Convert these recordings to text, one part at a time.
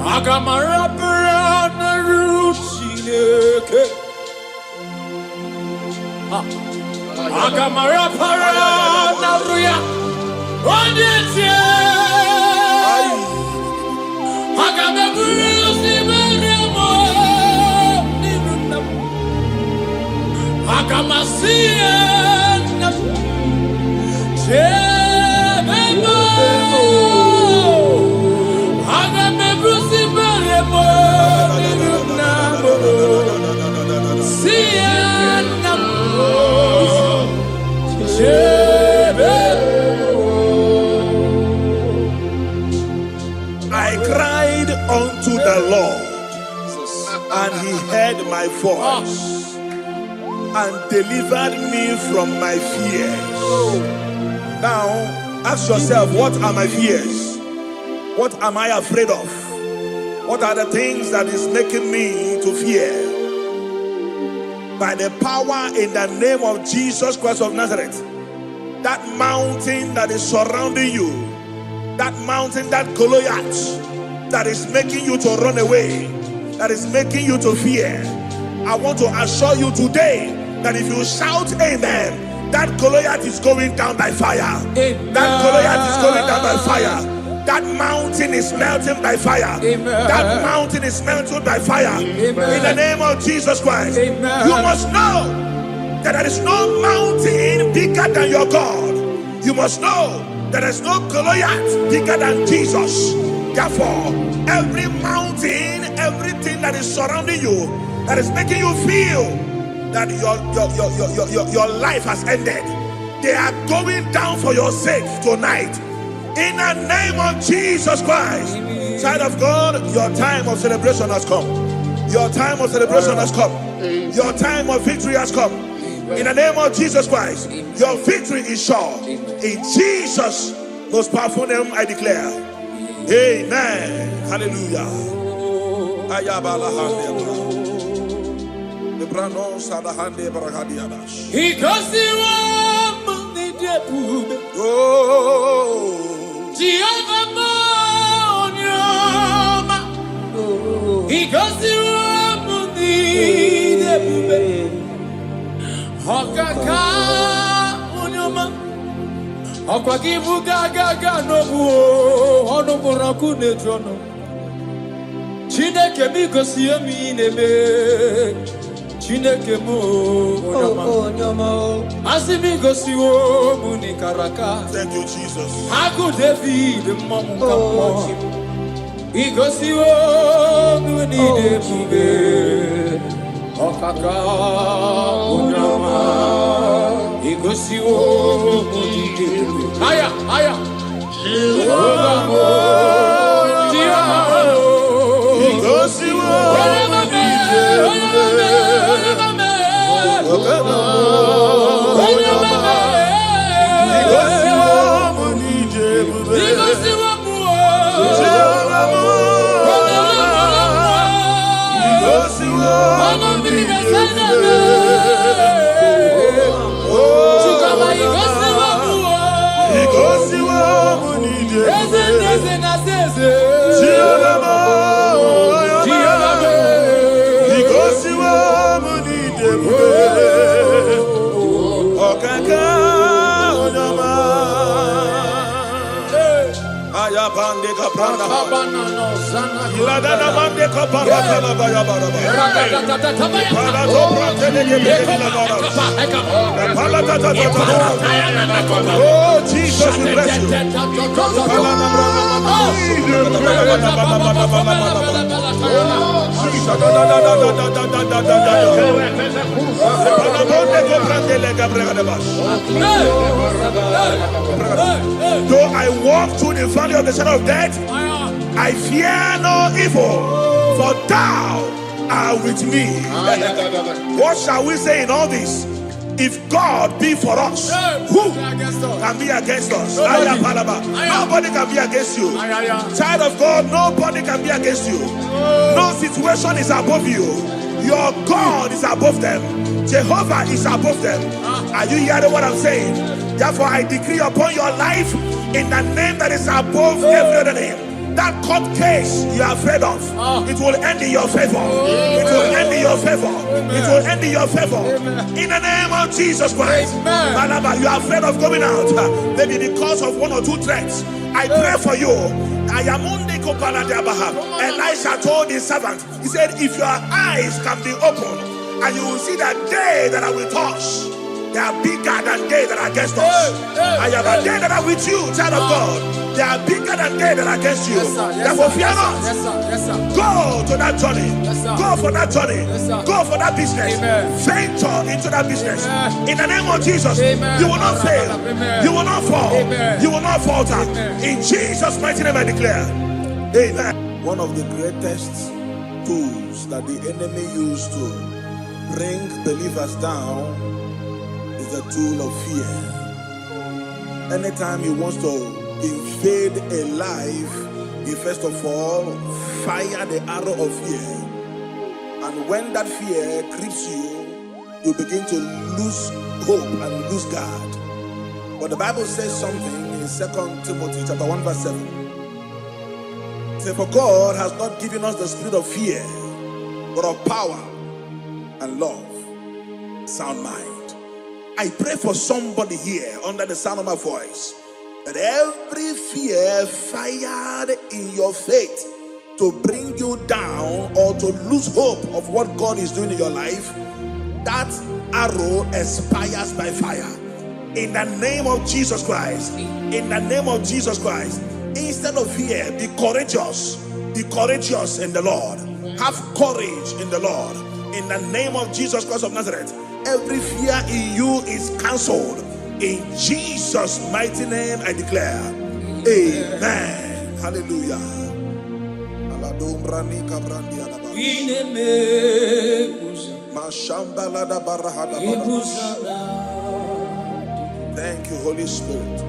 Agamara Parana Ruchineke. Agamara Parana Ruya. Onyetia. Agamaburusi Mariamo. Agamasia. Jebemo. Agamaburusi Mariamo. I cried unto the Lord, and he heard my voice and delivered me from my fears. Now, ask yourself, what are my fears? What am I afraid of? What are the things that is making me to fear? By the power in the name of Jesus Christ of Nazareth, that mountain that is surrounding you, that mountain, that Goliath that is making you to run away, that is making you to fear, I want to assure you today that if you shout amen, that Goliath is going down by fire. Amen. That Goliath is going down by fire. That mountain is melting by fire. Amen. That mountain is melted by fire. Amen. In the name of Jesus Christ. Amen. You must know that there is no mountain bigger than your God. You must know that there is no Goliath bigger than Jesus. Therefore, every mountain, everything that is surrounding you, that is making you feel that your life has ended, they are going down for your sake tonight. In the name of Jesus Christ. Child of God, your time of celebration has come. Your time of celebration has come. Your time of victory has come. In the name of Jesus Christ, your victory is sure. In Jesus' most powerful name, I declare. Amen. Hallelujah. Chineke mi gosi mi nebe. Chineke mo asimi gosi wo muni karaka. Thank you, Jesus. Aku David mamu kamo. Igosi wo muni debube. Okaka unyama. Igosi wo muni debube. Aya. Igosi wo muni debube. Oh, Jesus, we bless you. Though I walk through the valley of the shadow of death, I fear no evil, for thou art with me. What shall we say in all this? If God be for us, who can be against us? Nobody can be against you. Child of God, nobody can be against you. No situation is above you. Your God is above them. Jehovah is above them. Are you hearing what I'm saying? Therefore, I decree upon your life in the name that is above every other name. That court case you are afraid of, it will end in your favor. It will end in your favor. It will end in your favor. In the name of Jesus Christ. Balaba, you are afraid of going out, maybe because of one or two threats. I pray for you. Elisha told his servant, he said, if your eyes can be opened, and you will see that day that I will touch, they are bigger than they that are against us. I have a day that are with you, child of God. They are bigger than they that are against you. Therefore, fear not. Go to that journey. Go for that journey. Go for that business. Venture into that business. In the name of Jesus, you will not fail. You will not fall. You will not falter. In Jesus' mighty name I declare. Amen. One of the greatest tools that the enemy used to bring believers down is the tool of fear. Anytime he wants to invade a life, he first of all fire the arrow of fear. And when that fear grips you, you begin to lose hope and lose God. But the Bible says something in 2 Timothy chapter 1 verse 7. It says, for God has not given us the spirit of fear, but of power and love, sound mind. I pray for somebody here under the sound of my voice, that every fear fired in your faith to bring you down or to lose hope of what God is doing in your life, that arrow expires by fire. In the name of Jesus Christ. In the name of Jesus Christ. Instead of fear, be courageous. Be courageous in the Lord. Have courage in the Lord. In the name of Jesus Christ of Nazareth, every fear in you is cancelled. In Jesus' mighty name I declare. Amen. Hallelujah. Thank you, Holy Spirit.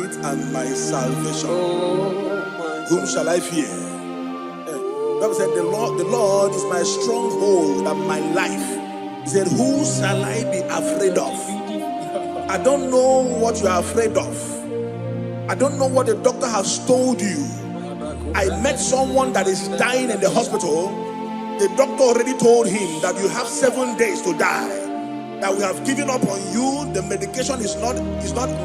light and my salvation. Whom shall I fear? The Bible said, the Lord is my stronghold and my life. He said, who shall I be afraid of? I don't know what you are afraid of. I don't know what the doctor has told you. I met someone that is dying in the hospital. The doctor already told him that you have 7 days to die. That we have given up on you. The medication is not,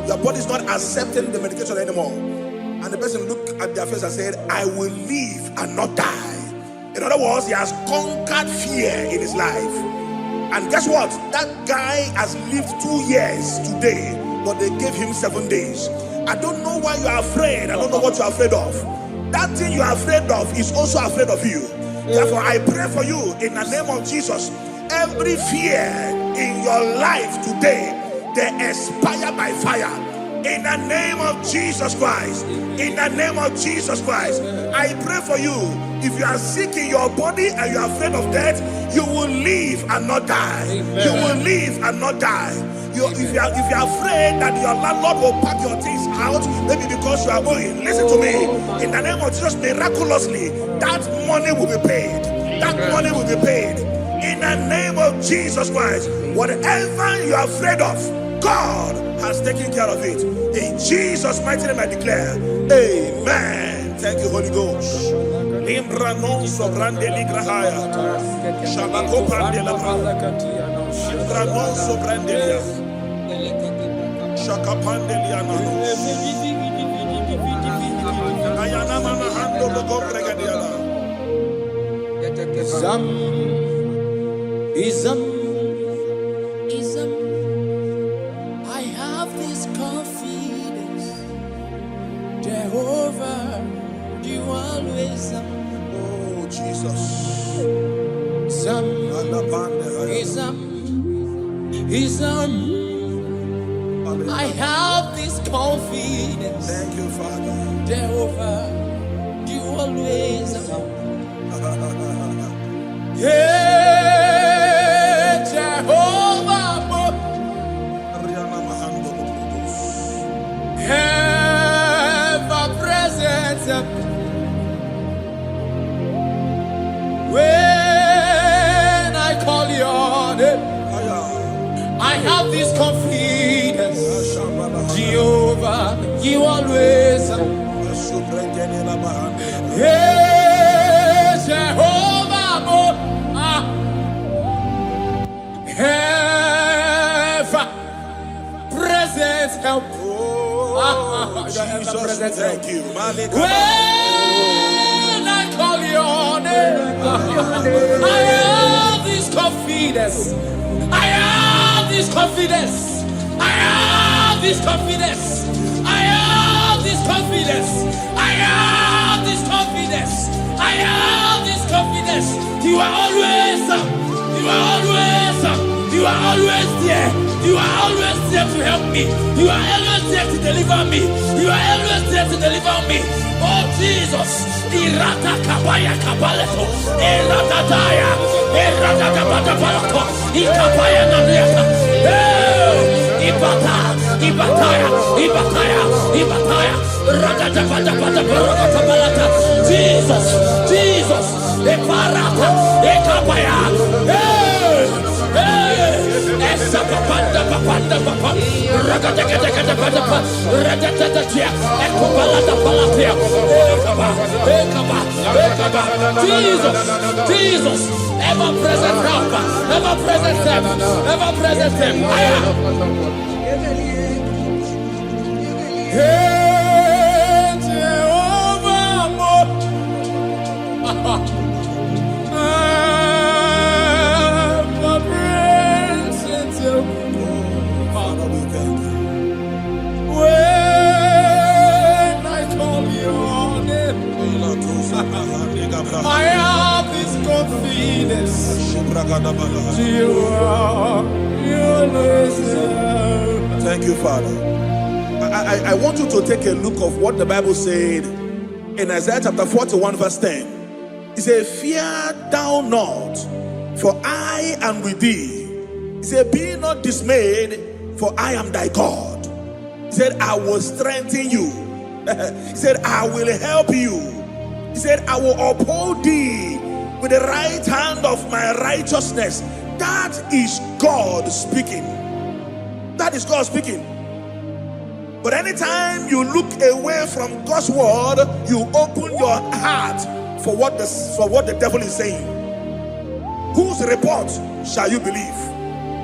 your body is not accepting the medication anymore. And the person looked at their face and said, I will live and not die. In other words, he has conquered fear in his life. And guess what? That guy has lived 2 years today, but they gave him 7 days. I don't know why you are afraid. I don't know what you are afraid of. That thing you are afraid of is also afraid of you. Therefore, I pray for you in the name of Jesus. Every fear in your life today, they expire by fire. In the name of Jesus Christ. In the name of Jesus Christ. I pray for you. If you are sick in your body and you are afraid of death, you will live and not die. Amen. You will live and not die. If you are afraid that your landlord will pack your things out, maybe because you are going, listen to me. In the name of Jesus, miraculously, that money will be paid. That money will be paid. In the name of Jesus Christ, whatever you are afraid of, God has taken care of it. In Jesus' mighty name I declare, amen. Thank you, Holy Ghost. Limbranon sobrande ligrahaya. Shabako pandela. Limbranon sobrandelia. Shakapandeliana. Ayana manahando logo pregadiana. Ism. I have this confidence, Jehovah, you always oh Jesus. Ism. I have this confidence. Thank you, Father. Jehovah, you always yeah, Jehovah, ever present. When I call your name, I have this confidence. Jehovah, you always. Yeah, Jehovah, ever present help. Jesus, thank you. When I call your name, I have this confidence. I have this confidence. I have this confidence. I have this confidence. I have this confidence. I have this confidence. You are always there. You are always there. You are always there to help me. You are always there to deliver me. You are always there to deliver me. Oh Jesus. Irata kabaya kabaleto. Irata daya. Irata kabata palato. Ikapaya naniata. Ibataya. Ragata pata palata. Jesus. Eparata. Ekapaya. Jesus, ever present help, ever present help. I have this confidence. Thank you, Father. I want you to take a look of what the Bible said in Isaiah chapter 41 verse 10. It said, fear thou not, for I am with thee. It said, be not dismayed, for I am thy God. It He said, I will strengthen you. He said, I will help you. He said, I will uphold thee with the right hand of my righteousness. That is God speaking. That is God speaking. But anytime you look away from God's word, you open your heart for what the devil is saying. Whose report shall you believe?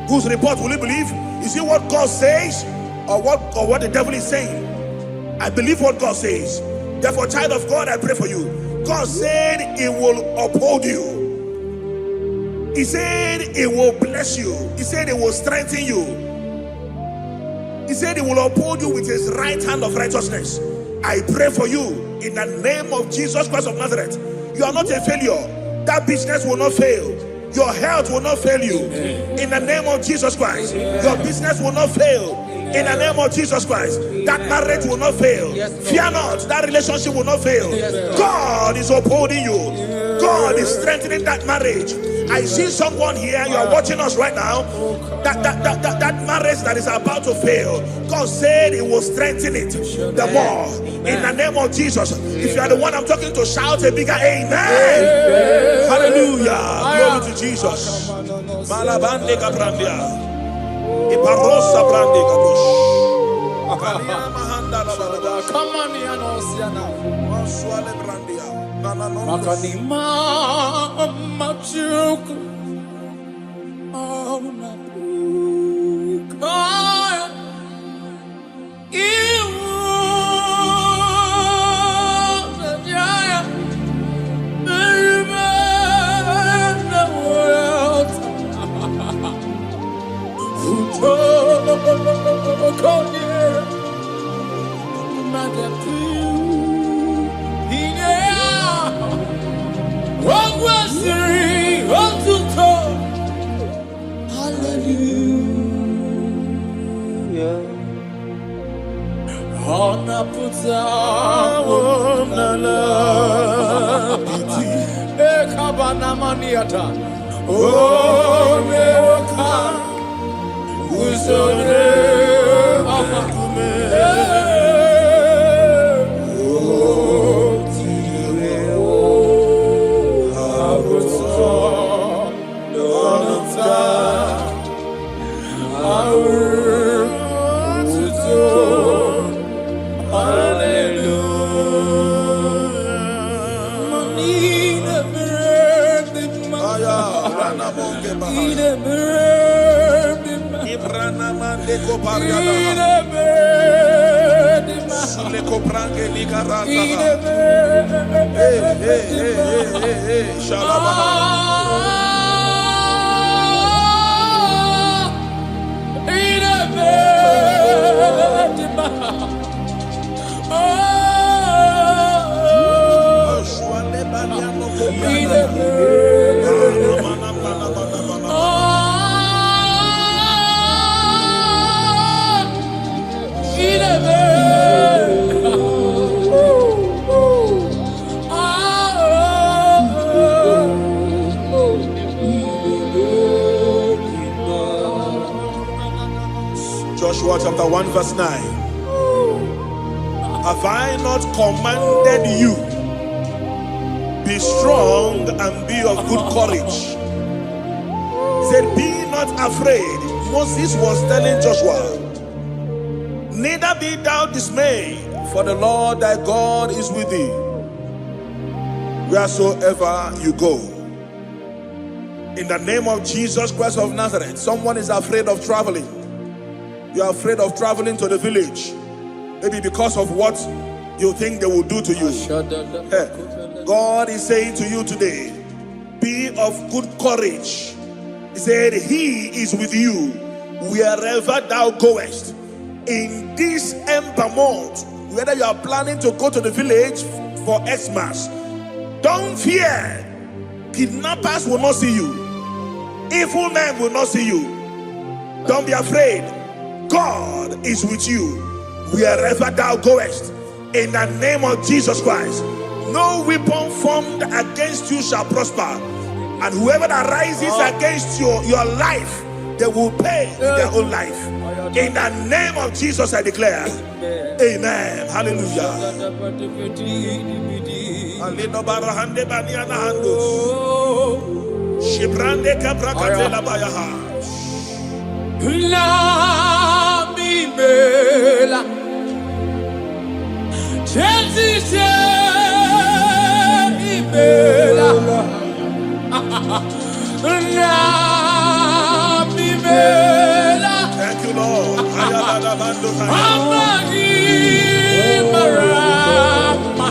Whose report will you believe? Is it what God says or what the devil is saying? I believe what God says. Therefore, child of God, I pray for you. God said He will uphold you. He said He will bless you. He said He will strengthen you. He said He will uphold you with His right hand of righteousness. I pray for you in the name of Jesus Christ of Nazareth. You are not a failure. That business will not fail. Your health will not fail you. In the name of Jesus Christ. Your business will not fail. In the name of Jesus Christ. That marriage will not fail. Fear not. That relationship will not fail. God is upholding you. God is strengthening that marriage. I see someone here, you are watching us right now, that marriage that is about to fail, God said He will strengthen it the more. In the name of Jesus. If you are the one I'm talking to, shout a bigger amen. Hallelujah. Glory to Jesus. Malabande Gabrandia. Iparosa Brande Gabush. Come on, Yanosiana. Maswale Brandia. Makanima Machuku. Oh, Joshua chapter 1 verse 9. Have I not commanded you? Be strong and be of good courage. He said, be not afraid. Moses was telling Joshua, neither be thou dismayed, for the Lord thy God is with thee wheresoever you go. In the name of Jesus Christ of Nazareth, someone is afraid of traveling. You are afraid of traveling to the village, maybe because of what you think they will do to you. God is saying to you today, be of good courage. He said, He is with you wherever thou goest. In this Ember month, whether you are planning to go to the village for Xmas, don't fear. Kidnappers will not see you. Evil men will not see you. Don't be afraid. God is with you wherever thou goest. In the name of Jesus Christ, no weapon formed against you shall prosper. And whoever that rises against your life, they will pay with their own life. In the name of Jesus, I declare. Amen. Hallelujah. Shibrande kabrakatela bayaha. La mi bela, Jesus mi bela, la mi bela. Thank you, Lord. Amagi marama,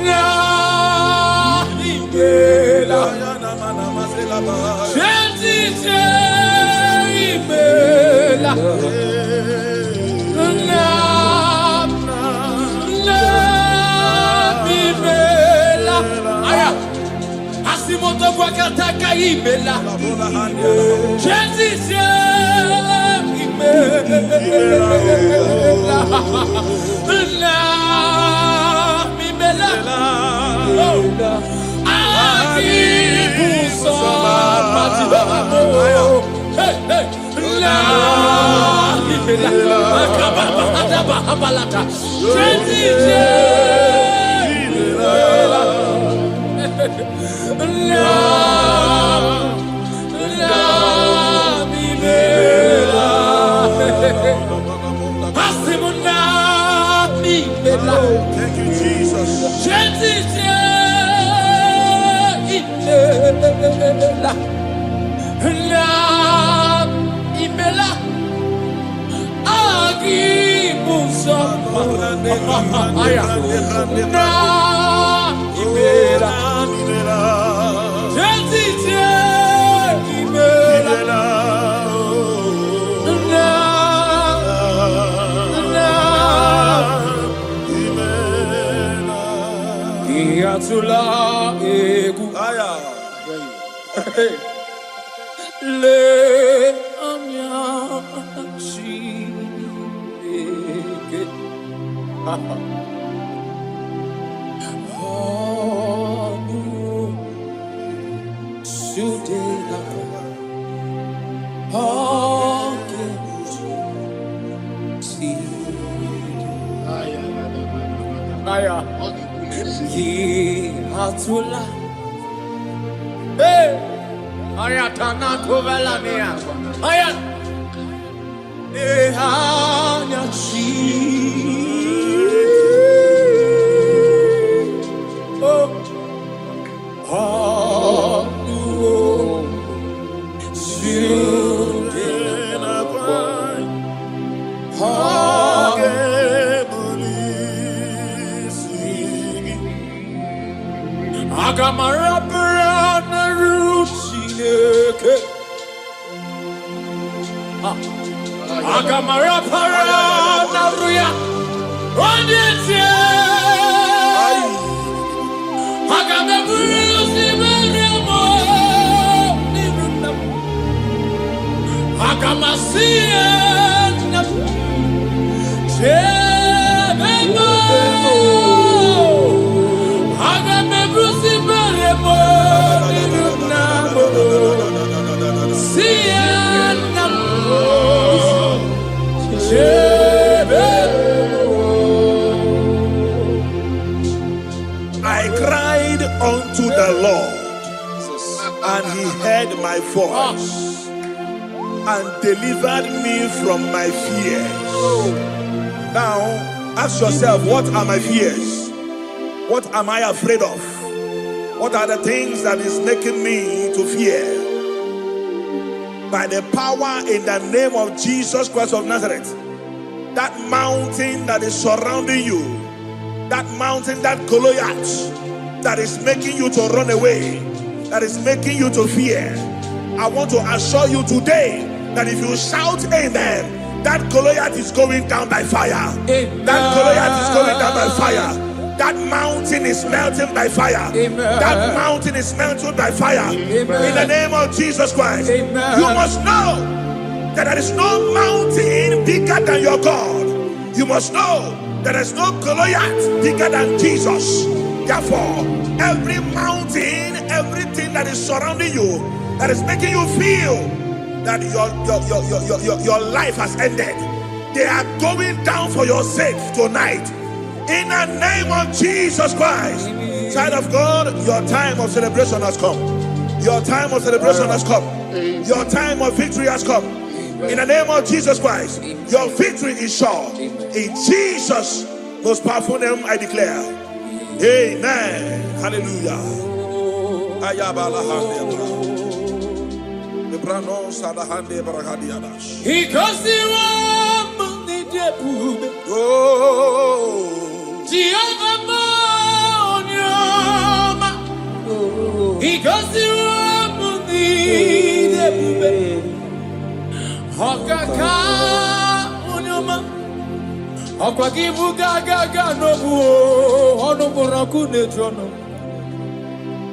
la mi bela. Jesus mi bela, la mi bela. Aya, asimoto kwa kataka ibela. Jesus mi bela, la mi bela. Agibuso matibamo, hey hey, la mi bela. Akababa adaba abalata, Jesus mi bela. La mi bela, asimuna mi bela. Thank you, Jesus. Jesus la imela agibuso aya na imela Jesus imela Kiatula egu Aya. le amya shi ege Hanu sudela Hake si Aya Kiatula Hey Ayatana kovela mea Ayat Ehanya chi Oh Hanu sudela Hake Agamara Brana Rusineke Agamara Parana Ruya Rondete Agamebusi Meremo Nirunam Agamasian Jebemo Agamebusi Meremo Nirunam Sienam I cried unto the Lord, and he heard my voice and delivered me from my fears. Now, ask yourself, what are my fears? What am I afraid of? What are the things that is making me to fear? By the power in the name of Jesus Christ of Nazareth, that mountain that is surrounding you, that mountain, that Goliath that is making you to run away, that is making you to fear, I want to assure you today that if you shout amen, that Goliath is going down by fire. Amen. That Goliath is going down by fire. That mountain is melting by fire. Amen. That mountain is melting by fire. Amen. In the name of Jesus Christ. Amen. You must know that there is no mountain bigger than your God. You must know that there is no Goliath bigger than Jesus. Therefore, every mountain, everything that is surrounding you, that is making you feel that your life has ended, they are going down for your sake tonight. In the name of Jesus Christ. Child of God, your time of celebration has come. Your time of celebration has come. Your time of victory has come. In the name of Jesus Christ, your victory is sure. In Jesus' most powerful name, I declare. Amen. Hallelujah.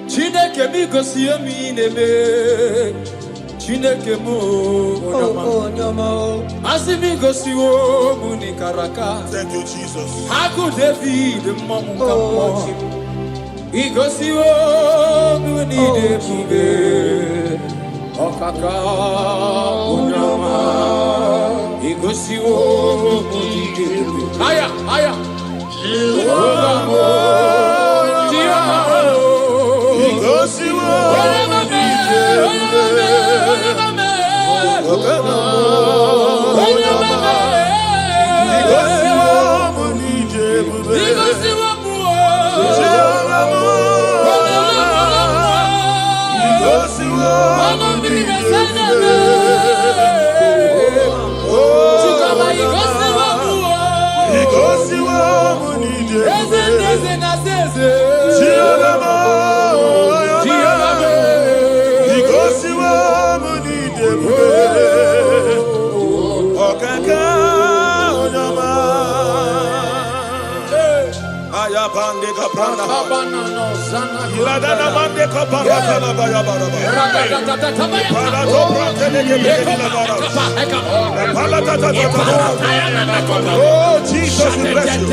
Chineke mi gosi emi nebe, Chineke mo onyama, asimi gosi wo muni karaka. Thank you, Jesus. Aku David mamuka, igosi wo muni debube, okaka onyama, igosi wo muni debube. Aya, aya. Oh, Jesus, we bless you.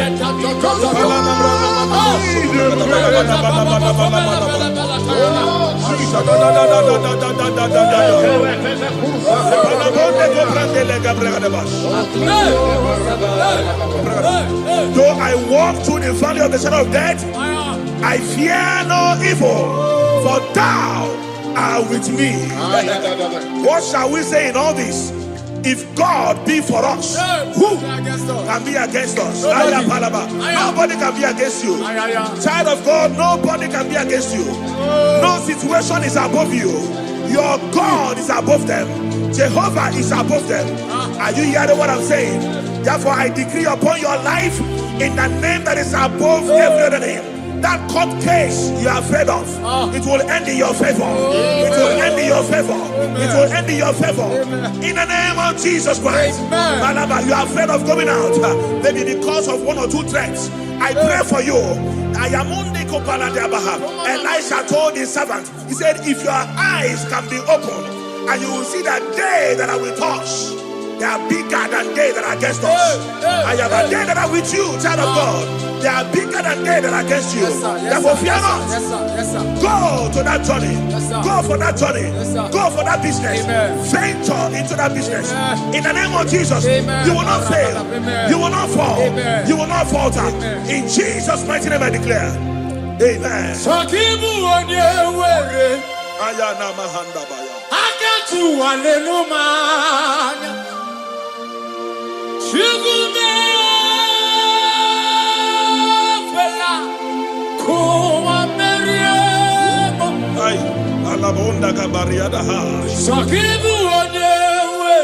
Though I walk through the valley of the shadow of death, I fear no evil, for thou art with me. What shall we say in all this? If God be for us, who can be against us? Nobody can be against you. Child of God, nobody can be against you. No situation is above you. Your God is above them. Jehovah is above them. Are you hearing what I'm saying? Therefore, I decree upon your life, in the name that is above every other name, that court case you are afraid of, it will end in your favor. It will end in your favor. It will end in your favor. In the name of Jesus Christ. You are afraid of going out, maybe because of one or two threats. I pray for you. Elisha told his servant, he said, if your eyes can be opened, and you will see that day that I will touch, they are bigger than they that are against us. I have a day that are with you, child of God. They are bigger than they that are against you. Therefore, fear not. Go to that journey. Go for that journey. Go for that business. Venture into that business. In the name of Jesus, you will not fail. You will not fall. You will not falter. In Jesus' mighty name I declare. Amen.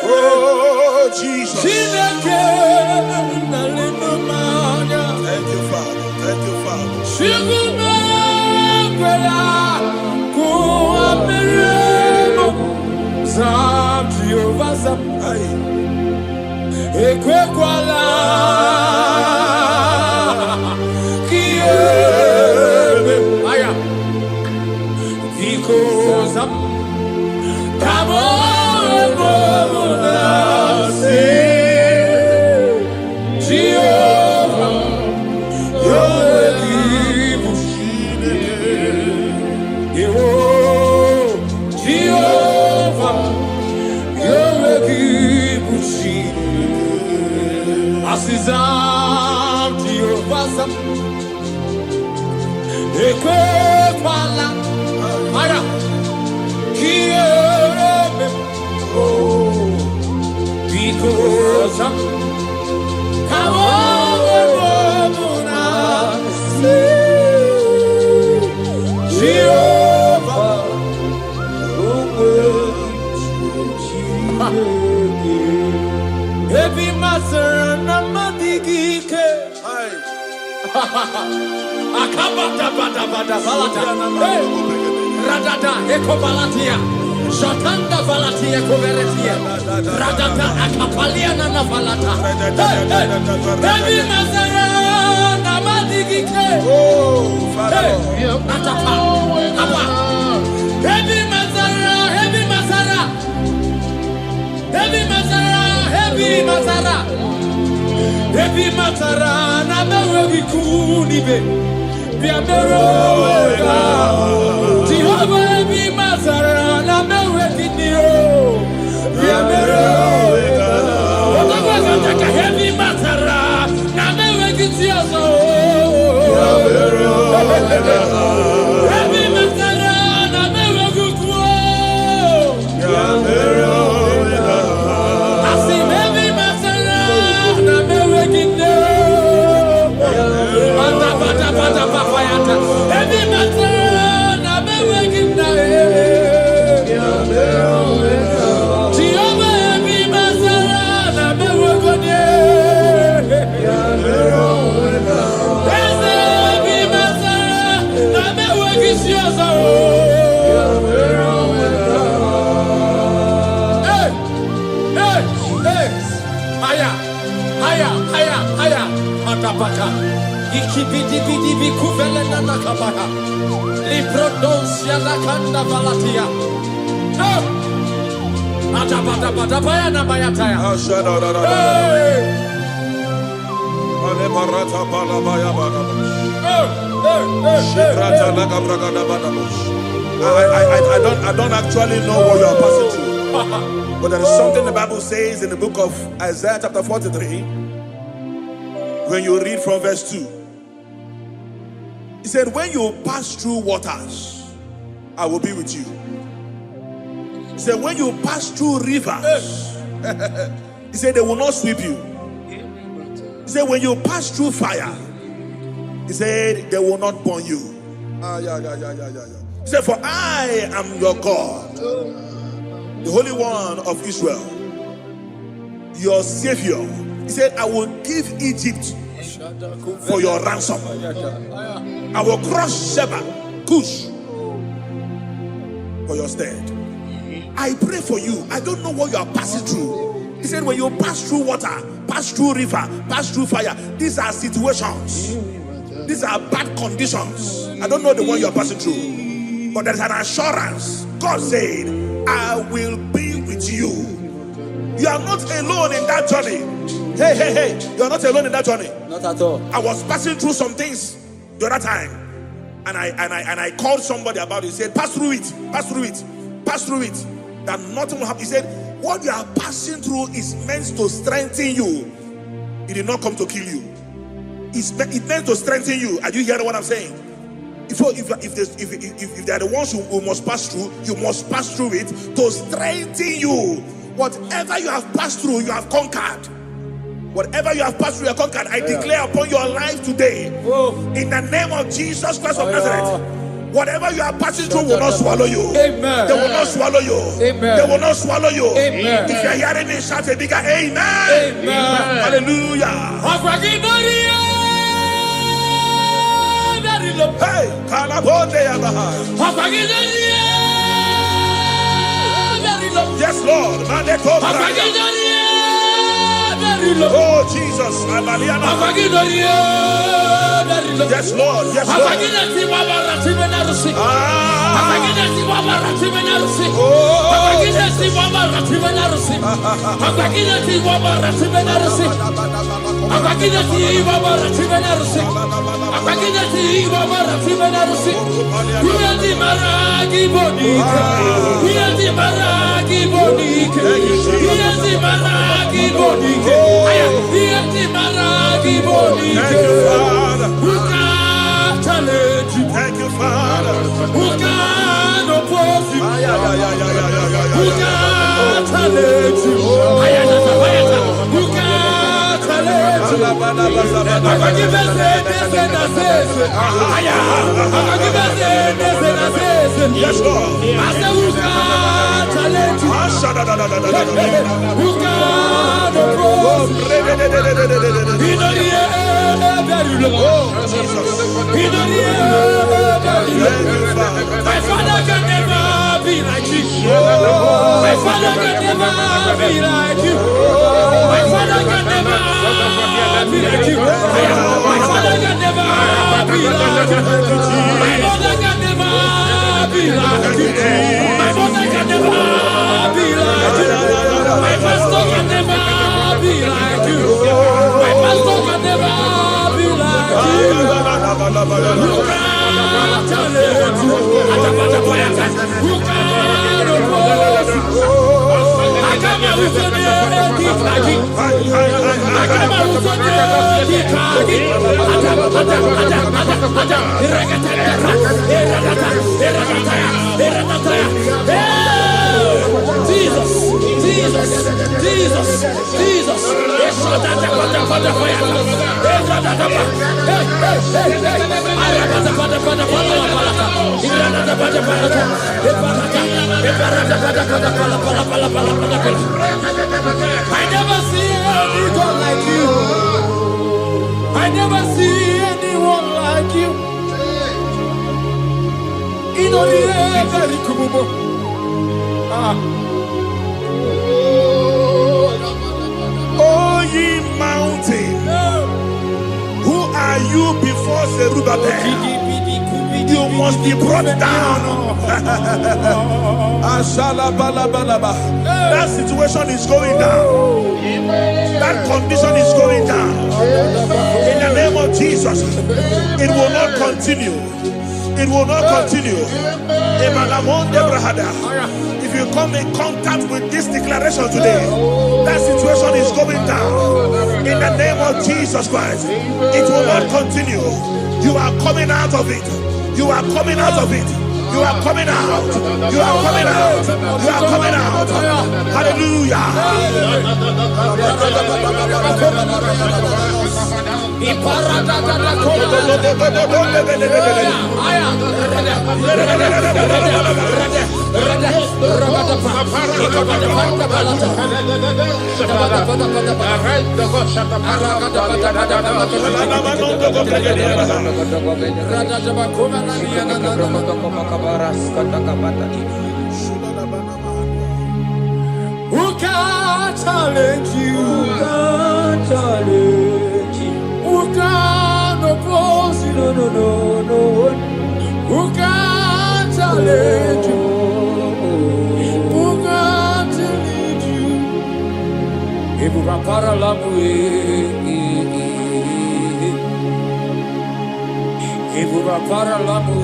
Oh, Jesus. Thank you, Father. Thank you, Father. Radada ekobalatia Shotanda valatia koveretia Radada akapalia na valata Baby Mazara namadigike Atapa Apa Baby Mazara Heavy Mazara Heavy Mazara Heavy Mazara Heavy Mazara namewe vikunibe Biameroega Jehovah be Mazara namewe kinio Biameroega Otaka heavy Mazara namewe kitioso Biameroega Heavy Mazara namewe kukuo Biameroega Asi heavy Mazara namewe kinio Heavy Mazara namewe kinio Jehovah heavy Mazara namewe kinio Heavy Mazara namewe kitioso Haya Matapaka Ikibidi kuvele na nakabaya Liprodosia na kanda valatia Atabada baya na bayataya I don't actually know what you are passing through. But there is something the Bible says in the book of Isaiah chapter 43. When you read from verse 2, he said, when you pass through waters, I will be with you. He said, when you pass through rivers, he said, they will not sweep you. He said, when you pass through fire, he said, they will not burn you. He said, for I am your God, the Holy One of Israel, your Savior. He said, I will give Egypt for your ransom. I will crush Sheba, Cush, for your stead. I pray for you. I don't know what you are passing through. He said, when you pass through water, pass through river, pass through fire, these are situations. These are bad conditions. I don't know the one you are passing through. But there's an assurance. God said, I will be with you. You are not alone in that journey. Hey, you are not alone in that journey. Not at all. I was passing through some things the other time, and I called somebody about it. He said, pass through it, pass through it, pass through it. That nothing will happen. He said, what you are passing through is meant to strengthen you. It did not come to kill you. It meant to strengthen you. Are you hearing what I'm saying? If they are the ones who must pass through, you must pass through it to strengthen you. Whatever you have passed through, you have conquered. Whatever you have passed through, you have conquered. I declare upon your life today, in the name of Jesus Christ of Nazareth, whatever you are passing through will not swallow you. Amen. They will not swallow you. Amen. They will not swallow you. Amen. If you are hearing me, shout a bigger amen. Amen. Hallelujah. Hey, yes, Lord. Oh, Jesus. Yes, Lord. Yes, Lord. Thank you, Father. Father. Who can oppose you? Who can challenge you? Who can challenge you? I can give us this and this. Yes, Lord. I said, who can challenge you? Who can oppose you? He know the air very low. He know the air very low. My father can never be like you. My father can never be like you. My father can never be like you. My father can never be like you. My mother can never be like you. My mother can never be like you. My pastor can never be like you. My pastor can never be like you. You can't challenge you. You can't oppose you. I come out with your name, I come out with Jesus, Jesus, Jesus, Jesus. I never see any God like you. I never see anyone like you. In the air, very cool. Oh, ye mountain, who are you before Zerubbabel? You must be brought down. That situation is going down. That condition is going down. In the name of Jesus, it will not continue. It will not continue. If you come in contact with this declaration today, that situation is going down. In the name of Jesus Christ, it will not continue. You are coming out of it. You are coming out of it. You are coming out. You are coming out. You are coming out. Hallelujah. Who can challenge you? Who can challenge you? Who can oppose you? No, no, no, no. Who can challenge you? Who can challenge you? If you are parallel, Ibuba paralamu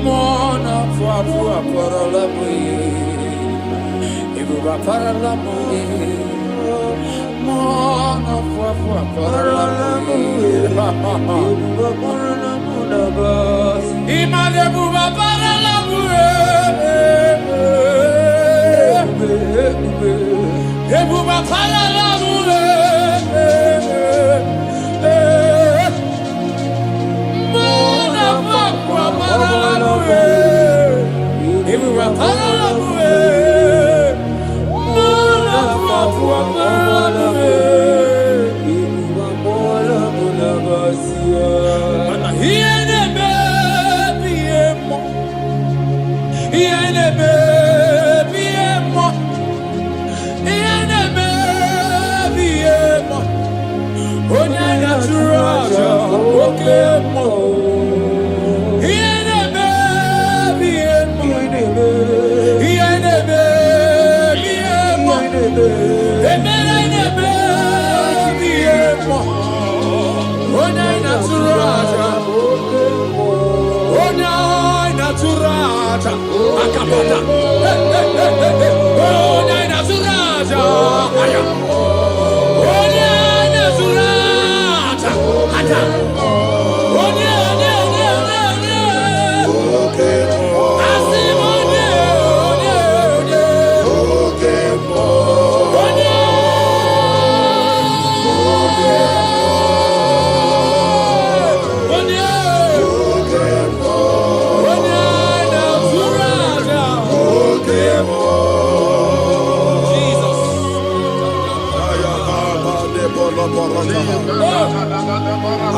Mona fua paralamu Ibuba paralamu Mona fua paralamu Ibuba paralamu nabas Imade buba paralamu Ibuba paralamu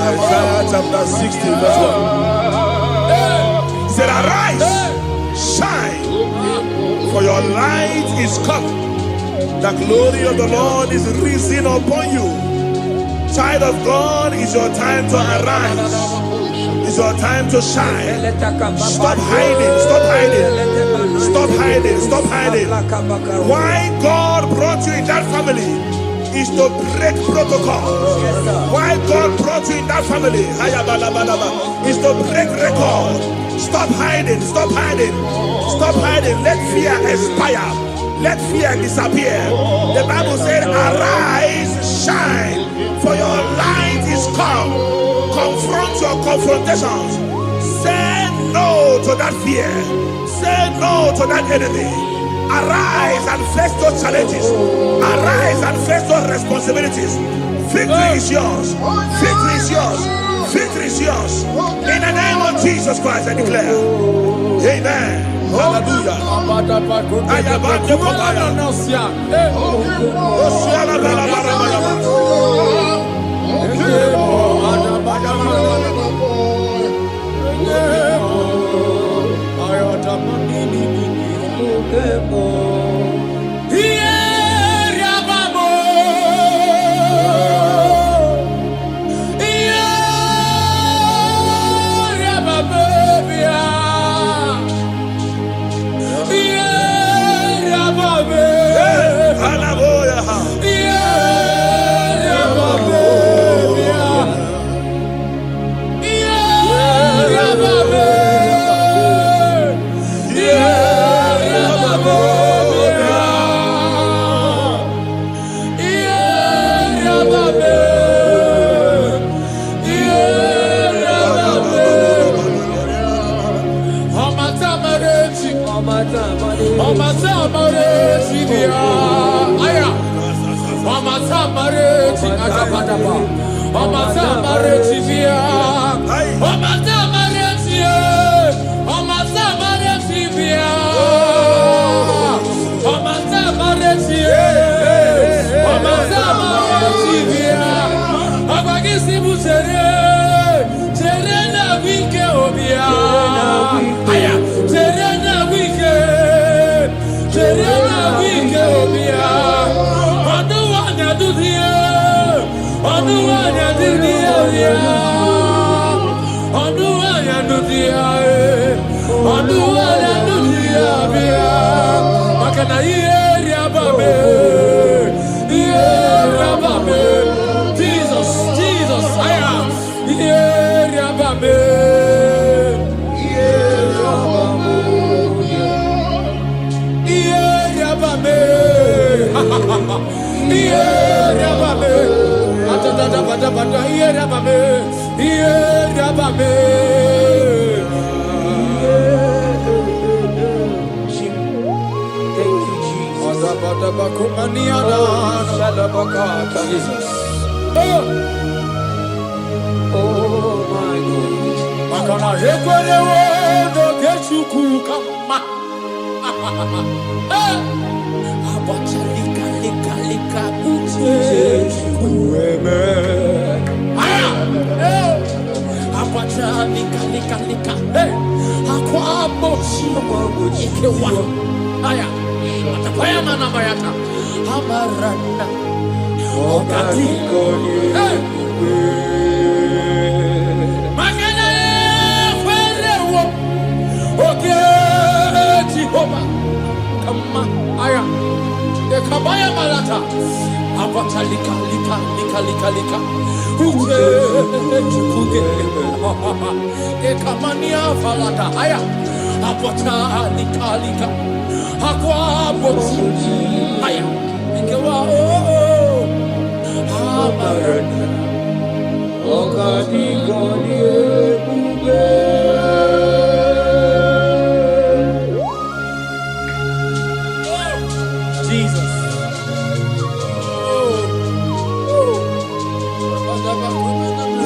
Isaiah chapter 60 verse 1. He said, arise, shine, for your light is come. The glory of the Lord is risen upon you. Child of God, it's your time to arise. It's your time to shine. Stop hiding. Stop hiding. Stop hiding. Stop hiding. Why God brought you in that family is to break protocol. Why God brought you in that family is to break record. Stop hiding. Stop hiding. Stop hiding. Let fear expire. Let fear disappear. The Bible said, arise, shine, for your light is come. Confront your confrontations. Say no to that fear. Say no to that enemy. Arise and face those challenges. Arise and face those responsibilities. Victory is yours. Victory is yours. Victory is yours. In the name of Jesus Christ, I declare. Amen. Hallelujah.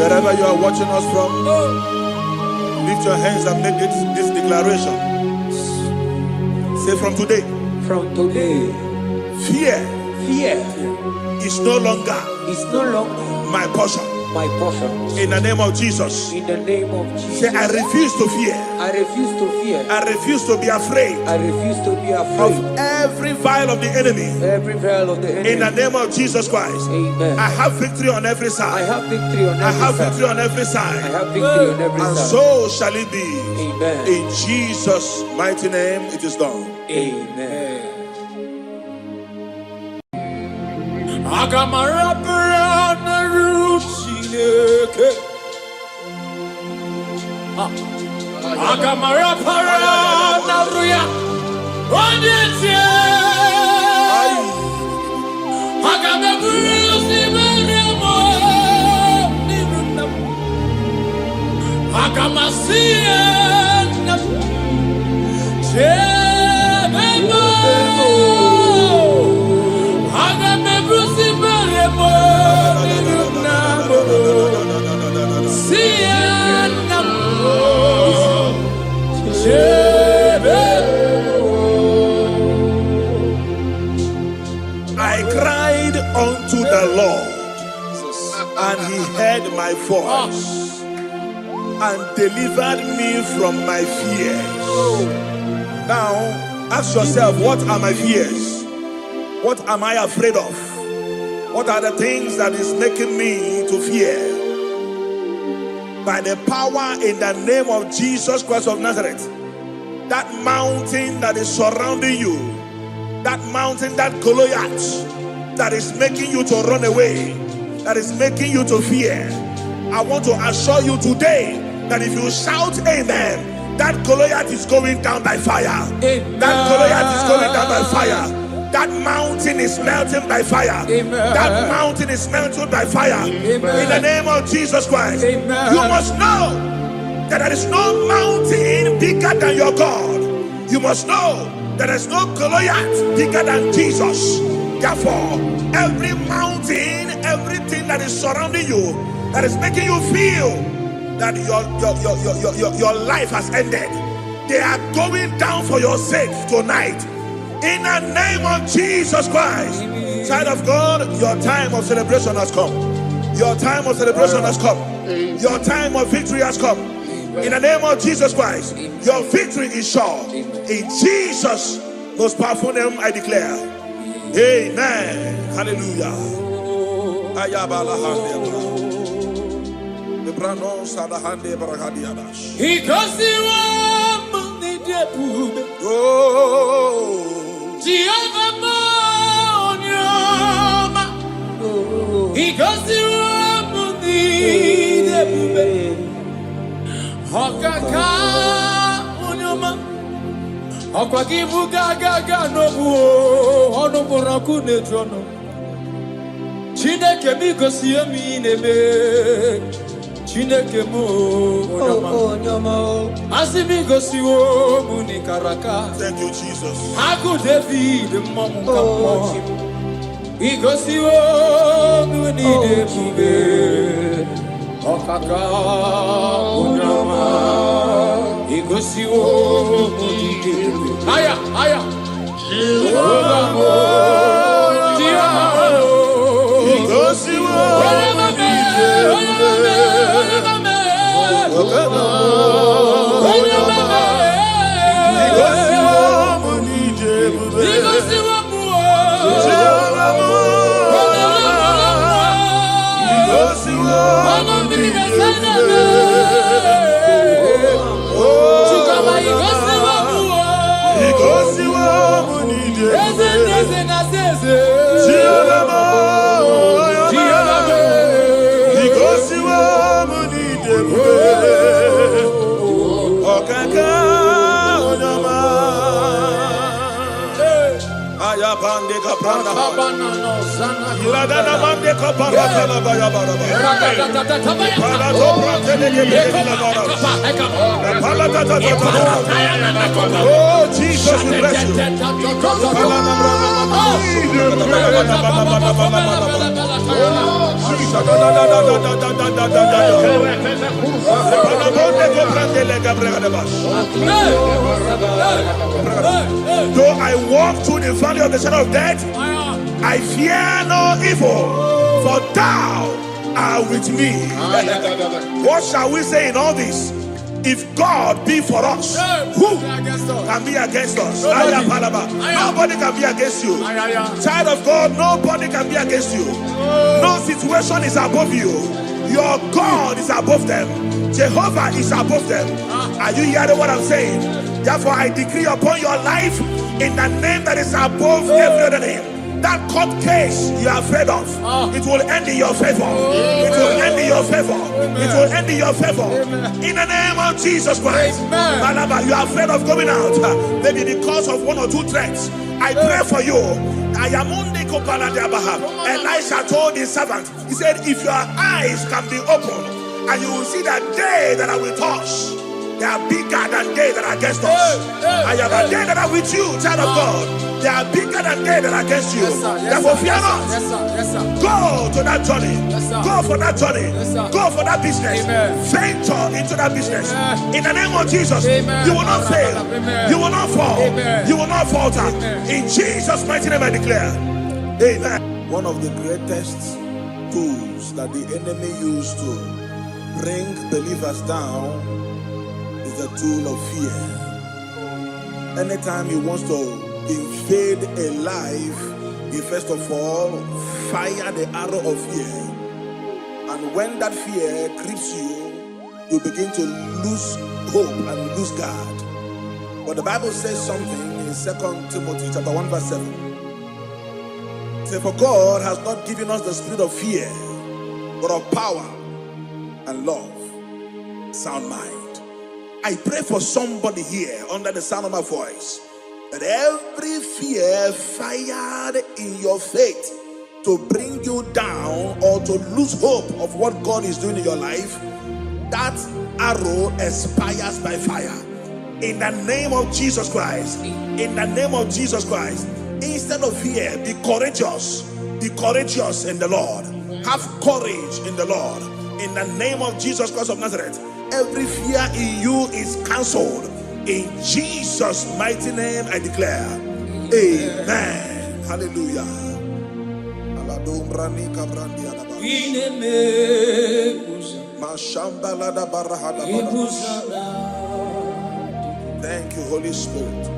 Wherever you are watching us from, lift your hands and make this declaration. Say, from today, From today, fear fear is no longer my portion. My portion. In the name of Jesus. In the name of Jesus. Say, I refuse to fear. I refuse to fear. I refuse to be afraid. I refuse to be afraid of every vial of the enemy. Every vial of the enemy. In the name of Jesus Christ. Amen. I have victory on every side. I have victory on every side. I have victory on every side. I have victory on every and side. so shall it be. Amen. In Jesus' mighty name, it is done. Amen. Agamara para naruya onyetie agameburu simeremo niruna agamasie na chebemo agameburu simeremo niruna siena I cried unto the Lord, and he heard my voice, and delivered me from my fears. Now, ask yourself, what are my fears? What am I afraid of? What are the things that is making me to fear? By the power in the name of Jesus Christ of Nazareth, that mountain that is surrounding you, that mountain, that Goliath that is making you to run away, that is making you to fear, I want to assure you today that if you shout amen, that Goliath is going down by fire. Amen. That Goliath is going down by fire. That mountain is melting by fire. Amen. That mountain is melted by fire. Amen. In the name of Jesus Christ. Amen. You must know that there is no mountain bigger than your God. You must know that there is no Goliath bigger than Jesus. Therefore, every mountain, everything that is surrounding you, that is making you feel that your life has ended, they are going down for your sake tonight. In the name of Jesus Christ. Child of God, your time of celebration has come. Your time of celebration has come. Your time of victory has come. In the name of Jesus Christ, your victory is sure. In Jesus' most powerful name, I declare. Amen. Hallelujah. Chineke mi gosi emi nebe Chineke mo onyama asimi gosi wo muni karaka. Thank you, Jesus. Aku David mamu kamo igosi wo muni debube okaka onyama igosi wo muni debube aya Oh, Jesus, we bless you. Though I walk through the valley of the shadow of death, I fear no evil, for thou art with me. What shall we say in all this? If God be for us, who can be against us? Nobody can be against you. Child of God, nobody can be against you. No situation is above you. Your God is above them. Jehovah is above them. Are you hearing what I'm saying? Therefore, I decree upon your life in the name that is above every other name. That court case you are afraid of, it will end in your favor. It will end in your favor. It will end in your favor. In the name of Jesus Christ. Malaba, you are afraid of going out, maybe because of one or two threats. I pray for you. Elisha told his servant, he said, if your eyes can be opened and you will see that they that are with us, they are bigger than they that are against us. I am a they that are with you, child of God. They are bigger than they that are against you. Therefore, fear not. Go to that journey. Go for that journey. Go for that business. Venture into that business. In the name of Jesus, you will not fail. You will not fall. You will not falter. In Jesus' mighty name I declare. Amen. One of the greatest tools that the enemy used to bring believers down is the tool of fear. Anytime he wants to invade a life, he first of all fire the arrow of fear. And when that fear grips you, you begin to lose hope and lose God. But the Bible says something in 2 Timothy chapter 1 verse 7. Say, for God has not given us the spirit of fear, but of power and love, sound mind. I pray for somebody here under the sound of my voice, that every fear fired in your faith to bring you down or to lose hope of what God is doing in your life, that arrow expires by fire. In the name of Jesus Christ. In the name of Jesus Christ. Instead of fear, be courageous. Be courageous in the Lord. Have courage in the Lord. In the name of Jesus Christ of Nazareth. Every fear in you is cancelled. In Jesus' mighty name I declare. Amen. Hallelujah. Thank you, Holy Spirit.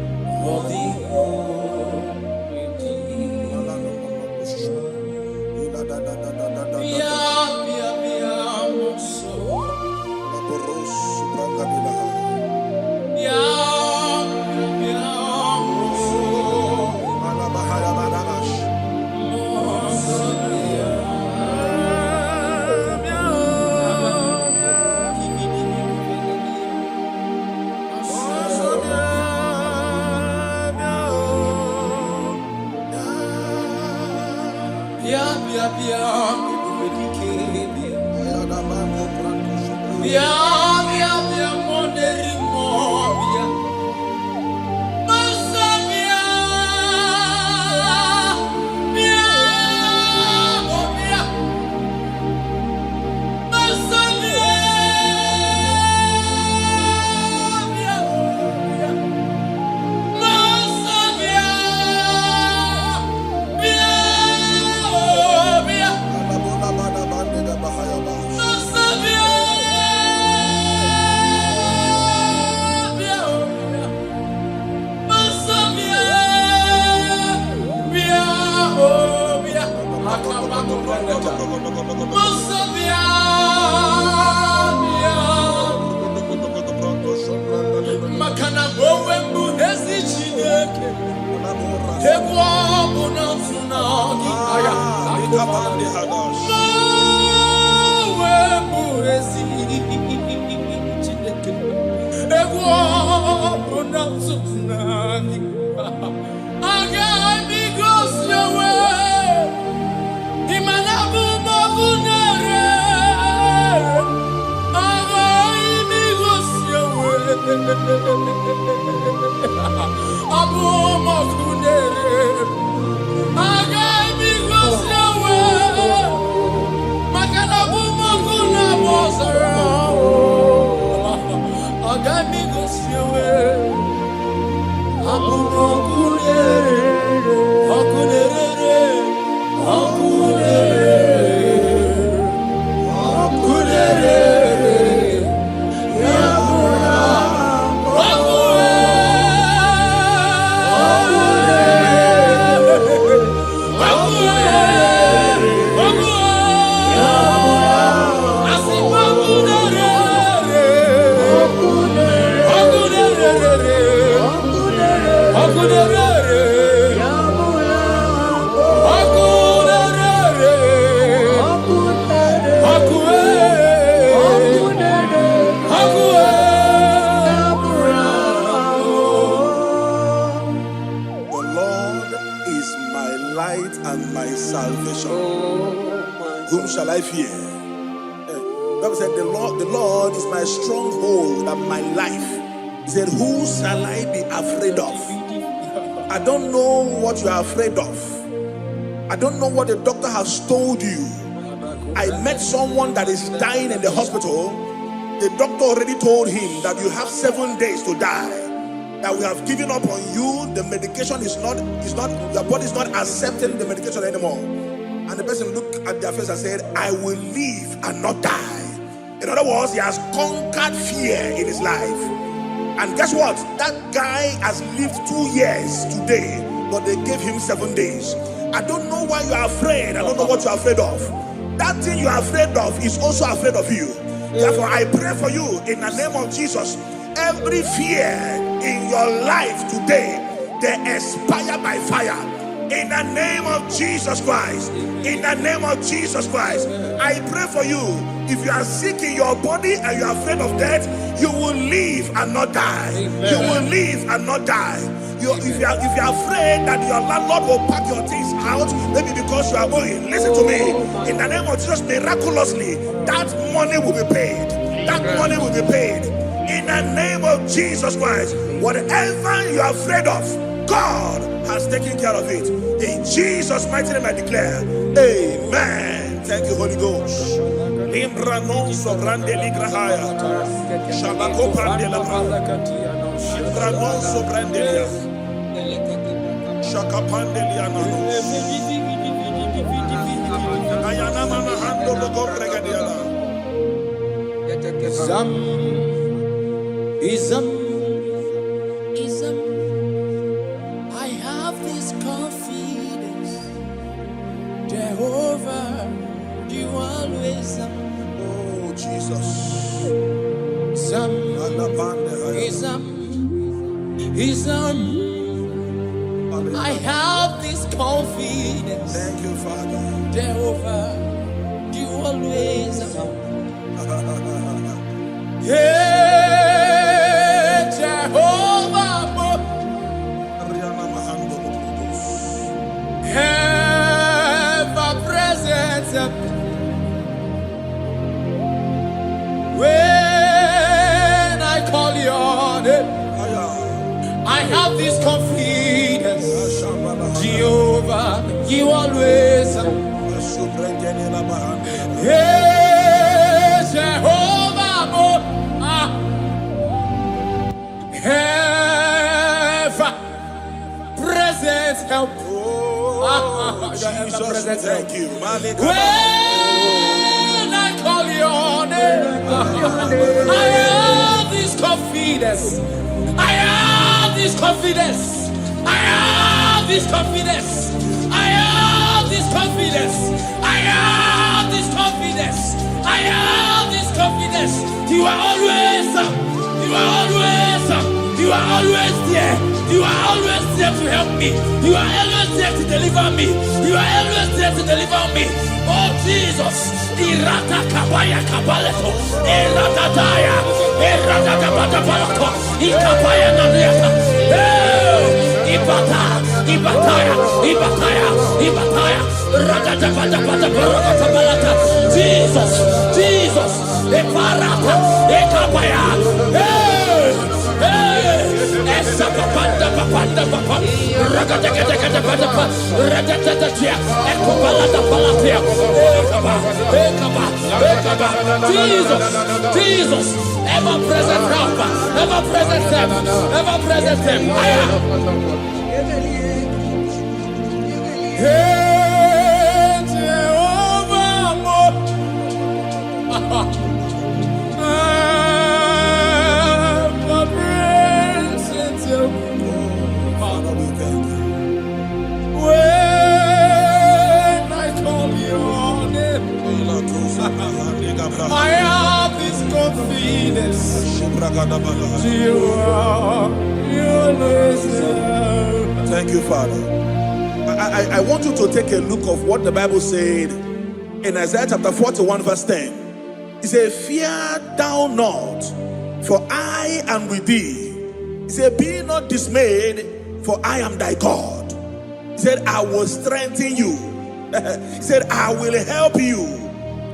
Whom shall I fear? The Bible said, the Lord is my stronghold and my life. He said, who shall I be afraid of? I don't know what you are afraid of. I don't know what the doctor has told you. I met someone that is dying in the hospital. The doctor already told him that you have 7 days to die. That we have given up on you. The medication is not, your body is not accepting the medication anymore. And the person looked at their face and said, I will live and not die. In other words, he has conquered fear in his life. And guess what? That guy has lived 2 years today, but they gave him 7 days. I don't know why you are afraid. I don't know what you are afraid of. That thing you are afraid of is also afraid of you. Therefore, I pray for you in the name of Jesus. Every fear in your life today, they expire by fire. In the name of Jesus Christ. In the name of Jesus Christ. I pray for you. If you are sick in your body and you are afraid of death, you will live and not die. Amen. You will live and not die. If you are afraid that your landlord will pack your things out, maybe because you are going, listen to me. In the name of Jesus, miraculously, that money will be paid. That money will be paid. In the name of Jesus Christ, whatever you are afraid of, God has taken care of it. In Jesus' mighty name I declare, amen. Thank you, Holy Ghost. Imbranon sobrande ligrahaya. Shabako brande la Imbranon sobrande lia. Shakapande lianano. Ayana mana hando logo bregadiana. Ism. I have this confidence, Jehovah, you always oh Jesus. I have this confidence. Thank you, Father. Jehovah, you always yeah, Jehovah, ever present. When I call your name, I have this confidence. Jehovah, you always. Yeah, Jehovah, ever present help. Jesus, thank you. When I call your name, I have this confidence. I have this confidence. I have this confidence. I have this confidence. I have this confidence. I have this confidence. You are always there. You are always there to help me. You are always there to deliver me. You are always there to deliver me. Oh Jesus. Irata kabaya kabaleto. Irata daya. Irata kabata balato. Ikapaya naniata. Ibataya. Rata bata barata balata. Jesus. Eparata. Ekapaya. Jesus, ever present help, ever present help. I have this confidence. Thank you, Father. I want you to take a look of what the Bible said in Isaiah chapter 41 verse 10. It said, fear thou not, for I am with thee. He said, be not dismayed, for I am thy God. He said, I will strengthen you. He said, I will help you.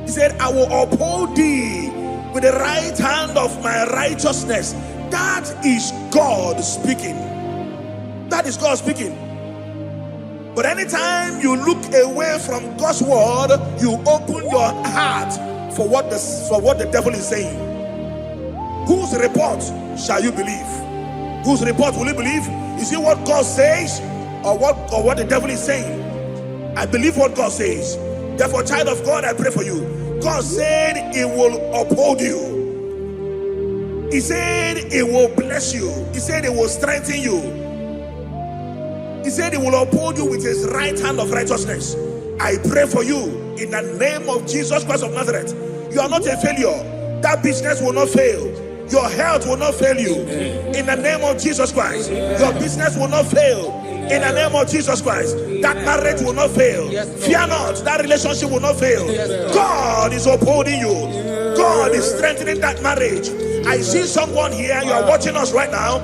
He said, I will uphold thee with the right hand of my righteousness. That is God speaking. That is God speaking. But anytime you look away from God's word, you open your heart for what the devil is saying. Whose report shall you believe? Whose report will you believe? Is it what God says or what the devil is saying? I believe what God says. Therefore, child of God, I pray for you. God said He will uphold you. He said He will bless you. He said He will strengthen you. He said He will uphold you with His right hand of righteousness. I pray for you in the name of Jesus Christ of Nazareth. You are not a failure. That business will not fail. Your health will not fail you. In the name of Jesus Christ. Your business will not fail. In the name of Jesus Christ. That marriage will not fail. Fear not. That relationship will not fail. God is upholding you. God is strengthening that marriage. I see someone here, you are watching us right now,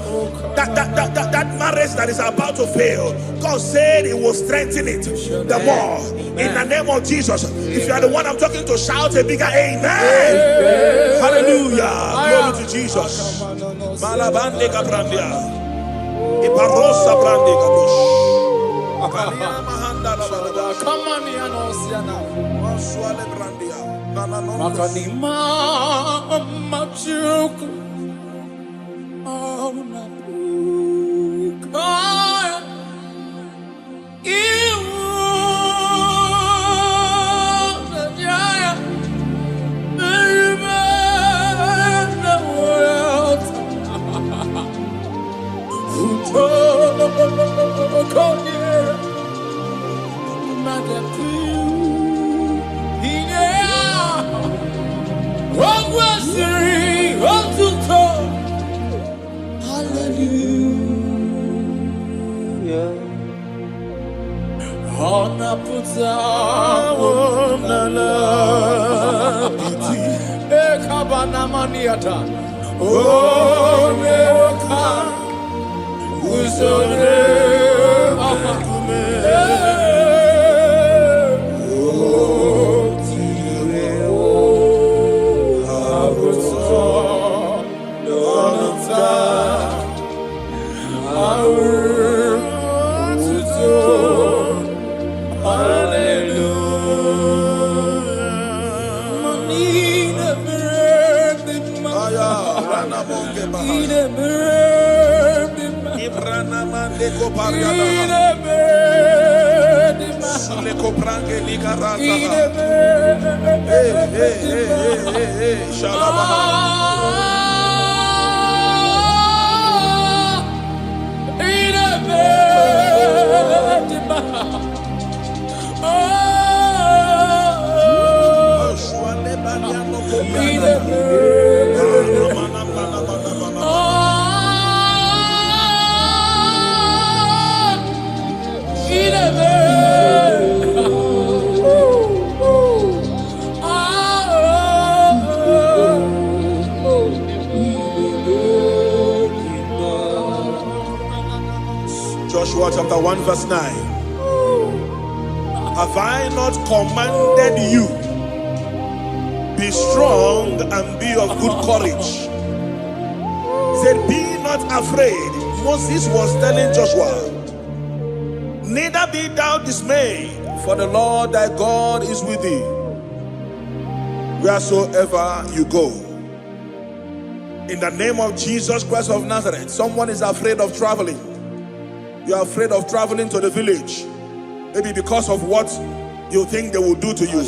that marriage that is about to fail, God said He will strengthen it the more. In the name of Jesus. If you are the one I'm talking to, shout a bigger amen. Hallelujah. Glory to Jesus. Malabande Gabrandia. Iparosa Brande Gabush. Come on, Yanosiana. Maswale Brandia. Makanima Machuku. Oh, Nabuka. Joshua chapter 1 verse 9. Have I not commanded you? Be strong and be of good courage. He said, be not afraid. Moses was telling Joshua, neither be thou dismayed, for the Lord thy God is with thee wheresoever you go. In the name of Jesus Christ of Nazareth. Someone is afraid of traveling. You are afraid of traveling to the village, maybe because of what you think they will do to you.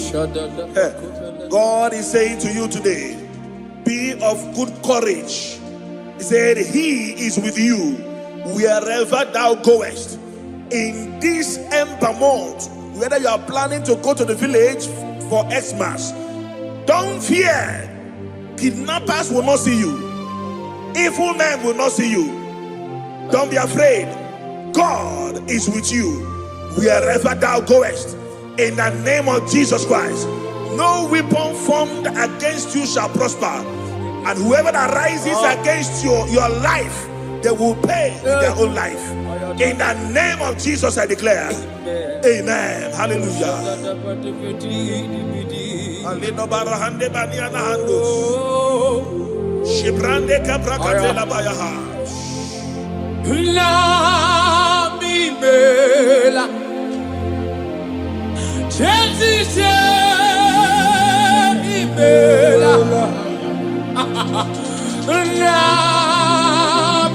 God is saying to you today, be of good courage. He said He is with you wherever thou goest. In this Ember month, whether you are planning to go to the village for Xmas, don't fear. Kidnappers will not see you. Evil men will not see you. Don't be afraid. God is with you wherever thou goest. In the name of Jesus Christ. No weapon formed against you shall prosper. And whoever that rises against your life, they will pay with their own life. In the name of Jesus, I declare. Amen. Hallelujah. Shibrande kabrakate la bayaha. La mi bela, Jesus mi bela, la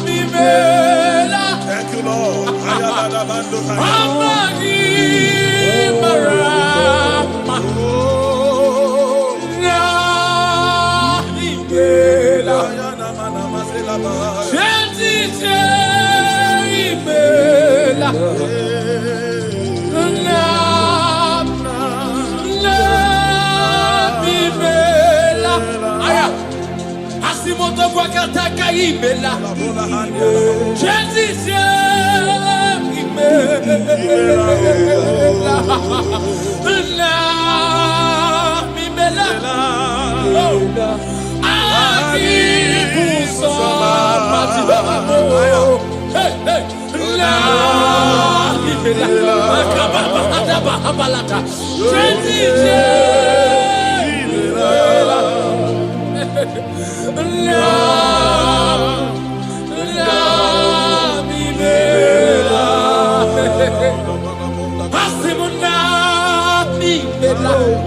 mi bela. Thank you, Lord. Amagi marama, la mi bela. Jesus mi bela, la mi bela. Aya, asimoto kwa kataka ibela. Jesus mi bela, la mi bela.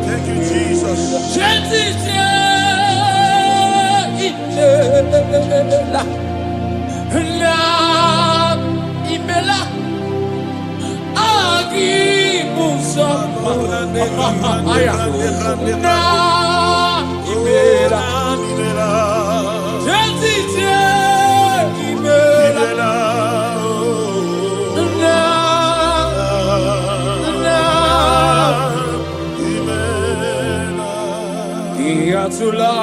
Thank you, Jesus. La imela IGBO aya na imela imela Iatula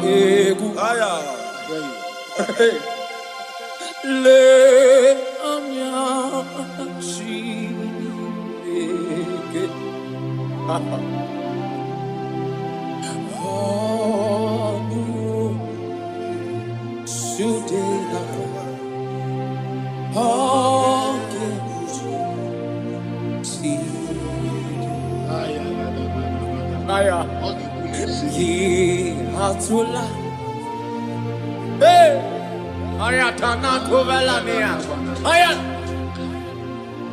egu Aya. le amya shige sude la aya Iatula Ayatana Kovelania. Ayat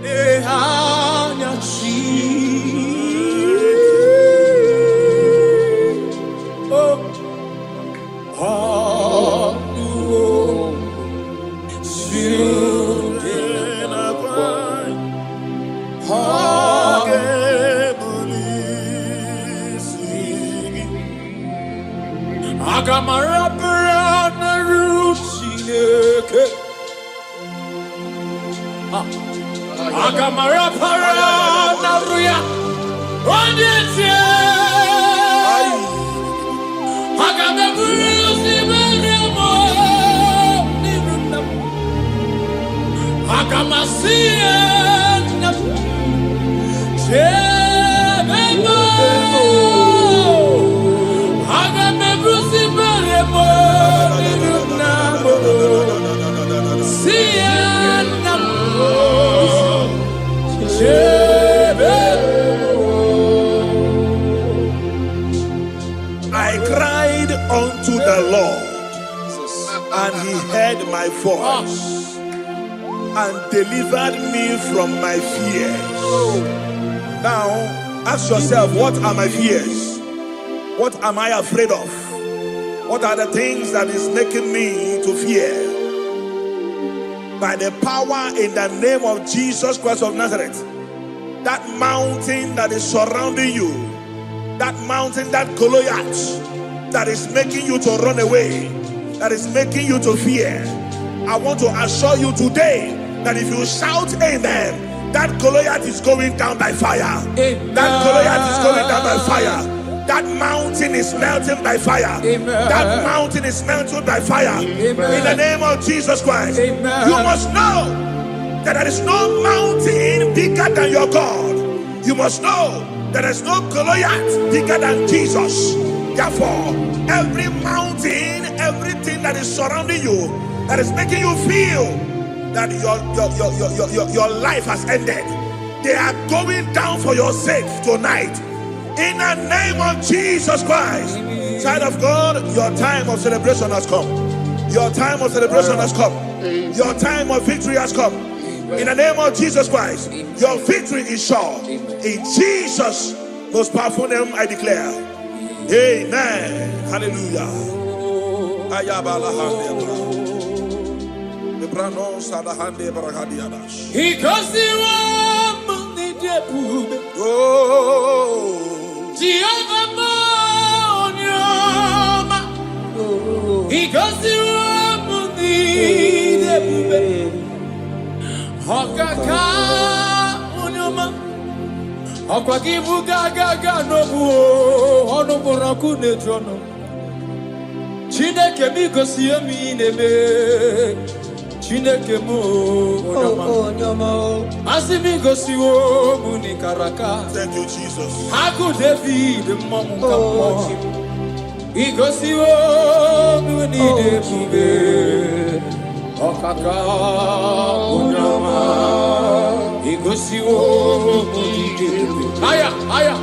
Ehanya Chi. Oh, oh, Agamara Parana Rusineke Agamara Parana Ruya Wandete Agamebusi Benemo Agamasia Chebemo Agamebusi Benemo I cried unto the Lord, and he heard my voice and delivered me from my fears. Now, ask yourself, what are my fears? What am I afraid of? What are the things that is making me to fear? By the power in the name of Jesus Christ of Nazareth, that mountain that is surrounding you, that mountain, that Goliath that is making you to run away, that is making you to fear, I want to assure you today that if you shout amen, that Goliath is going down by fire. Amen. That Goliath is going down by fire. That mountain is melting by fire. Amen. That mountain is melting by fire. Amen. In the name of Jesus Christ. Amen. You must know that there is no mountain bigger than your God. You must know that there is no Goliath bigger than Jesus. Therefore, every mountain, everything that is surrounding you, that is making you feel that your life has ended. They are going down for your sake tonight. In the name of Jesus Christ. Child of God, your time of celebration has come. Your time of celebration has come. Your time of victory has come. In the name of Jesus Christ, your victory is sure. In Jesus' most powerful name, I declare. Amen. Hallelujah. Chineke mi gosi emi nebe, Chineke mo asi mi gosi wo muni karaka. Thank you, Jesus. Haku David mamu kamo, I gosi wo muni debube, okaka unyama, I gosi wo muni debube. Aya, aya.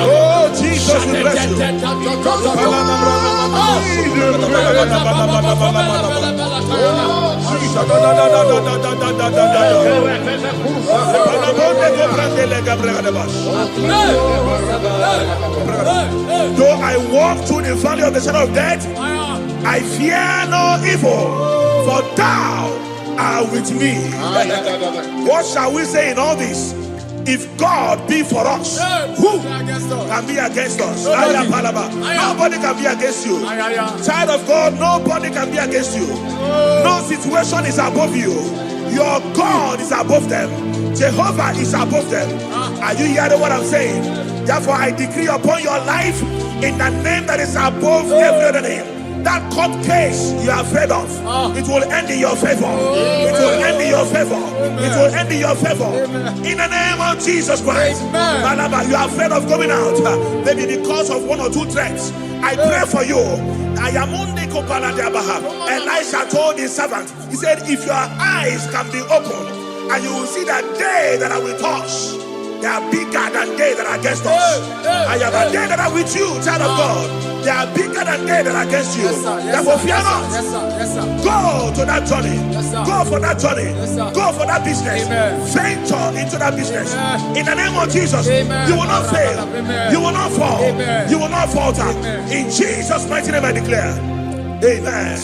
Oh, Jesus, we bless you. Though I walk through the valley of the shadow of death, I fear no evil, for thou art with me. What shall we say in all this? If God be for us, who can be against us? Nobody can be against you. Child of God, nobody can be against you. No situation is above you. Your God is above them. Jehovah is above them. Are you hearing what I'm saying? Therefore, I decree upon your life in the name that is above every other name. That court case you are afraid of, it will end in your favor. It will end in your favor. It will end in your favor. In the name of Jesus Christ. You are afraid of going out, maybe because of one or two threats. I pray for you. Elisha told his servant, he said, if your eyes can be opened, and you will see that they that are with us, they are bigger than they that are against us. I have a they that are with you, child of God. They are bigger than they that are against you. Therefore, fear not. Go to that journey. Go for that journey. Go for that business. Venture into that business. In the name of Jesus, you will not fail. You will not fall. You will not falter. In Jesus' mighty name, I declare. Amen.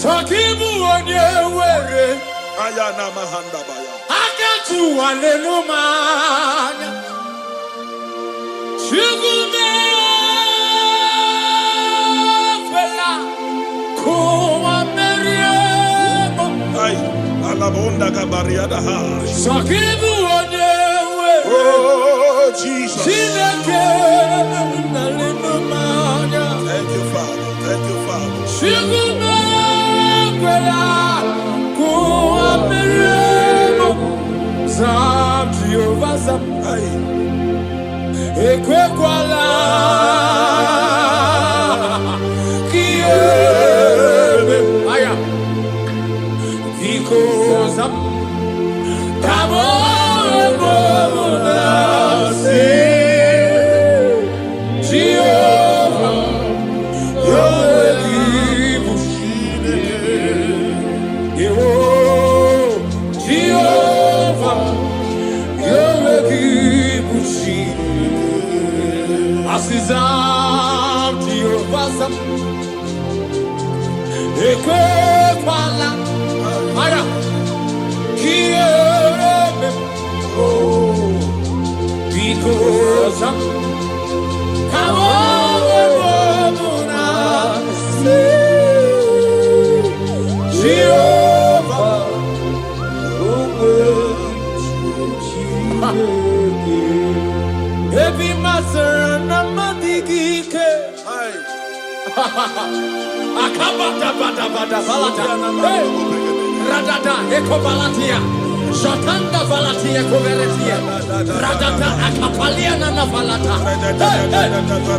Oh, Jesus. Thank you, Father. Thank you, Father. Ekwala. Aya. Kiereme. Oh. Because I'm Jehovah. Heavy master and a madigike. Akabata bada bada balata. Radada ekobalatia. Shakanda valatia koveretia. Radada akapalia na valata.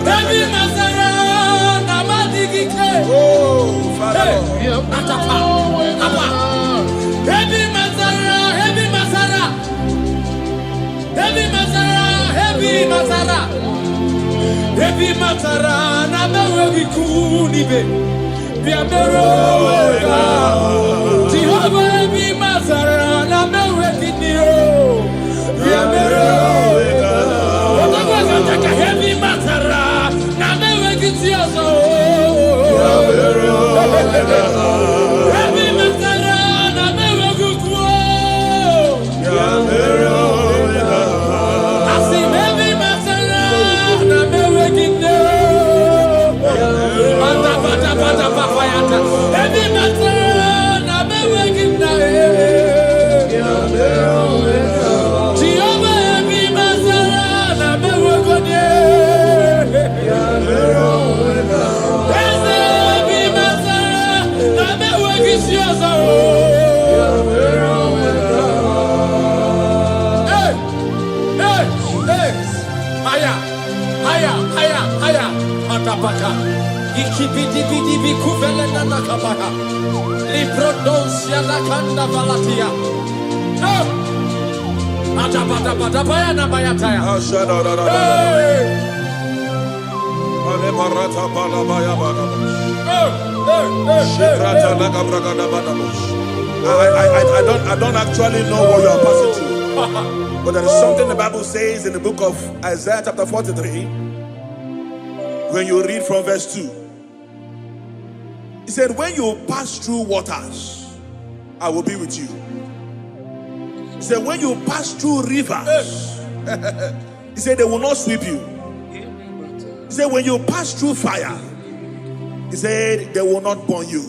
Heavy master and a madigike. Atapa. Apa. Heavy masara. Heavy masara. Heavy masara. Heavy masara. Heavy masara. Na mewe vikunibe. Bia meroga. Jehovah heavy masara. Na mewe kinio. Bia meroga. Wataka heavy masara. Na mewe kitioso. Bia meroga. Heavy masara. Na mewe kukwo. Bia meroga. Asi heavy masara. Na mewe kinio. Bata papayata. Heavy masara. Na mewe kinio. Jehovah heavy masara. Na mewe kinio. Heavy masara. Na mewe kitioso. Haya, matapaka. Ikibidi bikuvele na nakabaha. Liprodosia na kanda valatia. Matapata baya na bayataya. I don't actually know what you are passing through. But there is something the Bible says in the book of Isaiah chapter 43. When you read from verse 2. He said, when you pass through waters, I will be with you. He said, when you pass through rivers, he said, they will not sweep you. He said, when you pass through fire, he said, they will not burn you.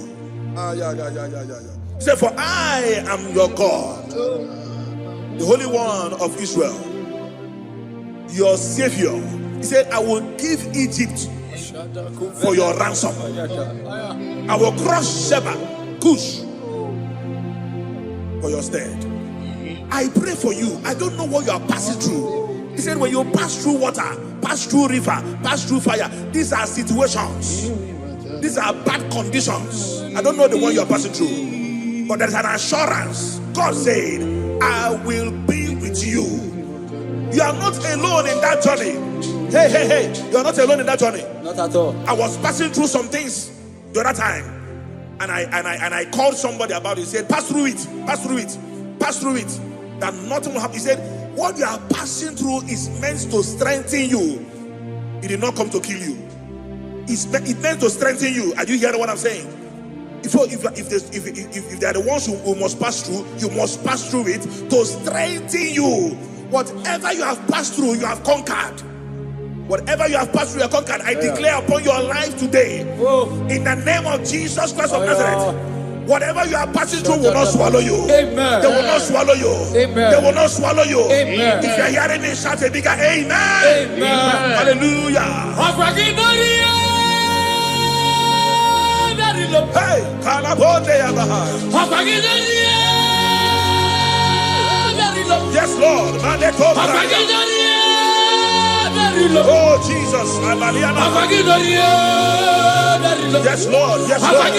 He said, for I am your God, the Holy One of Israel, your Savior. He said, I will give Egypt for your ransom. I will crush Sheba, Cush, for your stead. I pray for you. I don't know what you are passing through. He said, when you pass through water, pass through river, pass through fire, these are situations. These are bad conditions. I don't know the one you are passing through. But there's an assurance. God said, I will be with you. You are not alone in that journey. Hey, you are not alone in that journey. Not at all. I was passing through some things the other time, and I called somebody about it. He said, pass through it, pass through it, pass through it. That nothing will happen. He said, what you are passing through is meant to strengthen you. It did not come to kill you. It meant to strengthen you. Are you hearing what I'm saying? If they are the ones who must pass through, you must pass through it to strengthen you. Whatever you have passed through, you have conquered. Whatever you have passed through, you have conquered. I declare upon your life today, in the name of Jesus Christ of Nazareth, whatever you are passing through will not swallow you. Amen. They will not swallow you. Amen. They will not swallow you. Amen. If you are hearing me, shout a bigger amen. Amen. Hallelujah. Hey, yes, Lord. Oh, Jesus. Yes, Lord. Yes, Lord.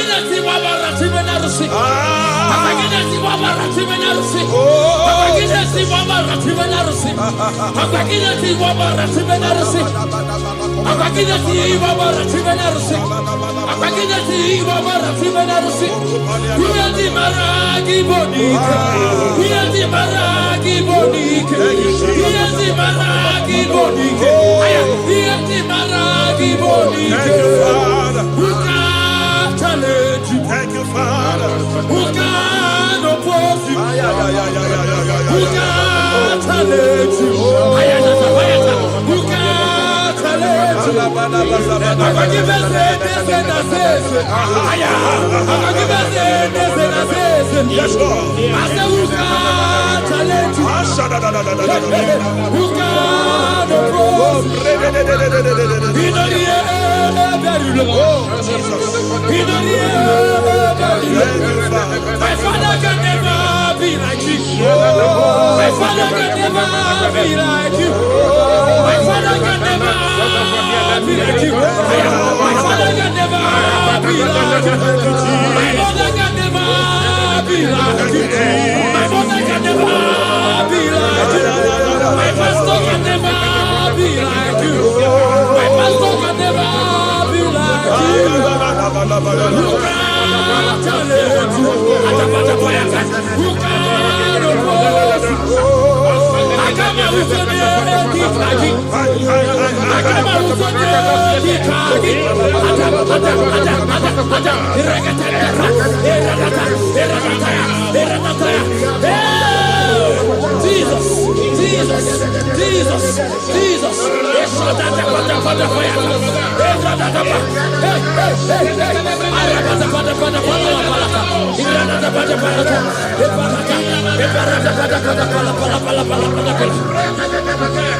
Thank you, Father. Who can oppose you? Who can challenge you? Who can challenge you? Yes, Lord. I said, who can challenge you? Who can oppose you? He don't hear very low. He don't hear very low. My father can never be like you. My father can never be like you. My father can never be like you. My father can never be like you. My mother can never be like you. My mother can never be like you. My pastor can never be like you. My pastor can never be like you. Who can challenge you? Who can oppose you? I come out with your name, I come out with your Jesus, Jesus, Jesus, Jesus.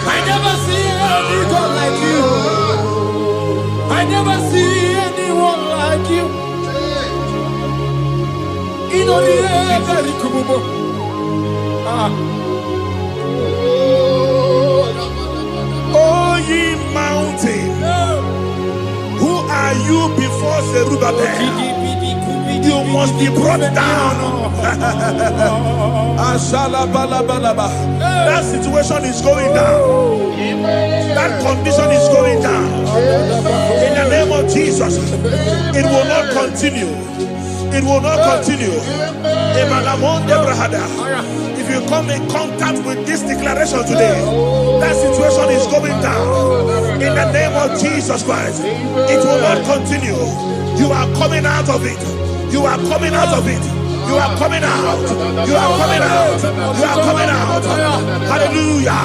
I never see anyone like you. I never see anyone like you. In all the very kububo. Oh, ye mountain, who are you before Zerubbabel? You must be brought down. That situation is going down. That condition is going down. In the name of Jesus, it will not continue. It will not continue. If you come in contact with this declaration today, that situation is going down. In the name of Jesus Christ, it will not continue. You are coming out of it. You are coming out of it. You are coming out. You are coming out. You are coming out. Hallelujah.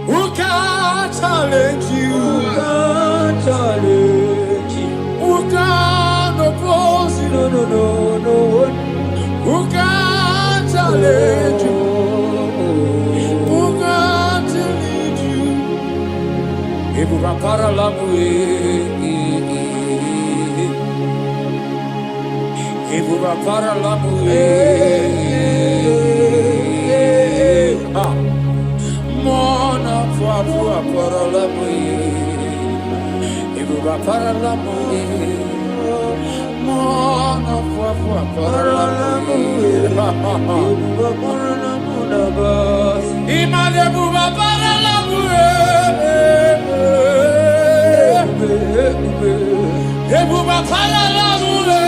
Who can challenge you? Who can challenge you? Who can oppose you? No. Who can challenge you? Who can challenge you? Ebu rapara lamue. Ebu rapara lamue. Mona fua para lamue. Ebu rapara lamue. Mona fua para lamue. Imale buba para lamue. Ebuba para lamue.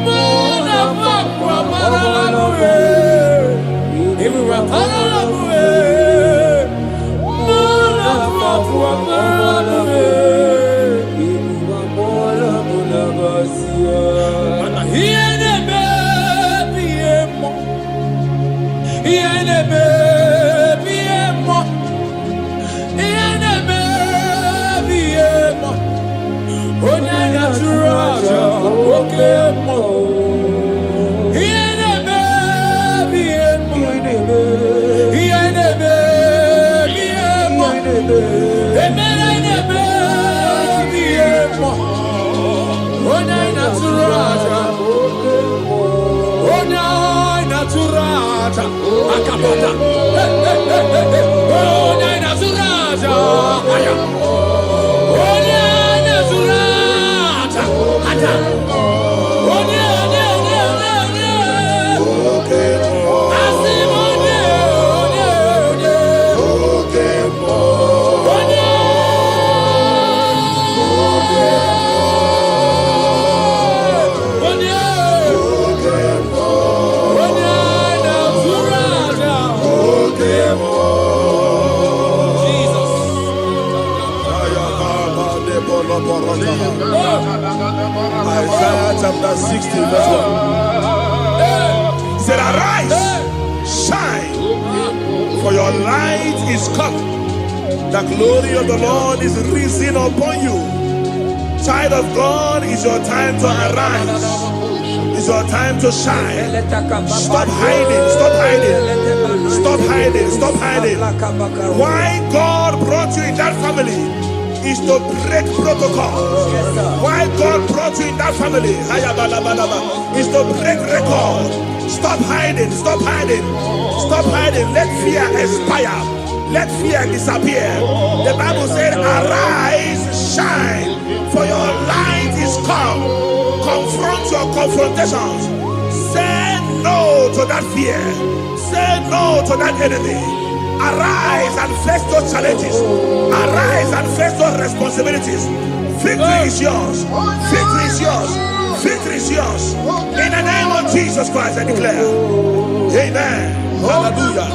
Mona fua para lamue. Ebuba para lamue. Mona fua para lamue. Isaiah chapter 60, verse 1. He said, arise, shine, for your light is come. The glory of the Lord is risen upon you. Child of God, it's your time to arise. It's your time to shine. Stop hiding. Stop hiding. Stop hiding. Stop hiding. Why God brought you in that family is to break protocol. Why God brought you in that family is to break record. Stop hiding. Stop hiding. Stop hiding. Let fear expire. Let fear disappear. The Bible said, arise, shine, for your light is come. Confront your confrontations. Say no to that fear. Say no to that enemy. Arise and face those challenges. Arise and face those responsibilities. Victory is yours. Victory is yours. Victory is yours. In the name of Jesus Christ, I declare. Amen. Hallelujah.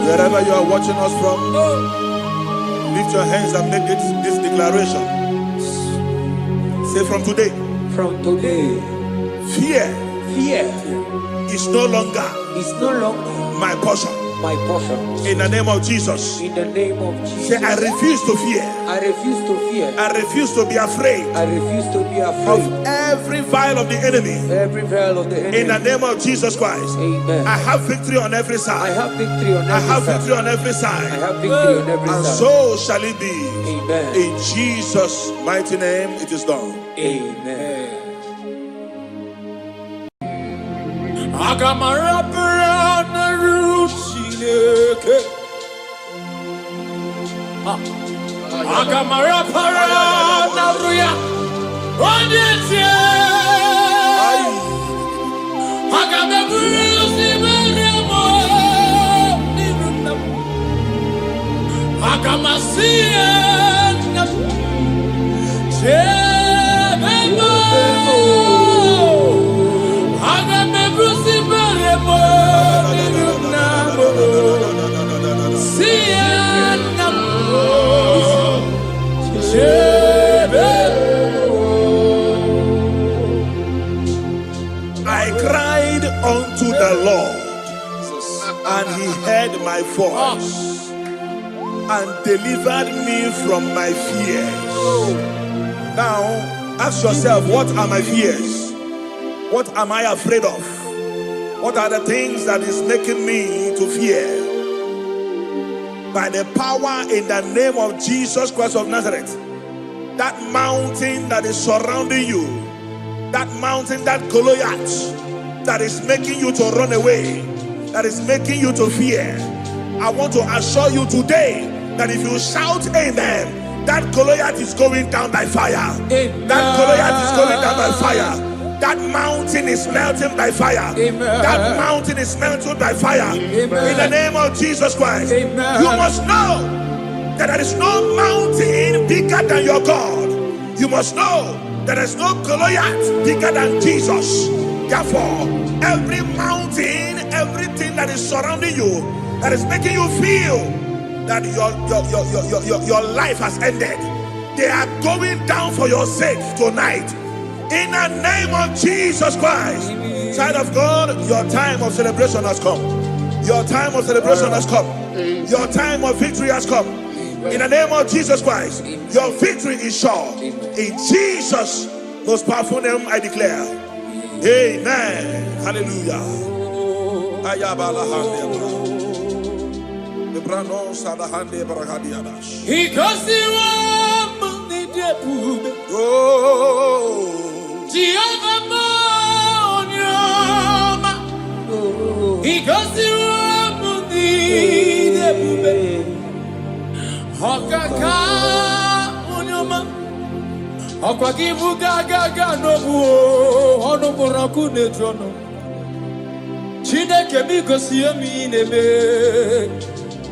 Wherever you are watching us from, lift your hands and make this declaration. Say, from today, fear is no longer my portion. my portion. In the name of Jesus. In the name of Jesus. Say, I refuse to fear. I refuse to fear. I refuse to be afraid. I refuse to be afraid of every vial of the enemy. Every vial of the enemy. In the name of Jesus Christ. Amen. I have victory on every side. I have victory on every side. I have victory on every side. I have victory on every and side. So shall it be. Amen. In Jesus' mighty name, it is done. Amen. I cried unto the Lord, and he heard my voice and delivered me from my fears. Now, ask yourself, what are my fears? What am I afraid of? What are the things that is making me to fear? By the power in the name of Jesus Christ of Nazareth, that mountain that is surrounding you, that mountain, that Goliath that is making you to run away, that is making you to fear, I want to assure you today that if you shout amen, that Goliath is going down by fire. Amen. That Goliath is going down by fire. That mountain is melting by fire. Amen. That mountain is melted by fire. Amen. In the name of Jesus Christ. Amen. You must know that there is no mountain bigger than your God. You must know that there is no Goliath bigger than Jesus. Therefore, every mountain, everything that is surrounding you, that is making you feel that your life has ended, they are going down for your sake tonight. In the name of Jesus Christ. Child of God, your time of celebration has come. Your time of celebration has come. Your time of victory has come. In the name of Jesus Christ, your victory is sure. In Jesus' most powerful name, I declare. Amen. Hallelujah.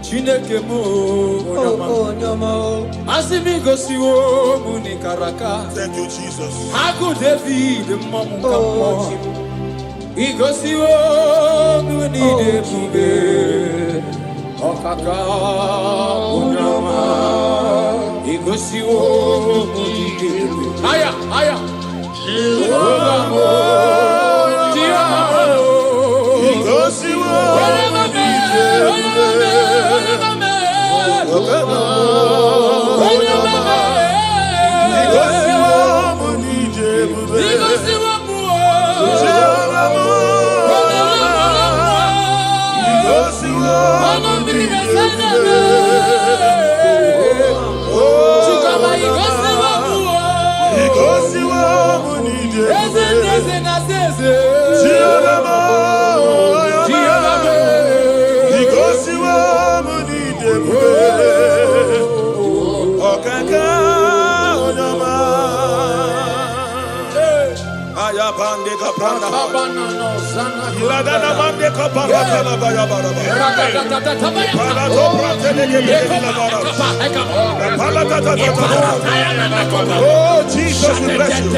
Chineke mo asimi gosi wo muni karaka. Thank you, Jesus. Haku David mamu kamo igosi wo muni debube okaka unama igosi wo muni debube aya igosi wo Oh, Jesus, we bless you.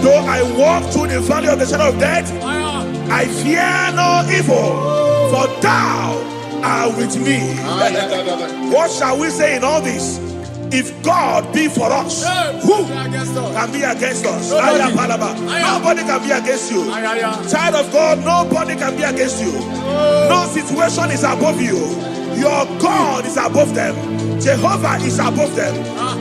Though I walk through the valley of the shadow of death, I fear no evil, for thou are with me. What shall we say in all this? If God be for us, who can be against us? Nobody can be against you. Child of God, nobody can be against you. No situation is above you. Your God is above them. Jehovah is above them.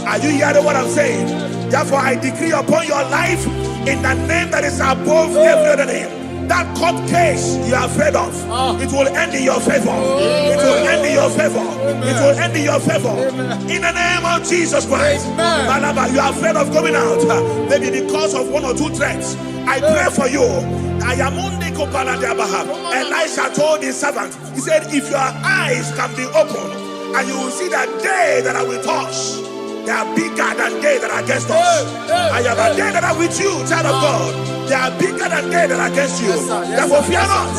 Are you hearing what I'm saying? Therefore, I decree upon your life in the name that is above every other name. That court case you are afraid of, it will end in your favor. It will end in your favor. It will end in your favor. In the name of Jesus Christ. You are afraid of going out, maybe because of one or two threats. I pray for you. Elisha told his servant, he said, if your eyes can be opened, and you will see that they that are with us, they are bigger than they that are against us. I have a day that are with you, child of God. They are bigger than they that are against you. Therefore, fear not.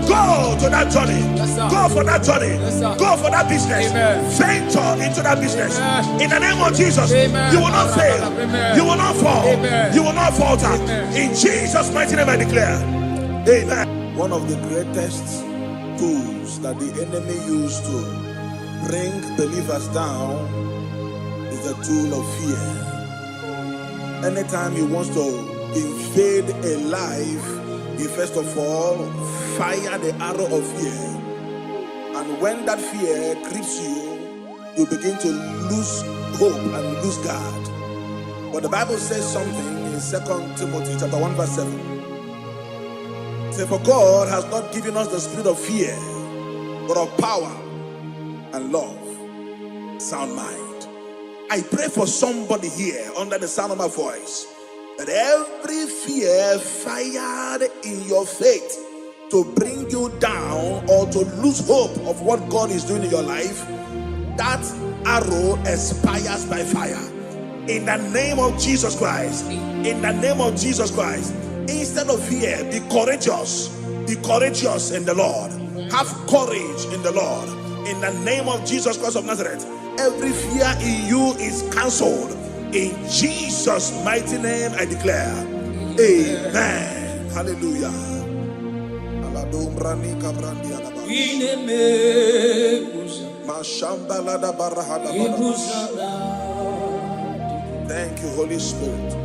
Go to that journey. Go for that journey. Go for that business. Venture into that business. In the name of Jesus, you will not fail. You will not fall. You will not falter. In Jesus' mighty name I declare. Amen. One of the greatest tools that the enemy used to bring believers down is the tool of fear. Anytime he wants to invade a life, he first of all fire the arrow of fear. And when that fear grips you, you begin to lose hope and lose God. But the Bible says something in 2 Timothy chapter 1 verse 7. It says, for God has not given us the spirit of fear, but of power and love, sound mind. I pray for somebody here under the sound of my voice, that every fear fired in your faith to bring you down or to lose hope of what God is doing in your life, that arrow expires by fire. In the name of Jesus Christ. In the name of Jesus Christ. Instead of fear, be courageous. Be courageous in the Lord. Have courage in the Lord. In the name of Jesus Christ of Nazareth, every fear in you is cancelled. In Jesus' mighty name I declare. Amen. Hallelujah. Thank you, Holy Spirit.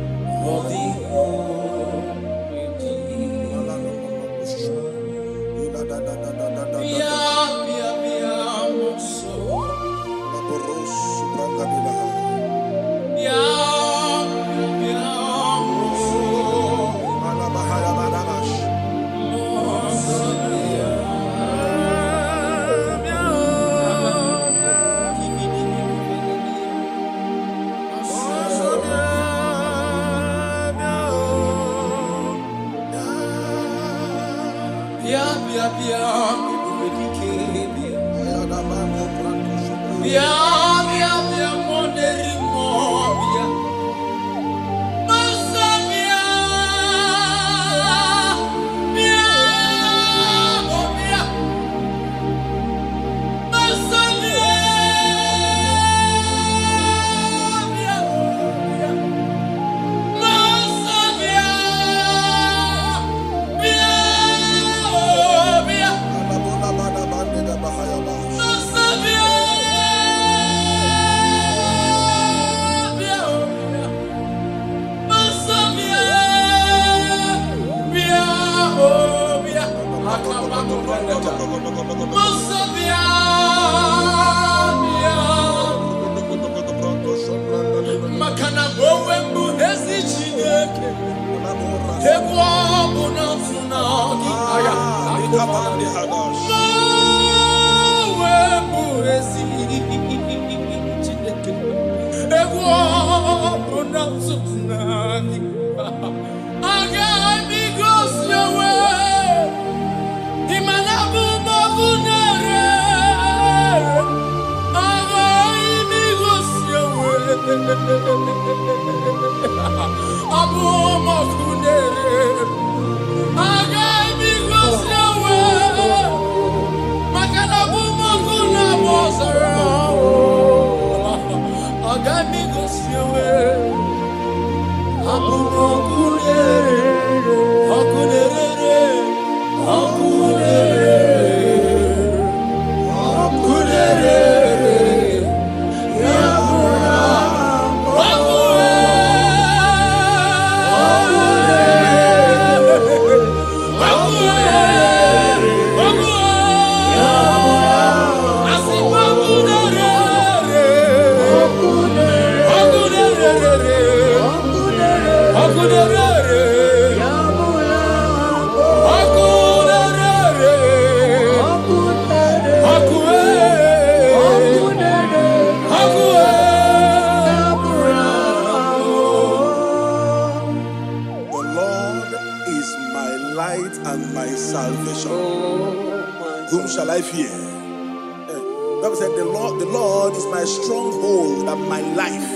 I fear? The Bible said, the Lord is my stronghold and my life.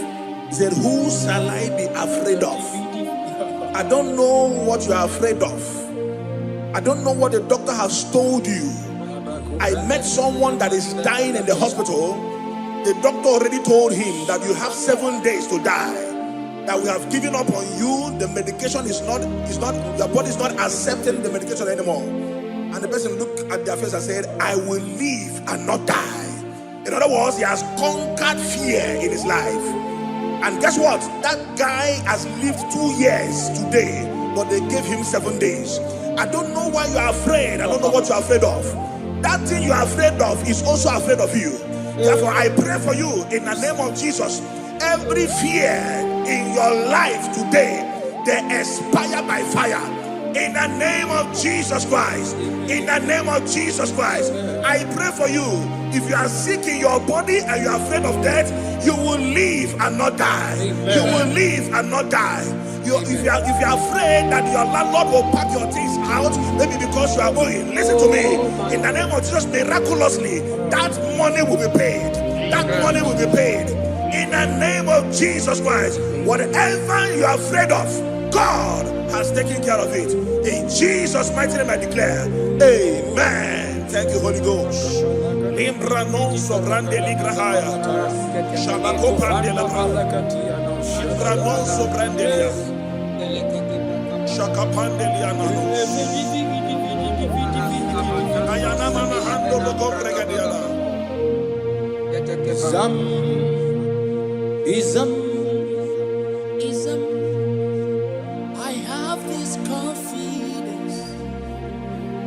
He said, who shall I be afraid of? I don't know what you are afraid of. I don't know what the doctor has told you. I met someone that is dying in the hospital. The doctor already told him that you have 7 days to die. That we have given up on you. The medication is not, your body is not accepting the medication anymore. And the person looked at their face and said, I will live and not die. In other words, he has conquered fear in his life. And guess what? That guy has lived 2 years today, but they gave him 7 days. I don't know why you are afraid. I don't know what you are afraid of. That thing you are afraid of is also afraid of you. Therefore, I pray for you in the name of Jesus. Every fear in your life today, they expire by fire. In the name of Jesus Christ. In the name of Jesus Christ. I pray for you. If you are sick in your body and you are afraid of death, you will live and not die. Amen. You will live and not die. If you are afraid that your landlord will pack your things out, maybe because you are owing, listen to me. In the name of Jesus, miraculously, that money will be paid. That money will be paid. In the name of Jesus Christ, whatever you are afraid of, God has taken care of it. In Jesus' mighty name I declare, amen. Thank you, Holy Ghost. Limbranon sobrande ligrahaya. Shalako brande la Limbranon sobrande lia. Shakapande liana. Ayana mana hando logo bregadiana. Ism. I have this confidence,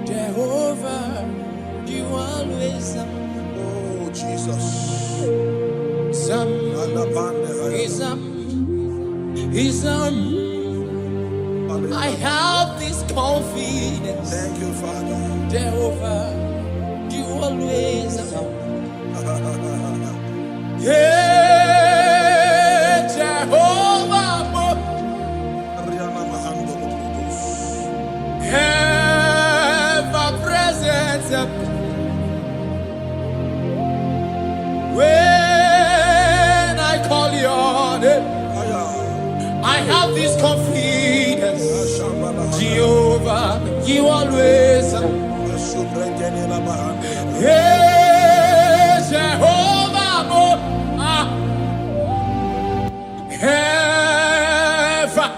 Jehovah, you always are. Oh Jesus. Ism. I have this confidence. Thank you, Father. Jehovah, you always are. Yeah, Jehovah, ever present. When I call you on it, I have this confidence. Jehovah, you always are. Yeah, Jehovah, ever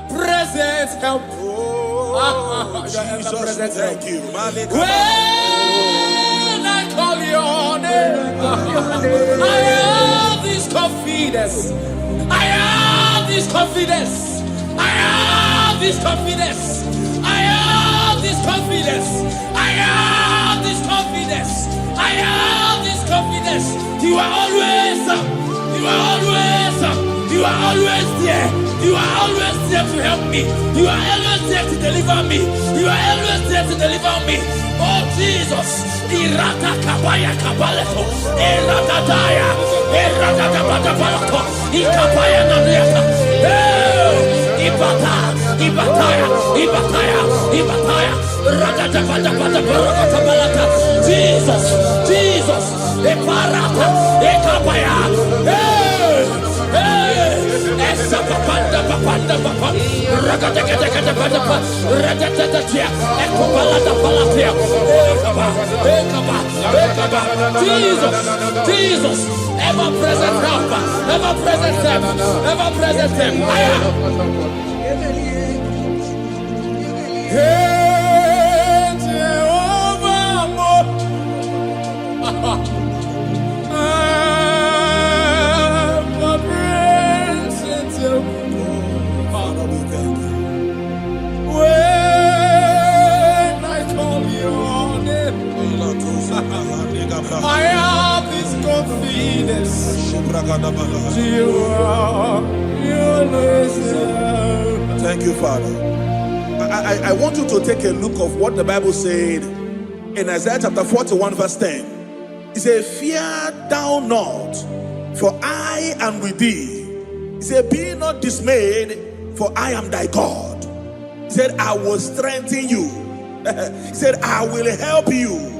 present help. Jesus, thank you. When I call you on it, I have this confidence. I have this confidence. I have this confidence. I have this confidence. I have this confidence. I have this confidence. You are always up. You are always up. You are always there. You are always there to help me. You are always there to deliver me. You are always there to deliver me. Oh Jesus. Irata kabaya kabaleto. Irata daya. Irata kabaleto. Ikapaya nadiata. Ibata. Ibataya. Ibataya. Ibataya. Rata kabaleto. Jesus. Jesus. Iparata. Ikapaya. Papanda, papanda, papanda, Jesus, Jesus, ever present help, ever present help, ever present help. Father, we thank you. When I call you on it, I have this confidence. Thank you, Father. I want you to take a look of what the Bible said in Isaiah chapter 41 verse 10. It said, fear thou not, for I am with thee. He said, be not dismayed, for I am thy God. He said, I will strengthen you. He said, I will help you.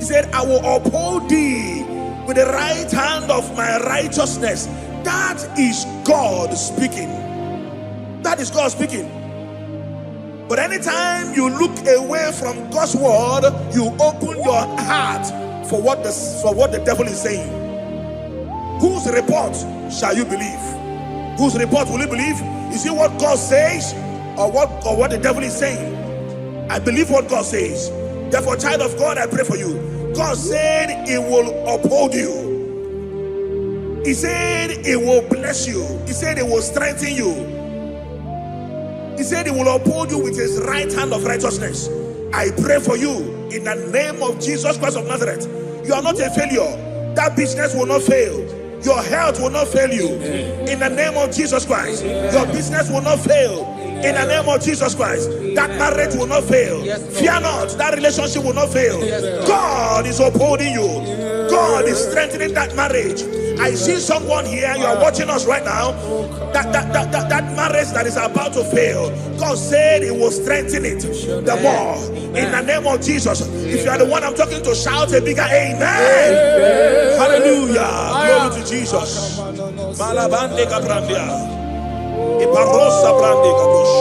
He said, I will uphold thee with the right hand of my righteousness. That is God speaking. That is God speaking. But anytime you look away from God's word, you open your heart for what the devil is saying. Whose report shall you believe? Whose report will you believe? Is it what God says or what the devil is saying? I believe what God says. Therefore, child of God, I pray for you. God said He will uphold you. He said He will bless you. He said He will strengthen you. He said He will uphold you with His right hand of righteousness. I pray for you in the name of Jesus Christ of Nazareth. You are not a failure. That business will not fail. Your health will not fail you. In the name of Jesus Christ. Your business will not fail. In the name of Jesus Christ. That marriage will not fail. Fear not. That relationship will not fail. God is upholding you. God is strengthening that marriage. I see someone here, you are watching us right now, that marriage that is about to fail, God said He will strengthen it the more. In the name of Jesus. If you are the one I'm talking to, shout a bigger amen. Hallelujah. Glory to Jesus. Malabande Gabrandia. Iparosa Brande Gabush.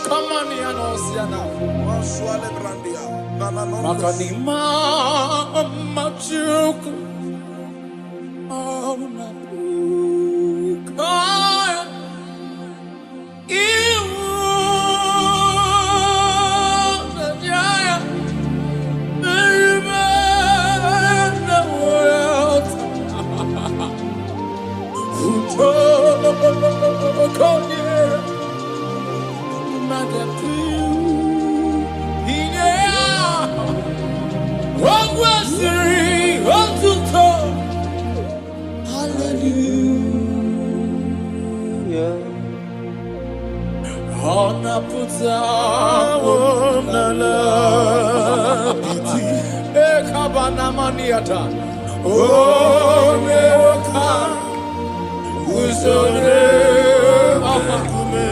Come on, Yanosiana. Maswale Brandia. Makanima machuku auna kaya iwu jaya iribana world uto konye magapu. Hallelujah. Ona puta ona la iti ekabana maniata oneka usore akume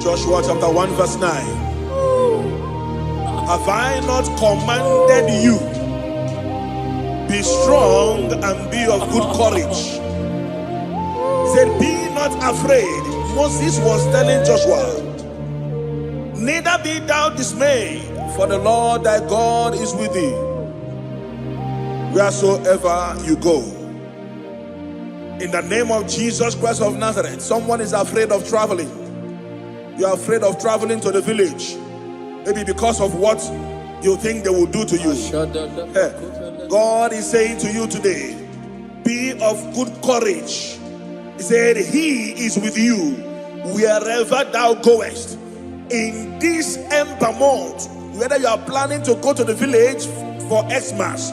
Joshua chapter 1 verse 9. Have I not commanded you? Be strong and be of good courage. He said, be not afraid. Moses was telling Joshua, neither be thou dismayed, for the Lord thy God is with thee wheresoever you go. In the name of Jesus Christ of Nazareth, someone is afraid of traveling. You are afraid of traveling to the village, maybe because of what you think they will do to you. God is saying to you today, be of good courage. He said, He is with you wherever thou goest. In this ember month, whether you are planning to go to the village for Xmas,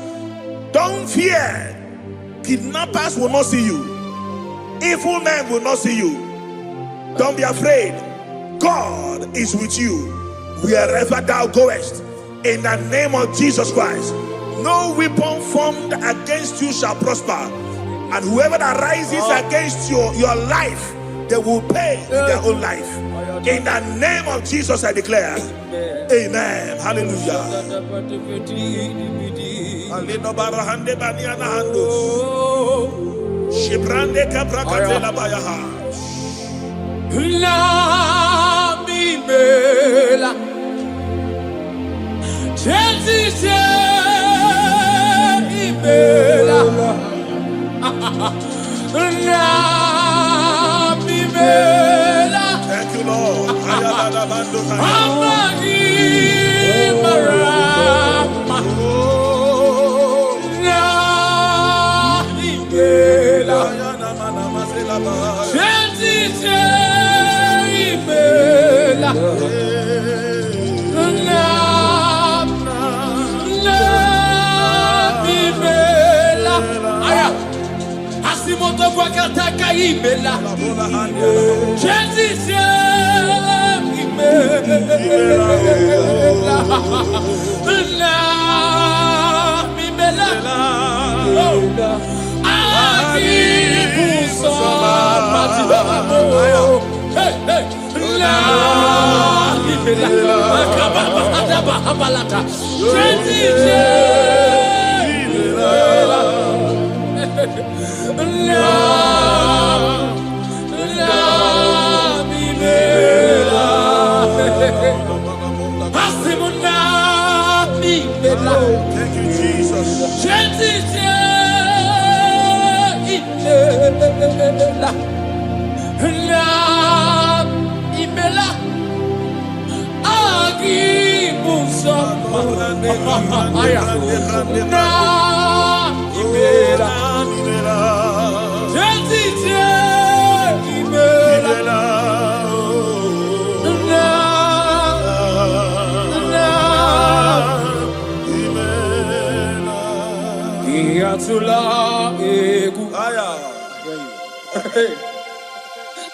don't fear. Kidnappers will not see you. Evil men will not see you. Don't be afraid. God is with you wherever thou goest. In the name of Jesus Christ, no weapon formed against you shall prosper. And whoever that rises against your life, they will pay with their own life. In the name of Jesus, I declare. Amen. Hallelujah. Alino barahande baniana handos. Shibrande kabrakatela bayaha. La mimela. Chelsea imela. La mimela. Thank you, Lord. Thank you, Jesus.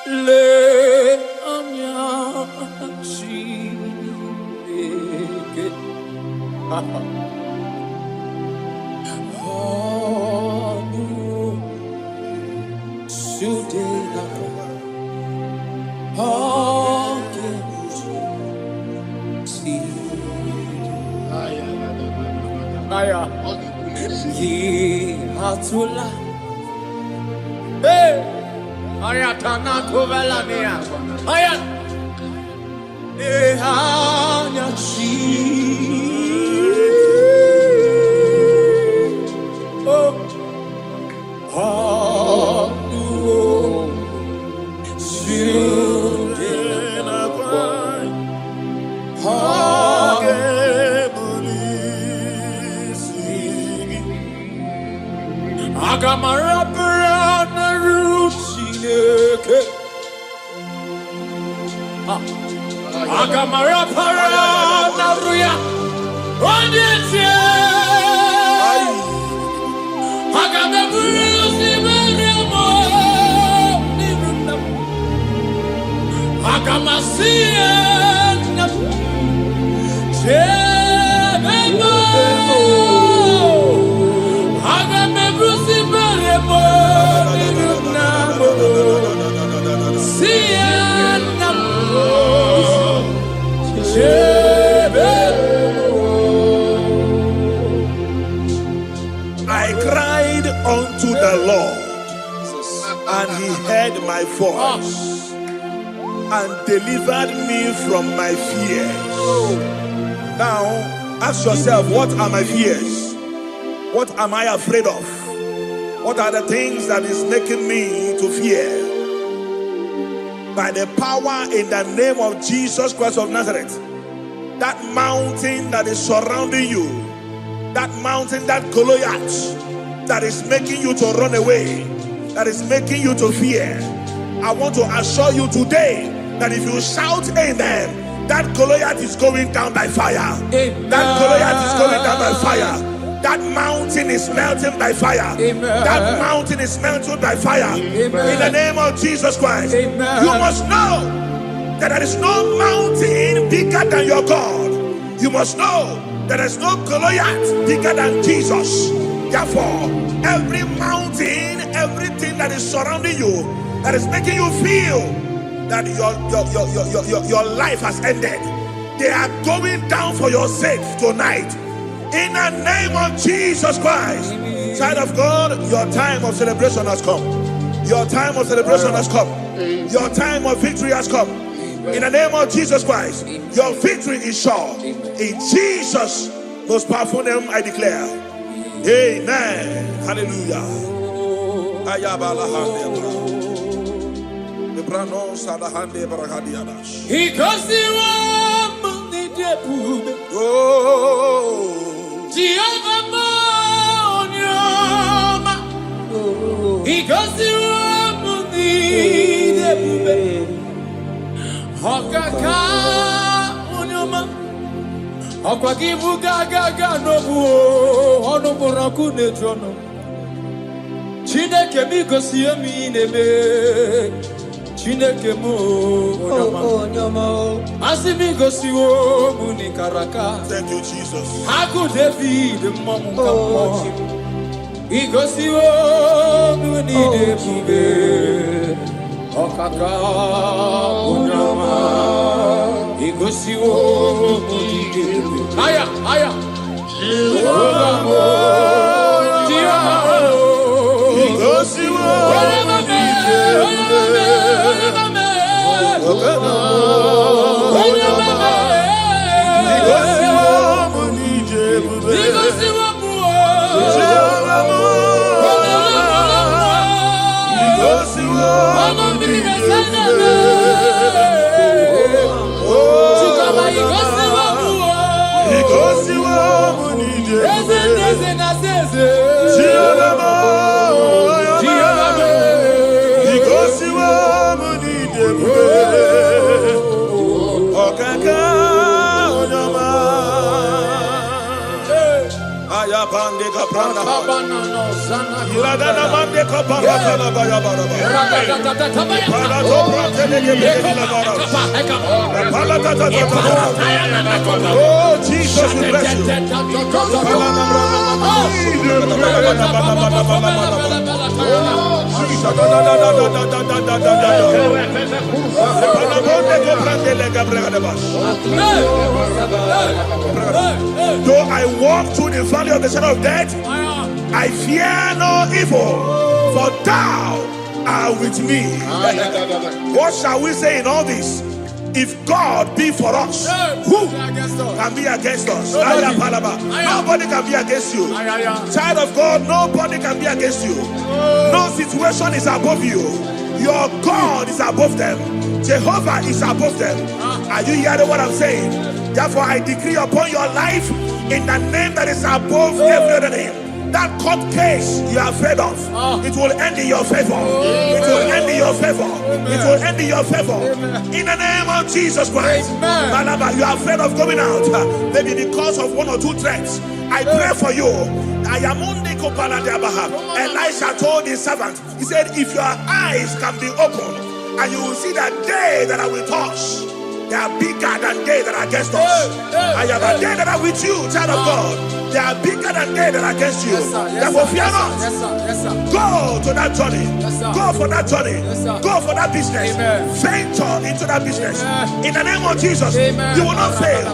Le amia shike Ayatana Kovalania. Ayat. Ehanya chi. Oh. Oh. Agamara Brana Rusineke Agamara Parana Ruya Onyetia Agamaburusi Mariamo Nirunam Agamasia Jebemo Agamaburusi Mariamo Nirunam Sianam I cried unto the Lord, and he heard my voice and delivered me from my fears. Now, ask yourself, what are my fears? What am I afraid of? What are the things that is making me to fear? By the power in the name of Jesus Christ of Nazareth, that mountain that is surrounding you, that mountain, that Goliath that is making you to run away, that is making you to fear, I want to assure you today that if you shout amen, that Goliath is going down by fire. Amen. That Goliath is going down by fire. That mountain is melting by fire. Amen. That mountain is melted by fire. Amen. In the name of Jesus Christ. Amen. You must know that there is no mountain bigger than your God. You must know that there is no Goliath bigger than Jesus. Therefore, every mountain, everything that is surrounding you, that is making you feel that your life has ended, they are going down for your sake tonight. In the name of Jesus Christ. Child of God, your time of celebration has come. Your time of celebration has come. Your time of victory has come. In the name of Jesus Christ, your victory is sure. In Jesus' most powerful name, I declare. Amen. Hallelujah. He goes the he goes the Hokaka Onyoma Okwagibu Gaga Nobu Onoburaku Netrono Chineke mi gosiemi nebe Chineke mo Onyoma Asimi gosiwo Munikaraka. Thank you, Jesus. Haku David Mamukambo Igosiwo Munidebube Okaka Onyama Igosiwo Munidebube Aya Igosiwo Oh, Jesus, we bless you. Though I walk through the valley of the shadow of death, I fear no evil, for thou art with me. What shall we say in all this? If God be for us, who can be against us? Nobody can be against you. Child of God, nobody can be against you. No situation is above you. Your God is above them. Jehovah is above them. Are you hearing what I'm saying? Therefore, I decree upon your life in the name that is above every other name. That court case you are afraid of, it will end in your favor. It will end in your favor. It will end in your favor. In the name of Jesus Christ. Malaba, you are afraid of going out, maybe because of one or two threats. I pray for you. Elisha told his servant, he said, if your eyes can be opened, and you will see that day that I will touch, they are bigger than they that are against us. I have a day that are with you, child of God. They are bigger than they that are against you. Therefore, fear not. Go to that journey. Go for that journey. Go for that business. Venture into that business. In the name of Jesus, you will not fail.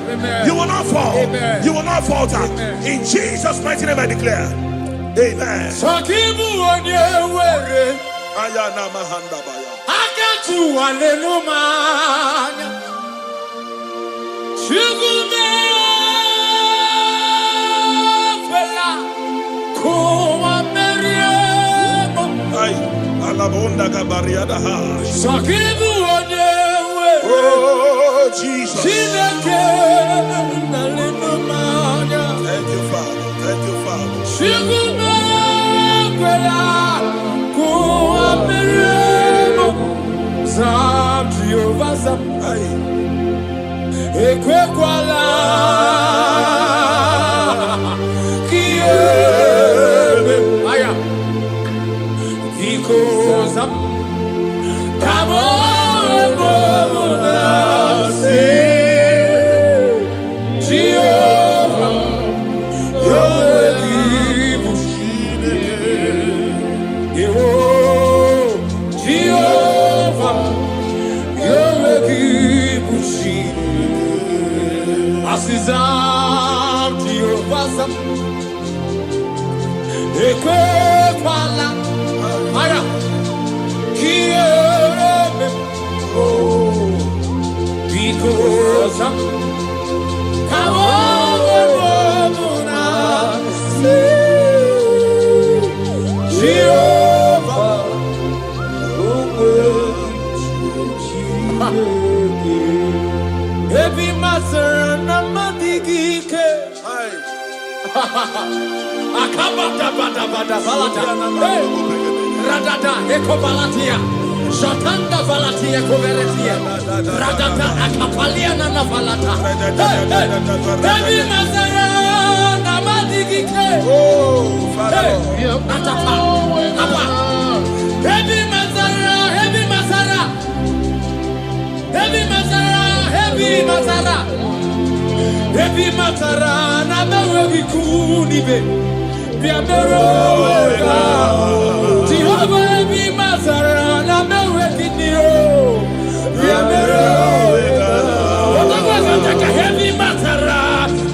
You will not fall. You will not falter. In Jesus' mighty name I declare. Amen. Oh, Jesus. Thank you, Father. Thank you, Father. Asizan Radada ekobalatia Shatanda valatia koveretia Radada akapalia na valata Baby Mazara namadigike Atapa Apa Baby Mazara Heavy Mazara Heavy Mazara Heavy Mazara Heavy Mazara namewe vikunibe Biameroga Jehovah be Mazara namewe kiniro Biameroga Otaka heavy Mazara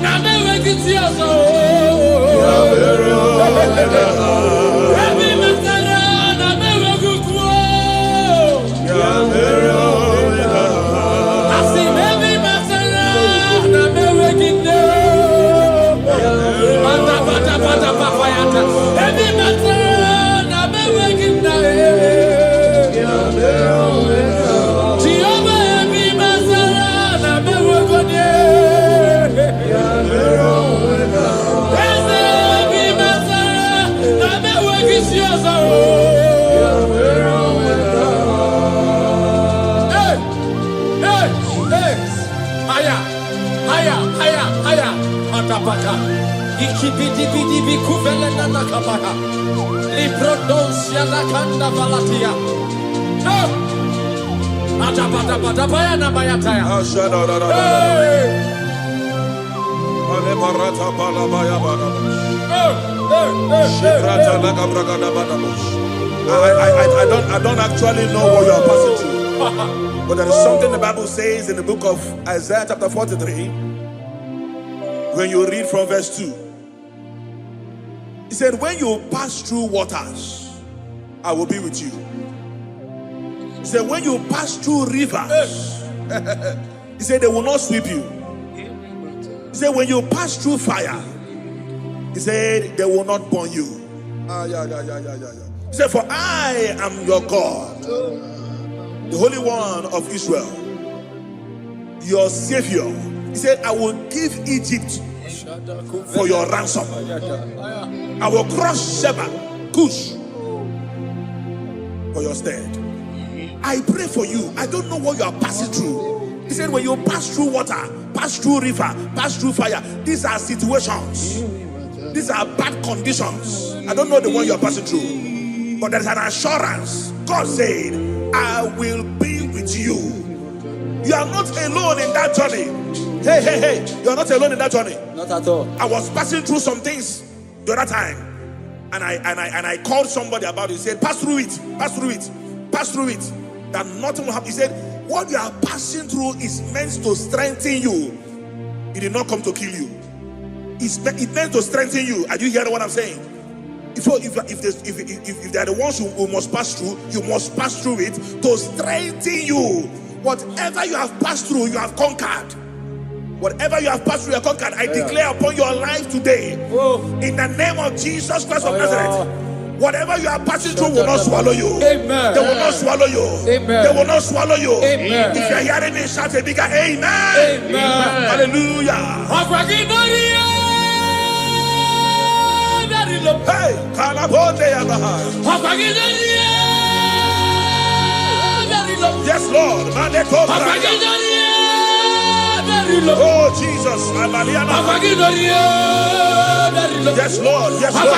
namewe kitioso Biameroga Heavy Mazara namewe kukuo Biameroga Asi heavy Mazara namewe kiniro Heavy Mazara namewe kiniro Jehovah heavy Mazara namewe konye Heavy Mazara namewe kisioso Haya Patapata Ikibidi bikuvele na nakabara Liprodosia la kanda valatia Atapata baya na bayataya I don't actually know what you are passing through. But there is something the Bible says in the book of Isaiah chapter 43. When you read from verse 2, he said, when you pass through waters, I will be with you. He said, when you pass through rivers, he said, they will not sweep you. He said, when you pass through fire, he said, they will not burn you. He said, for I am your God, the Holy One of Israel, your Savior. He said, I will give Egypt for your ransom. I will crush Sheba, Cush, for your stead. I pray for you. I don't know what you are passing through. He said, when you pass through water, pass through river, pass through fire, these are situations. These are bad conditions. I don't know the one you are passing through. But there's an assurance. God said, I will be with you. You are not alone in that journey. Hey, you are not alone in that journey. Not at all. I was passing through some things the other time, and I called somebody about it. He said, pass through it, that nothing will happen. He said, what you are passing through is meant to strengthen you. It did not come to kill you. It's meant to strengthen you. Are you hearing what I'm saying? If they are the ones who must pass through, you must pass through it to strengthen you. Whatever you have passed through, you have conquered. Whatever you have passed through, you have conquered. I declare upon your life today, in the name of Jesus Christ of Nazareth, whatever you are passing through will not swallow you. Amen. They will not swallow you. Amen. They will not swallow you. Amen. If you are hearing me, shout a bigger amen. Amen. Hallelujah. Hey, yes, Lord. Oh, Jesus. Yes, Lord. Yes, Lord.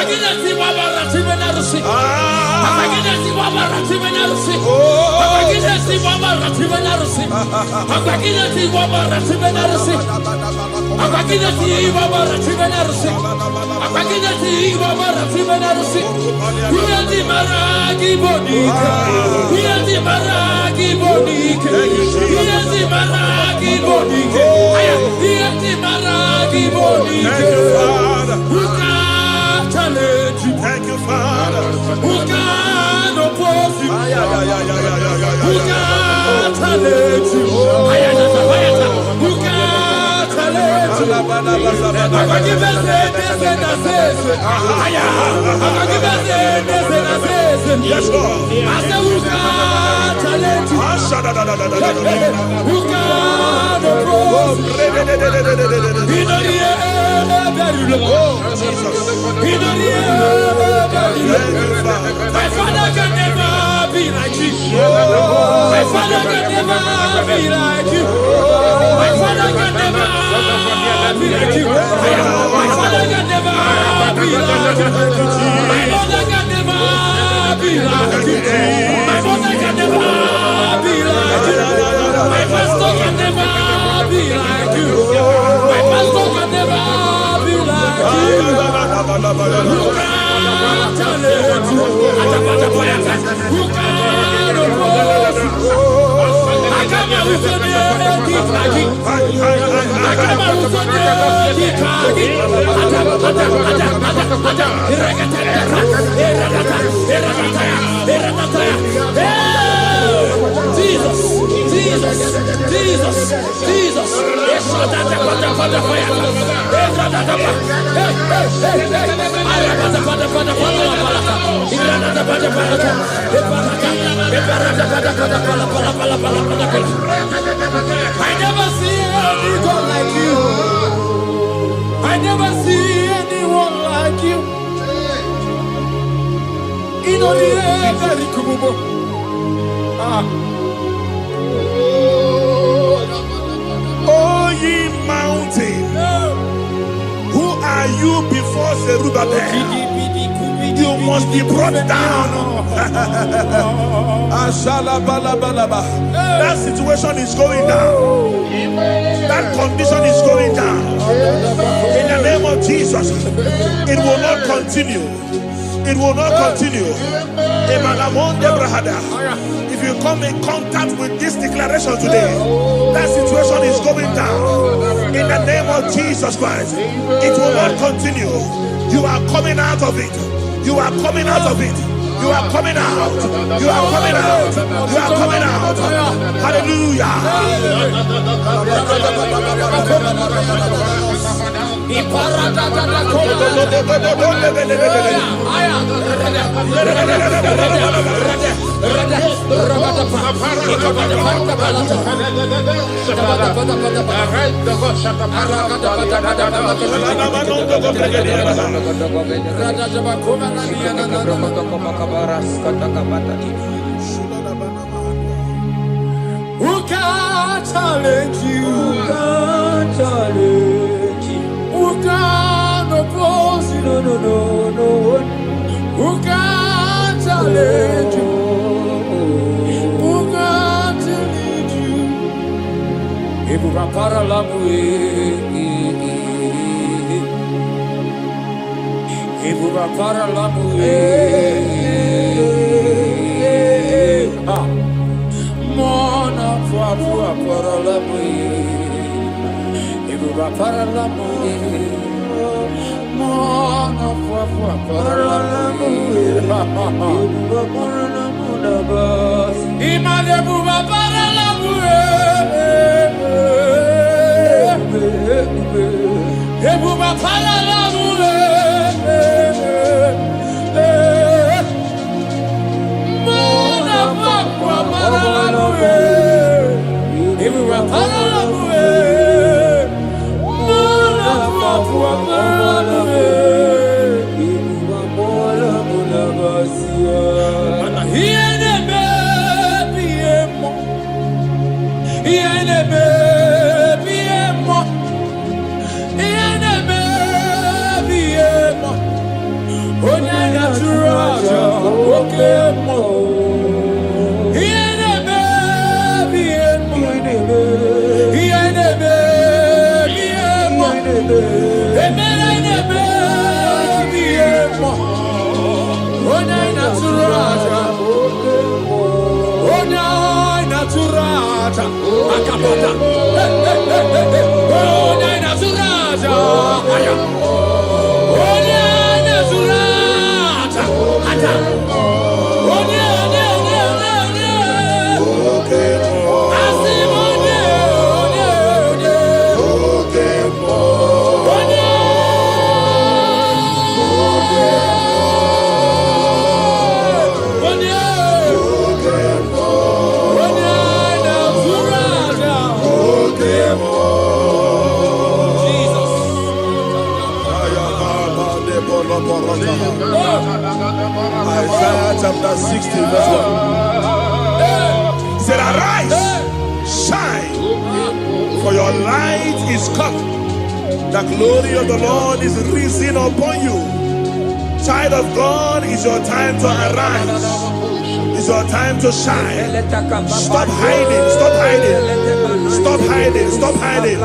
Thank Thank you, Father. Who can oppose you? Who can challenge you? Who can challenge you? I'm going to give us Yes, Lord. I said, who can challenge you? Who can oppose you? In the air, very low. In the air, very low. My father can never be like you. My father can never be like you. My father can never be like you. My father can never be like you. My mother can never be like you. My mother can never be like you. My pastor can never be like you. My pastor can never be like you. Who can challenge you? Who can oppose you? I come out with your I never see any God like you. I never see anyone like you. In all the air, very cool. Oh, ye mountain, who are you before Zerubbabel? You must be brought down. That situation is going down. That condition is going down. In the name of Jesus, it will not continue. It will not continue. If you come in contact with this declaration today, that situation is going down. In the name of Jesus Christ, it will not continue. You are coming out of it. You are coming out of it. You are coming out. You are coming out. You are coming out. Hallelujah. Who can challenge you? Who can challenge you? Who can oppose you? No. Who can challenge you? Who can challenge you? Ibu rapara lamue. Ibu rapara lamue. Mona fua para la ibu para la mona fua para la ibu para la imale buba para la ibu para la chapter 60, verse 1. He said, arise, shine, for your light is come. The glory of the Lord is risen upon you. Child of God, it's your time to arise. It's your time to shine. Stop hiding. Stop hiding. Stop hiding. Stop hiding.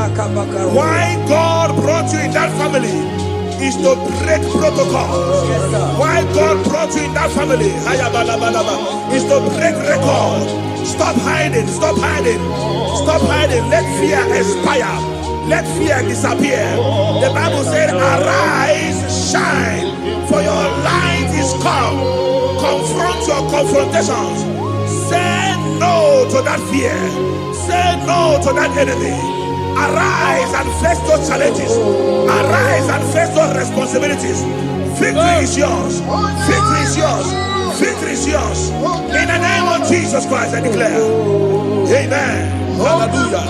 Why God brought you in that family is to break protocol. Why God brought you in that family is to break record. Stop hiding. Stop hiding. Stop hiding. Let fear expire. Let fear disappear. The Bible said, arise, shine, for your light is come. Confront your confrontations. Say no to that fear. Say no to that enemy. Arise and face those challenges. Arise and face those responsibilities. Victory is yours. Victory is yours. Victory is yours. In the name of Jesus Christ, I declare. Amen. Hallelujah.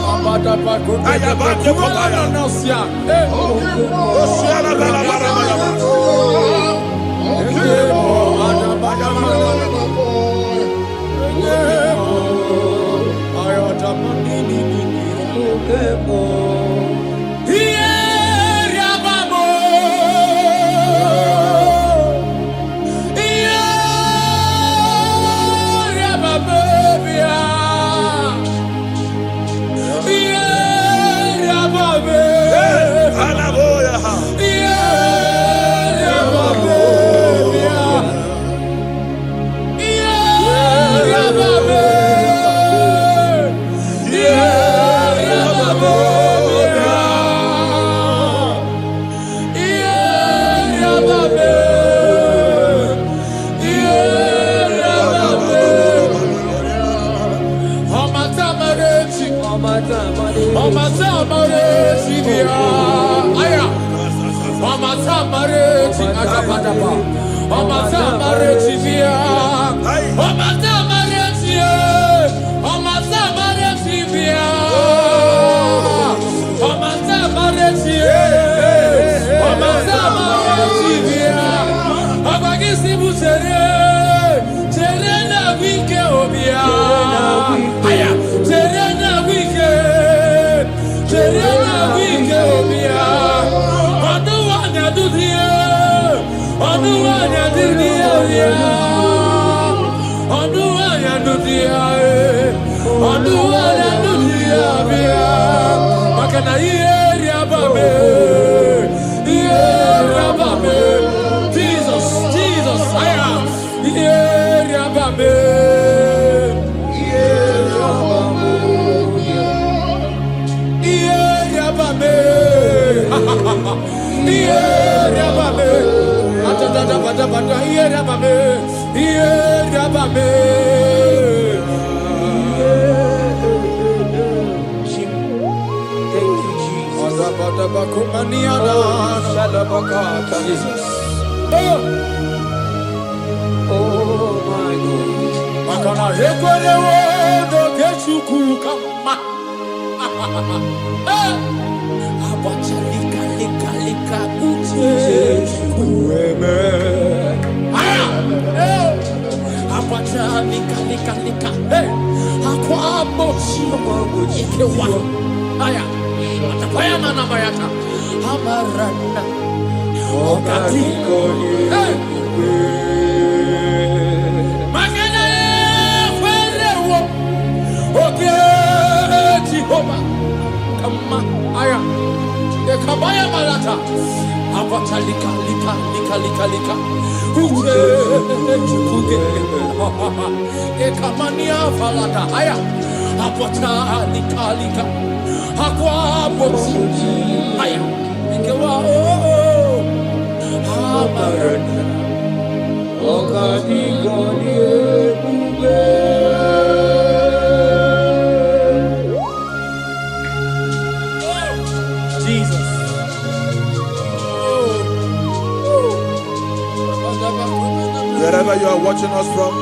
Wherever you are watching us from,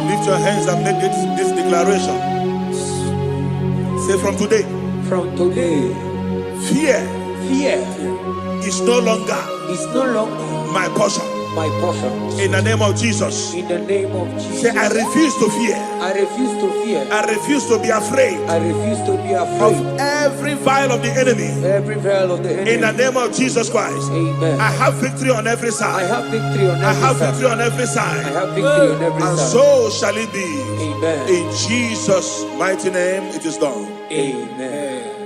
lift your hands and make this declaration. Say, from today, fear is no longer my portion. my portion. In the name of Jesus. In the name of Jesus. Say, I refuse to fear. I refuse to fear. I refuse to be afraid. I refuse to be Of afraid. every vial of the enemy. Every veil of the enemy. In the name of Jesus Christ. Amen. I have victory on every I side. have victory on I every have side. victory on every I side. have victory on every And side. so shall it be. Amen. In Jesus' mighty name, it is done. Amen.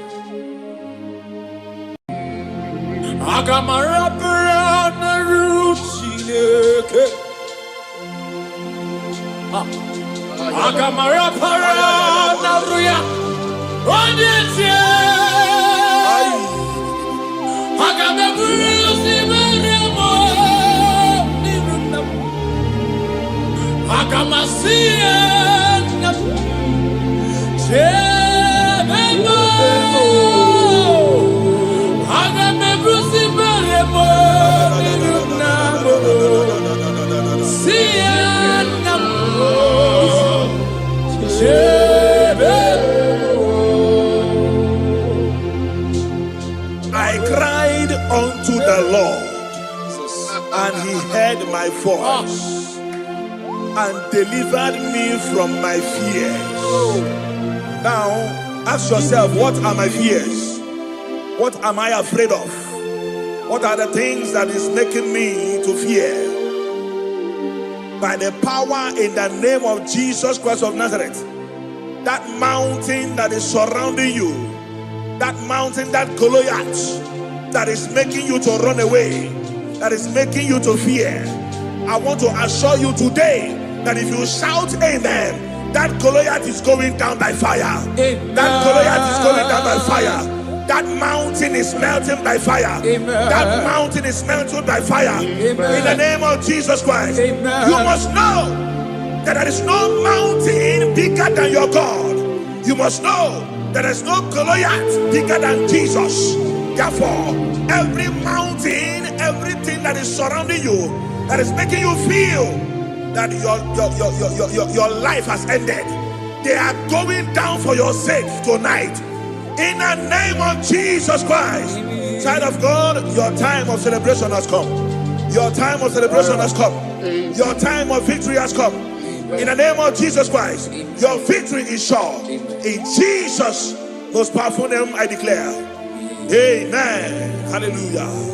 I cried unto the Lord, and he heard my voice and delivered me from my fears. Now, ask yourself, what are my fears? What am I afraid of? What are the things that is making me to fear? By the power in the name of Jesus Christ of Nazareth, that mountain that is surrounding you, that mountain, that Goliath that is making you to run away, that is making you to fear, I want to assure you today that if you shout amen, that Goliath is going down by fire. Amen. That Goliath is going down by fire. That mountain is melting by fire. Amen. That mountain is melting by fire. Amen. In the name of Jesus Christ. Amen. You must know that there is no mountain bigger than your God. You must know that there is no Goliath bigger than Jesus. Therefore, every mountain, everything that is surrounding you, that is making you feel that your life has ended, they are going down for your sake tonight. In the name of Jesus Christ. Child of God, your time of celebration has come. Your time of celebration has come. Your time of victory has come. In the name of Jesus Christ, your victory is sure. In Jesus' most powerful name, I declare. Amen. Hallelujah.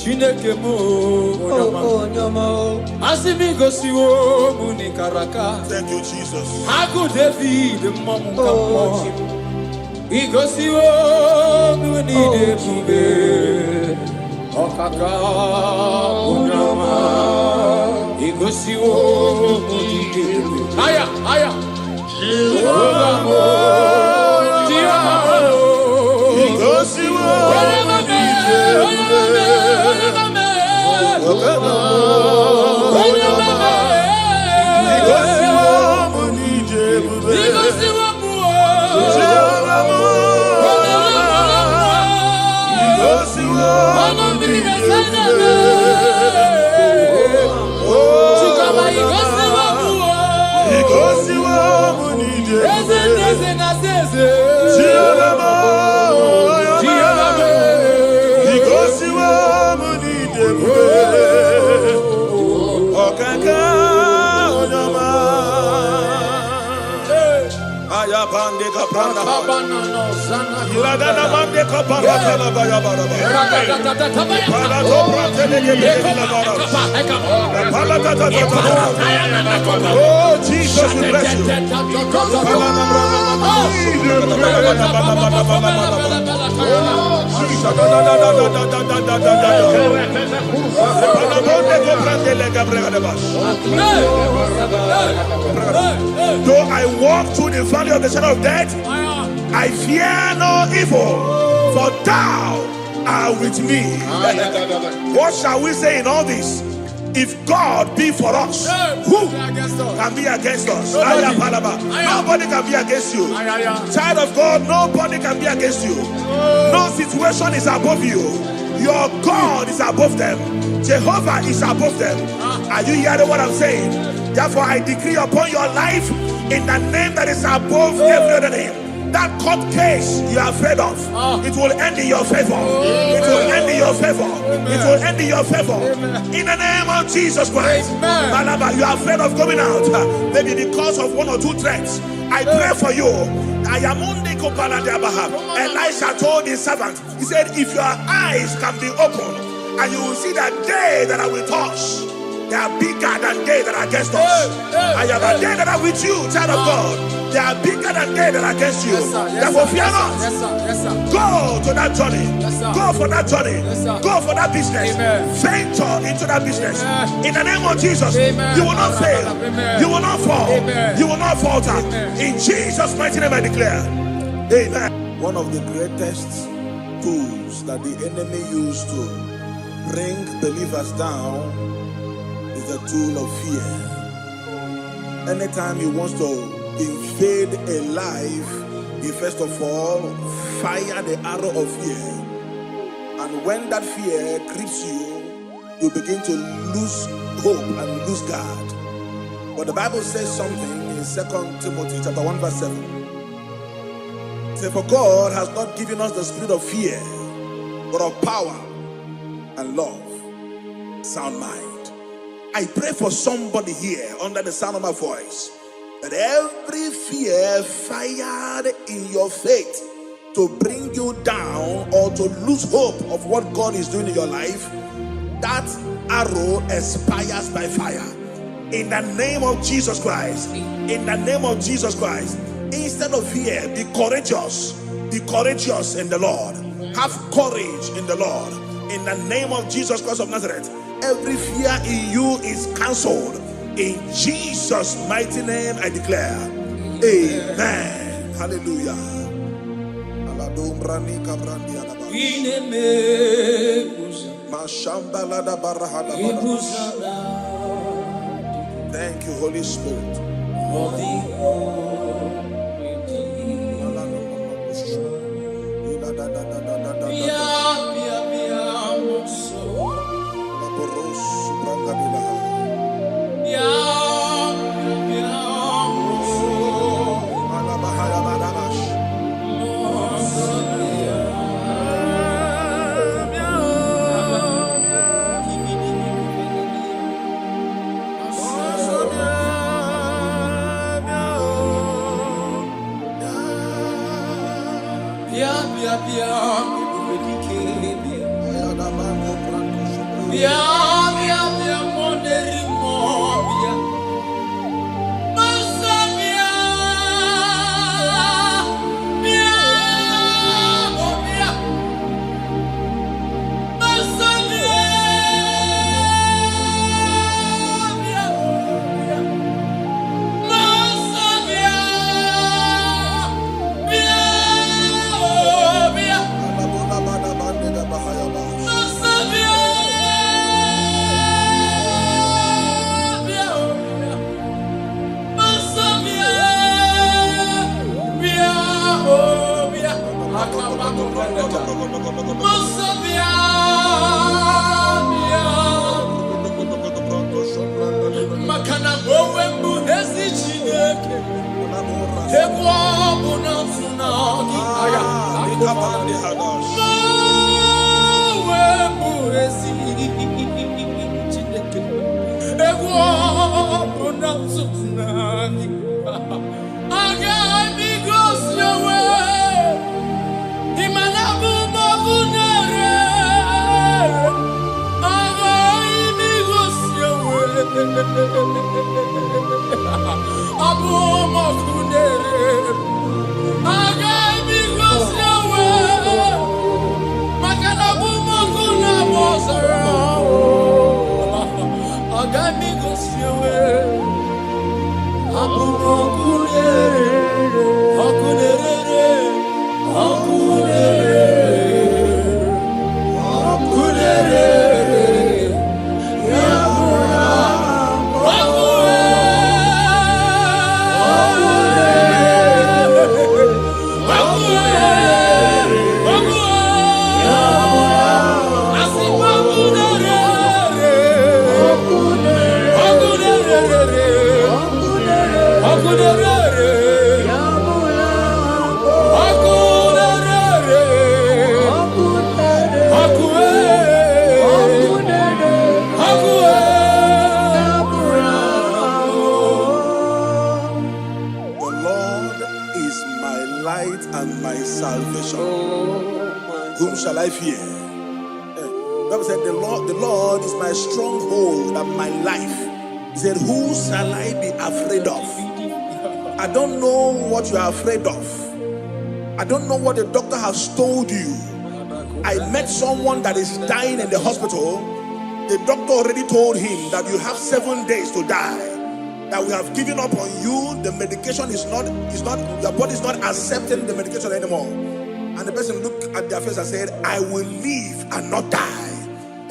Chineke mo asimi gosi wo muni karaka. Thank you, Jesus. Aku David mamuka igosi wo muni debube okaka unyama igosi wo muni debube aya igosi wo Oh, Jesus, we bless you. Though I walk through the valley of the shadow of death, I fear no evil, for thou are with me. What shall we say in all this? If God be for us, who can be against us? Nobody can be against you. Child of God, nobody can be against you. No situation is above you. Your God is above them. Jehovah is above them. Are you hearing what I'm saying? Therefore, I decree upon your life in the name that is above every other name. That court case you are afraid of, it will end in your favor. It will end in your favor. It will end in your favor. In the name of Jesus Christ. Malaba, you are afraid of going out, maybe because of one or two threats. I pray for you. Elisha told his servant, he said, if your eyes can be opened, and you will see that they that are with us, they are bigger than they that are against us. I am a they that are with you, child of God. They are bigger than they that are against you. Therefore, fear not. Go to that journey. Go for that journey. Go for that business. Venture into that business. In the name of Jesus, you will not fail. You will not fall. You will not falter. In Jesus' mighty name I declare. Amen. One of the greatest tools that the enemy used to bring believers down is the tool of fear. Anytime he wants to invade a life, he first of all fire the arrow of fear. And when that fear grips you, you begin to lose hope and lose God. But the Bible says something in 2 Timothy chapter 1 verse 7. It says, for God has not given us the spirit of fear, but of power and love, sound mind. I pray for somebody here under the sound of my voice, that every fear fired in your faith to bring you down or to lose hope of what God is doing in your life, that arrow expires by fire. In the name of Jesus Christ. In the name of Jesus Christ. Instead of fear, be courageous. Be courageous in the Lord. Have courage in the Lord. In the name of Jesus Christ of Nazareth. Every fear in you is cancelled. In Jesus' mighty name I declare. Amen. Hallelujah. Thank you, Holy Spirit. shall I fear? The Bible said, the Lord is my stronghold and my life. He said, who shall I be afraid of? I don't know what you are afraid of. I don't know what the doctor has told you. I met someone that is dying in the hospital. The doctor already told him that you have 7 days to die. That we have given up on you. The medication is not, your body is not accepting the medication anymore. And the person looked at their face and said, I will live and not die.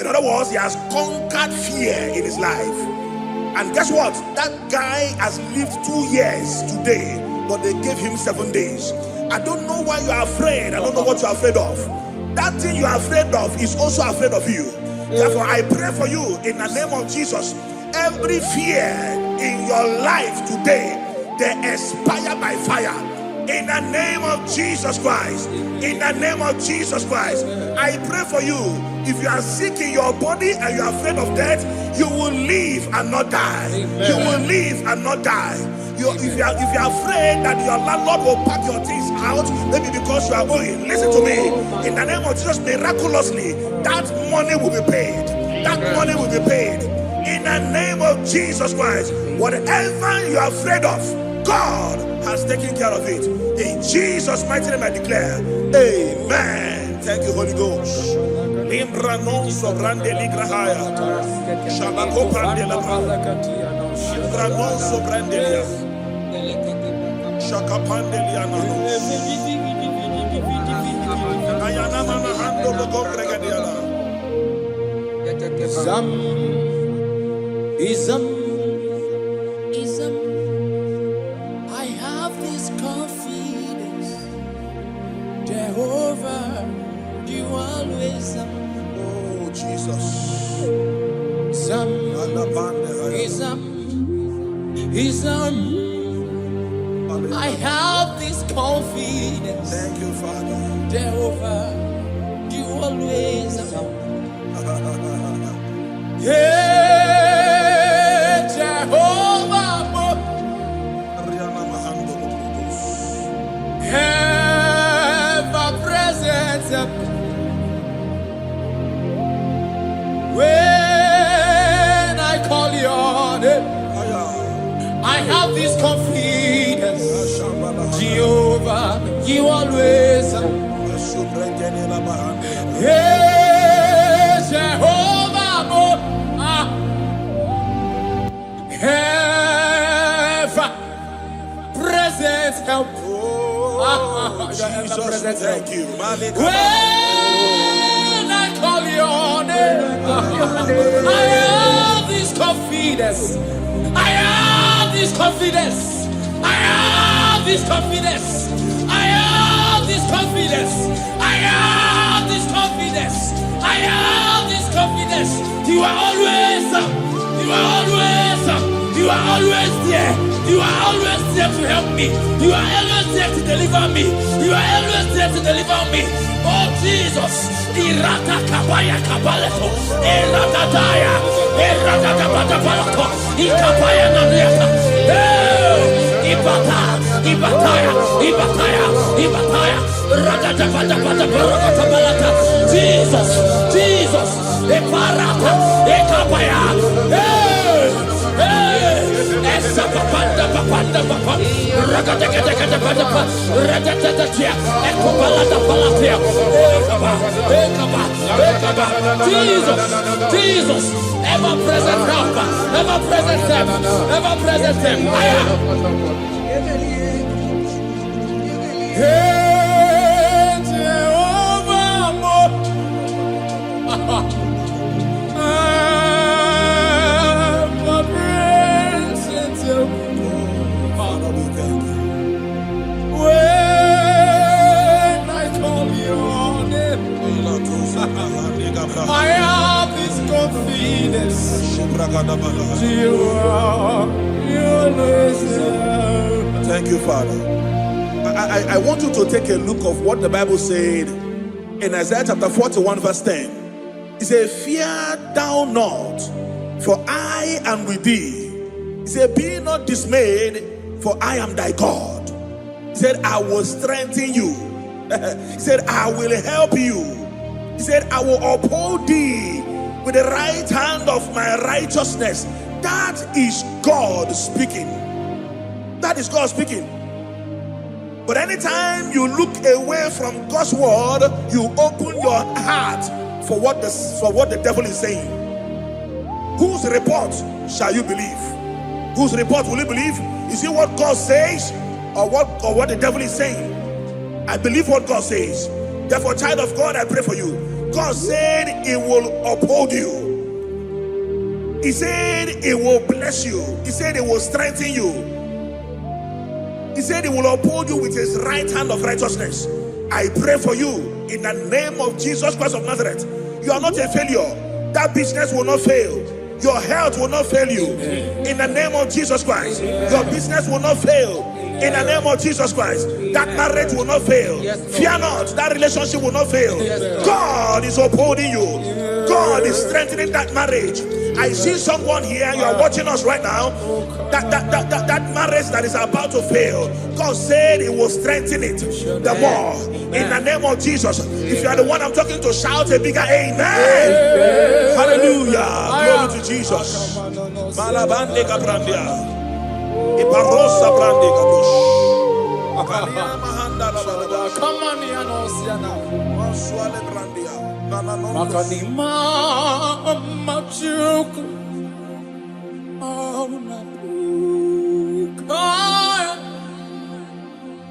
In other words, he has conquered fear in his life. And guess what? That guy has lived 2 years today, but they gave him 7 days. I don't know why you are afraid. I don't know what you are afraid of. That thing you are afraid of is also afraid of you. Therefore, I pray for you in the name of Jesus. Every fear in your life today, they expire by fire. In the name of Jesus Christ. In the name of Jesus Christ. I pray for you. If you are sick in your body and you are afraid of death, you will live and not die. Amen. You will live and not die. If you are afraid that your landlord will pack your things out, maybe because you are going, listen to me. In the name of Jesus, miraculously, that money will be paid. That money will be paid. In the name of Jesus Christ, whatever you are afraid of, God has taken care of it. In Jesus' mighty name I declare, amen. Thank you, Holy Ghost. Imbranon sobrande ligrahaya. Shabako prandela. Imbranon sobrande lia. Shakapandeliana. Ayana mana hando logo pregadiana. Ism. I have this confidence, Jehovah, you always oh Jesus. I have this confidence. Thank you, Father. Jehovah, you always yeah, Jehovah, ever present. When I call your name, I have this confidence. Jehovah, you always. Yeah, Jehovah, ever present help. Jesus, thank you. When I call your name, I have this confidence. I have this confidence. I have this confidence. I have this confidence. I have this confidence. I have this confidence. You are always you are always you are always there. You are always there to help me. You are always there to deliver me. You are always there to deliver me. Oh Jesus. Irata kabaya kabaleto. Irata daya. Irata kabata balato. Ikapaya nadiata. Ibata. Ibataya. Ibataya. Ibataya. Rata bata bata barakata balata. Jesus. Jesus. Eparata. Ekapaya. Papanda papanda papa ragata kata papa ragata tia ekopalata palatia ekaba Jesus Jesus ever present help ever present help ever present help I have this confidence. Thank you, Father. I want you to take a look of what the Bible said in Isaiah chapter 41 verse 10. It said, fear thou not, for I am with thee. He said, be not dismayed, for I am thy God. He said, I will strengthen you. He said, I will help you. He said, I will uphold thee with the right hand of my righteousness. That is God speaking. That is God speaking. But anytime you look away from God's word, you open your heart for what the devil is saying. Whose report shall you believe? Whose report will you believe? Is it what God says or what the devil is saying? I believe what God says. Therefore, child of God, I pray for you. God said He will uphold you. He said He will bless you. He said He will strengthen you. He said He will uphold you with His right hand of righteousness. I pray for you in the name of Jesus Christ of Nazareth. You are not a failure. That business will not fail. Your health will not fail you. In the name of Jesus Christ. Your business will not fail. In the name of Jesus Christ. That marriage will not fail. Fear not. That relationship will not fail. God is upholding you. God is strengthening that marriage. I see someone here, you are watching us right now, that marriage that is about to fail, God said He will strengthen it the more. In the name of Jesus. If you are the one I'm talking to, shout a bigger amen. Hallelujah. Glory to Jesus. Malabande kabrandia. Iparosa brande kabush. Come on, Yanosiana. Maswale brandia. Makanima machuku auna kaya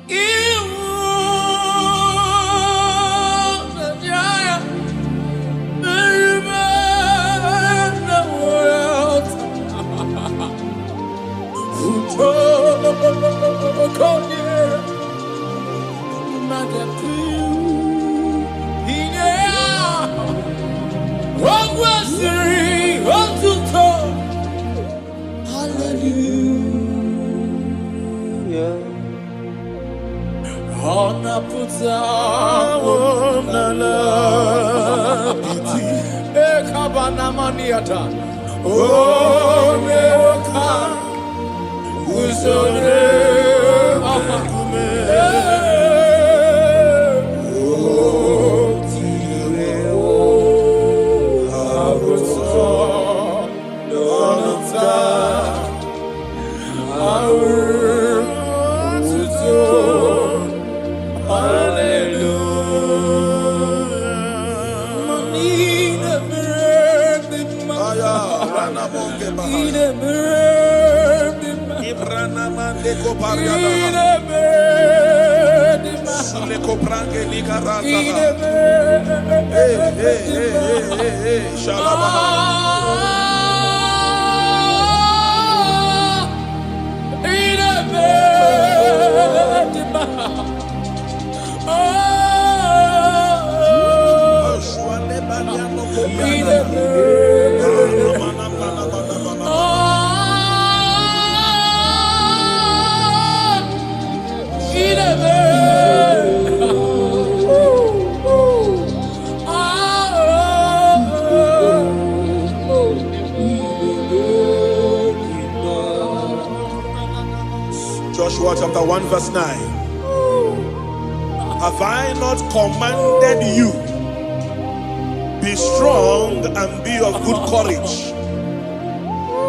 iwu jaya na world uto konye magatu hallelujah. Ona puta ona la piti ekabana maniata oneka usone akume Joshua chapter 1 verse 9. Have I not commanded you? Be strong and be of good courage.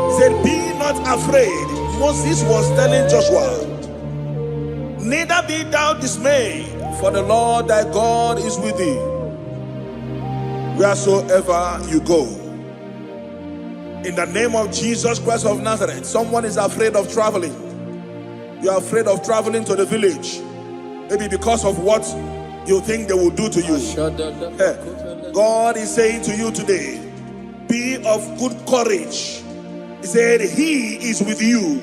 He said, be not afraid. Moses was telling Joshua, neither be thou dismayed, for the Lord thy God is with thee wheresoever you go. In the name of Jesus Christ of Nazareth. Someone is afraid of traveling. You are afraid of traveling to the village, maybe because of what you think they will do to you. God is saying to you today, be of good courage. He said He is with you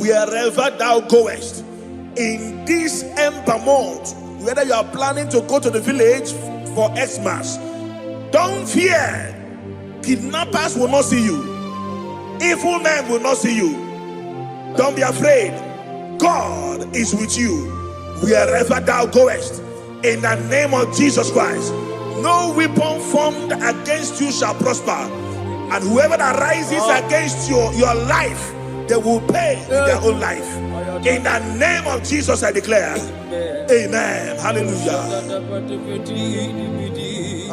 wherever thou goest. In this ember month, whether you are planning to go to the village for Xmas, don't fear. Kidnappers will not see you. Evil men will not see you. Don't be afraid. God is with you wherever thou goest. In the name of Jesus Christ. No weapon formed against you shall prosper. And whoever that rises against your life, they will pay with their own life. In the name of Jesus I declare. Amen. Hallelujah.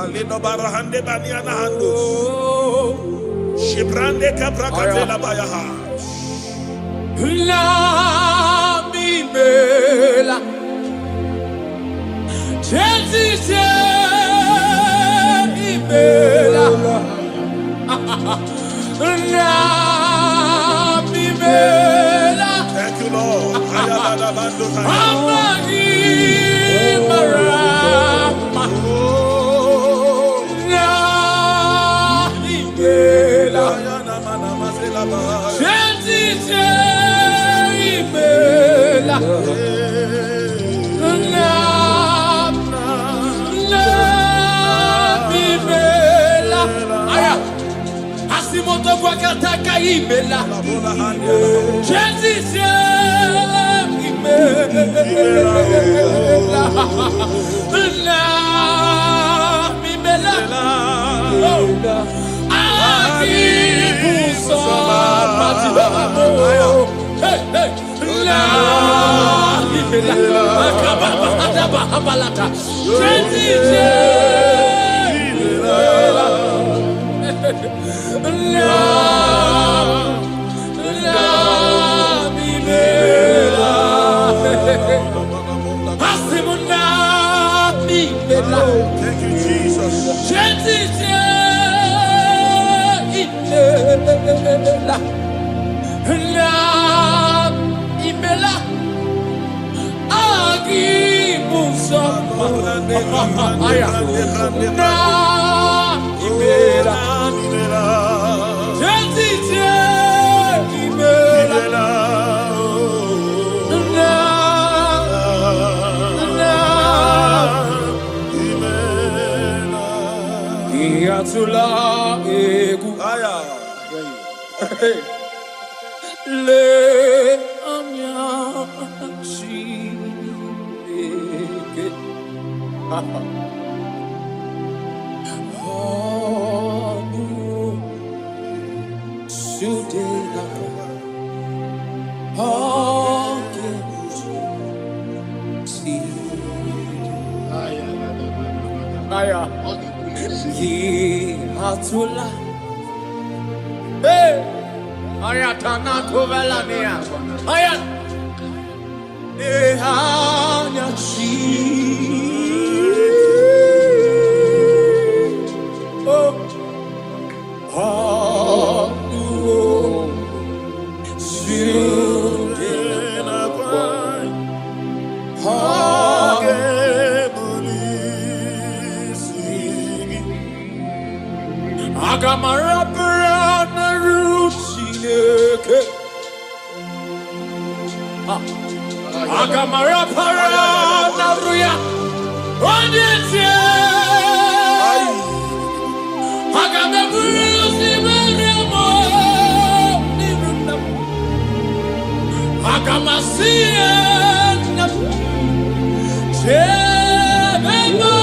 Alino barahande baniana handos. Shibrande kabrakatela bayaha. La mimela. Jesus imela. La mimela. Thank you, Lord. Ayala bando Amagi marama. La mimela. Jesus imela. Asimoto kwa kataka imela. Jesus imela. Mimela. Akibuso matibamo. Hey hey. La mimela. Akababa adaba abalata. Jesus imela. Thank you, Jesus. Tula egu Aya. le amya shike Aya. Atula. Hey, ayatana kovelania. Ayat. Ehanya chi. Oh. Oh. Shudena kwai. Agamara parana ruchineke. Agamara parana ruya. Onyetie. Agameburusi meremo. Agamasiena. Chebemo.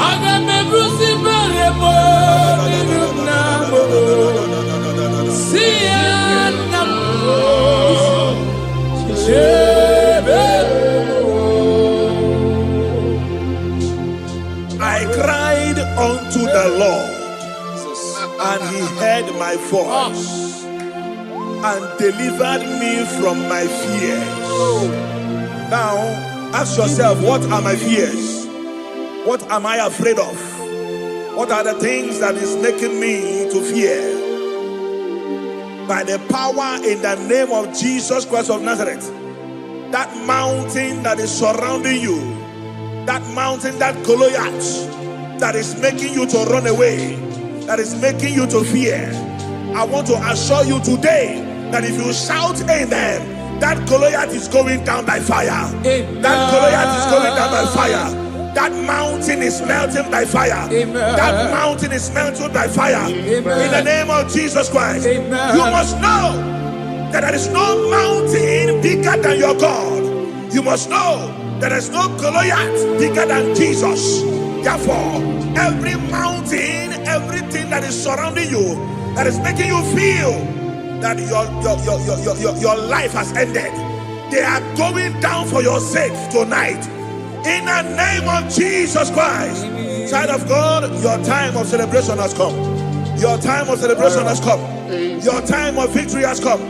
Agameburusi meremo. Siena. I cried unto the Lord, and he heard my voice and delivered me from my fears. Now, ask yourself, what are my fears? What am I afraid of? What are the things that is making me to fear? By the power in the name of Jesus Christ of Nazareth, that mountain that is surrounding you, that mountain, that Goliath that is making you to run away, that is making you to fear, I want to assure you today that if you shout amen, that Goliath is going down by fire. Amen. That Goliath is going down by fire. That mountain is melting by fire. Amen. That mountain is melted by fire. Amen. In the name of Jesus Christ. Amen. You must know that there is no mountain bigger than your God. You must know that there is no Goliath bigger than Jesus. Therefore, every mountain, everything that is surrounding you, that is making you feel that your life has ended, they are going down for your sake tonight. In the name of Jesus Christ. Child of God, your time of celebration has come. Your time of celebration has come. Your time of victory has come.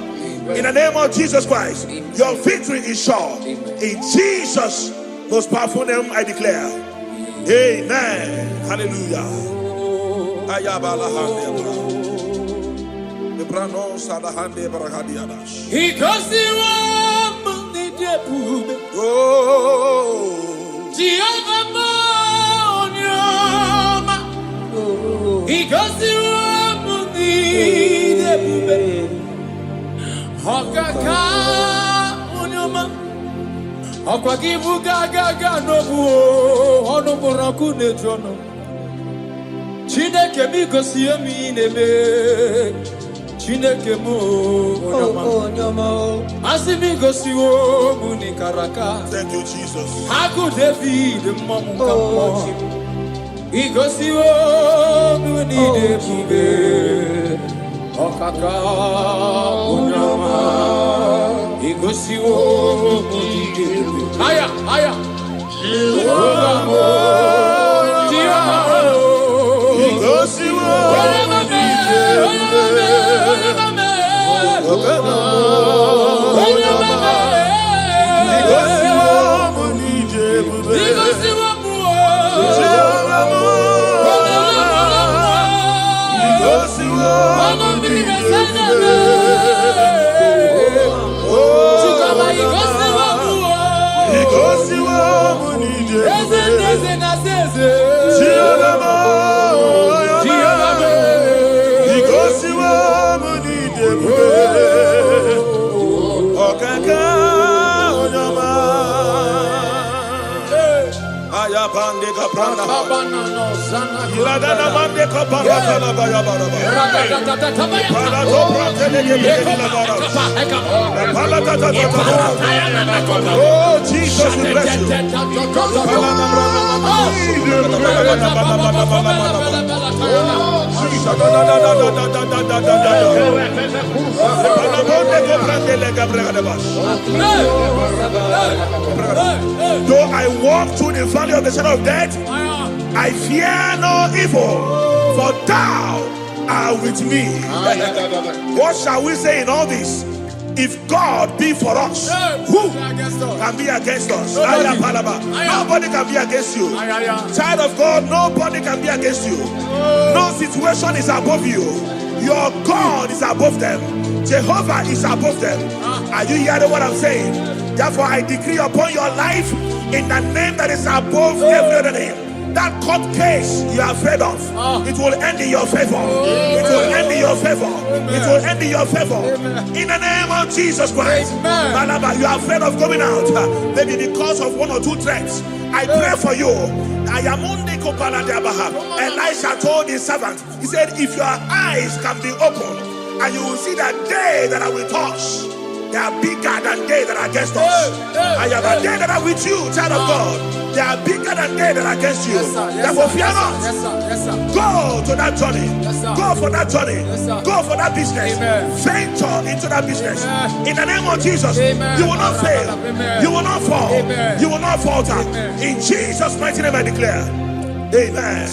In the name of Jesus Christ, your victory is sure. In Jesus' most powerful name, I declare. Amen. Hallelujah. Chineke mi gosi emi nebe Chineke mo onyama asi mi gosi wo muni karaka. Thank you, Jesus. Haku David mamu kamo I gosi wo muni debube okaka onyama I gosi wo muni debube aya Oh, Jesus, we bless you. Though I walk through the valley of the shadow of death, I fear no evil, for thou art with me. What shall we say in all this? If God be for us, who can be against us? Nobody can be against you. Child of God, nobody can be against you. No situation is above you. Your God is above them. Jehovah is above them. Are you hearing what I'm saying? Therefore, I decree upon your life in the name that is above every other name. That court case you are afraid of, it will end in your favor. It will end in your favor. It will end in your favor. In the name of Jesus Christ. Malaba, you are afraid of going out, maybe because of one or two threats. I pray for you. Elisha told his servant, he said, if your eyes can be opened, and you will see that they that are with us, they are bigger than they that are against us. I am a they that are with you, child of God. They are bigger than they that are against you. Therefore, fear not. Go to that journey. Go for that journey. Go for that business. Venture into that business. In the name of Jesus, you will not fail. You will not fall. You will not falter. In Jesus' mighty name, I declare. Amen.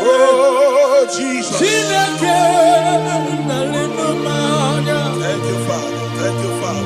Oh, Jesus. Thank you, Father. Thank you, Father.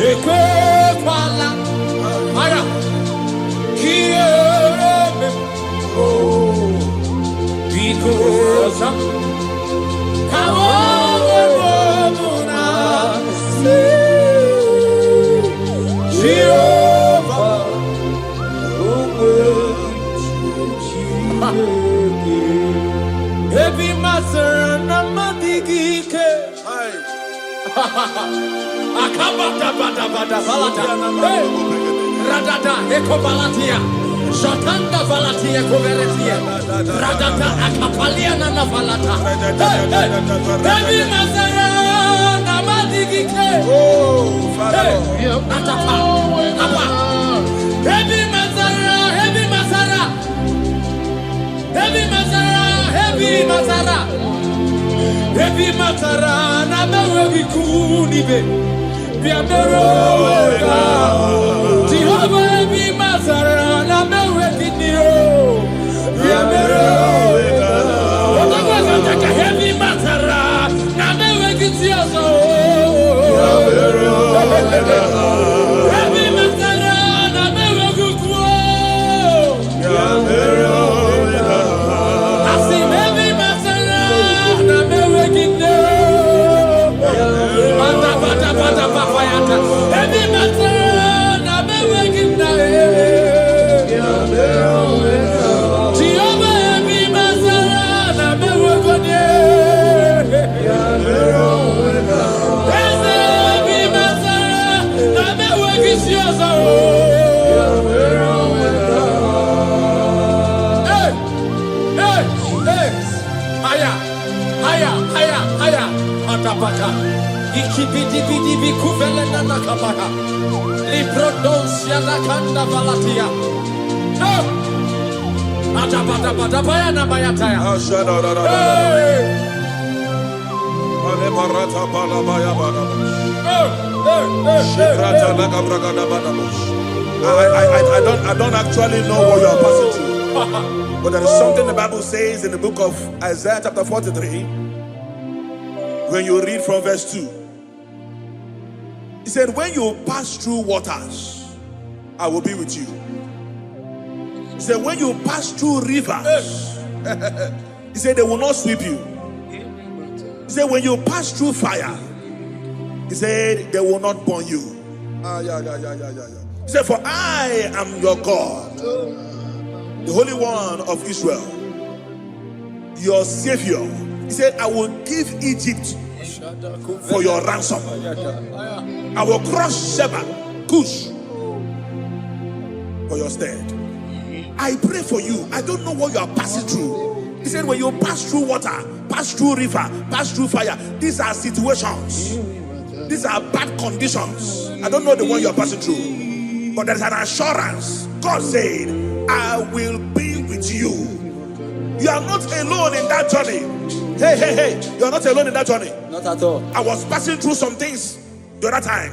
Ekwepala. Aya. Kiereme. Oh. Because I'm Jehovah. Heavy master and a madigike. Akabata bata bata balata. Radada ekobalatia. Shakanda valatia koveretia. Radada akapalia na valata. Heavy master and a madigike. Oh, Father. Atapa. Apa. Heavy masara, heavy masara. Heavy masara, heavy masara. Heavy masara, na mewe vikunibe. Bia meroga. Jehovah heavy masara, na mewe kiniro. Bia meroga. Watakwazataka heavy masara, na mewe kitioso. Bia meroga. Heavy masara, na mewe kukwo. Bia meroga. Asim heavy masara, na mewe kiniro. Bata bata bata papayata. Heavy masara, na mewe kiniro. Bia meroga. Jehovah heavy masara, na mewe kode. Bia meroga. Heavy masara, na mewe kisioso. Hey, hey, hey. Haya, haya, haya, haya. Atapata. Ikibidi kuvele na nakapata. Liprodosia na kanda valatia. Oh. Atapata pata paya na bayataya. Hey. I don't actually know what you are passing through. But there is something the Bible says in the book of Isaiah chapter 43. When you read from verse 2. He said, when you pass through waters, I will be with you. He said, when you pass through rivers, he said, they will not sweep you. He said, when you pass through fire, he said, they will not burn you. He said, for I am your God, the Holy One of Israel, your Savior. He said, I will give Egypt for your ransom. I will crush Sheba, Cush, for your stead. I pray for you. I don't know what you are passing through. He said, when you pass through water, pass through river, pass through fire, these are situations. These are bad conditions. I don't know the one you are passing through. But there is an assurance. God said, I will be with you. You are not alone in that journey. Hey, you are not alone in that journey. Not at all. I was passing through some things the other time,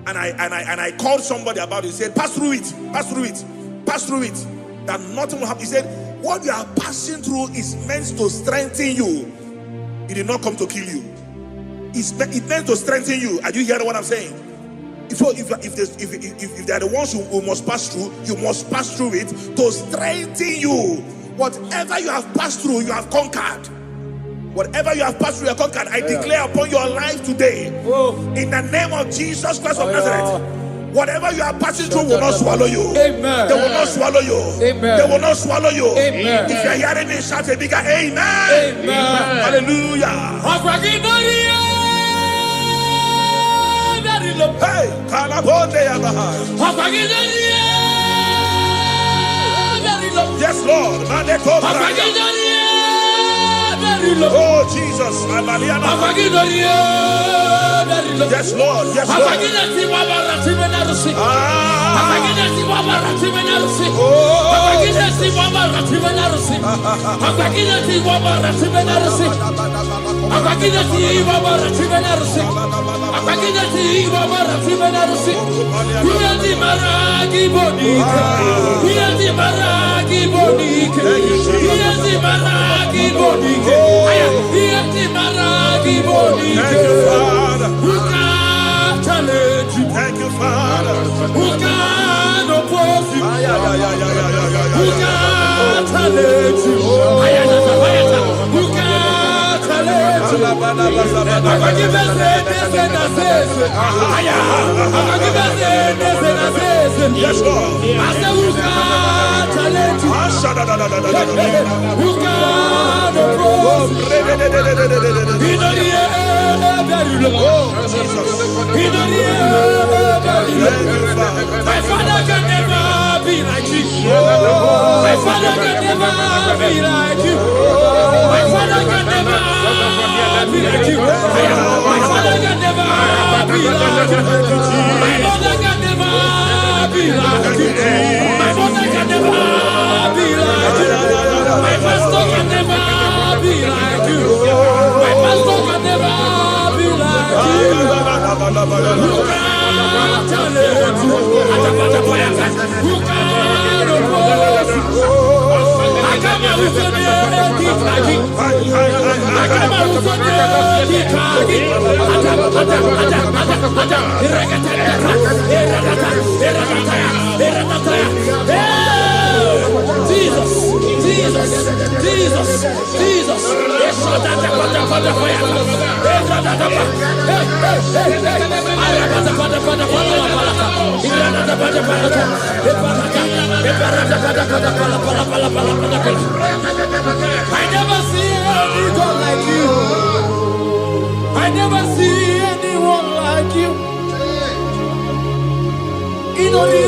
and I called somebody about it. He said, pass through it, pass through it, pass through it. That nothing will happen. He said, what you are passing through is meant to strengthen you. It did not come to kill you. It meant to strengthen you. Are you hearing what I'm saying? If they are the ones who must pass through, you must pass through it to strengthen you. Whatever you have passed through, you have conquered. Whatever you have passed through, you have conquered. I declare upon your life today, in the name of Jesus Christ of Nazareth, whatever you are passing through will not swallow you. Amen. They will not swallow you. Amen. They will not swallow you. Amen. If you are hearing me, shout a bigger amen. Amen. Hallelujah. Hey, Kalabonde Yabahai. Yes, Lord. Oh, Jesus. Yes, Lord. Yes, Lord. Who can challenge you? Who can challenge you? I'm going to give us this and this. I'm going to give us this and this. Yes, Lord. I said, who can challenge you? Who can oppose you? He don't hear very low. He don't hear very low. My father can never be like you. My father can never be like you. My father can never be like you. My father can never be like you. My mother can never be like you. My mother can never be like you. My pastor can never be like you. My pastor can never be like you. Who can challenge you? Who can oppose you? I come out with your name, I come out with Jesus, Jesus, Jesus, Jesus. I never see anyone like you. I never see anyone like you. In all the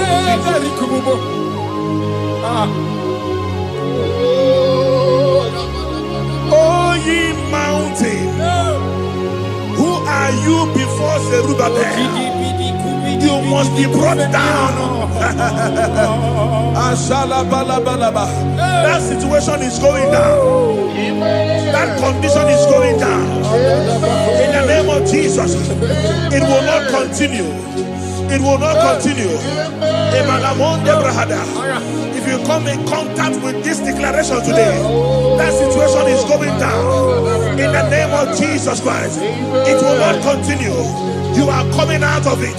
very kubo. Oh, ye mountain, who are you before Zerubbabel? You must be brought down. That situation is going down. That condition is going down. In the name of Jesus, it will not continue. It will not continue. If you come in contact with this declaration today, that situation is going down. In the name of Jesus Christ, it will not continue. You are coming out of it.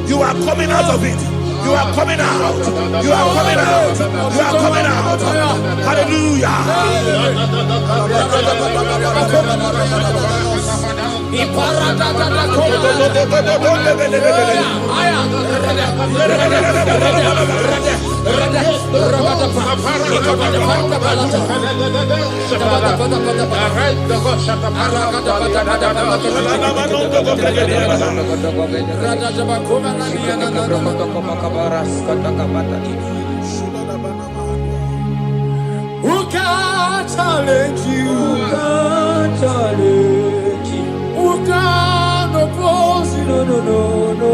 You are coming out of it. You are coming out. You are coming out. You are coming out. Hallelujah. Who can challenge you? Who can oppose you? No.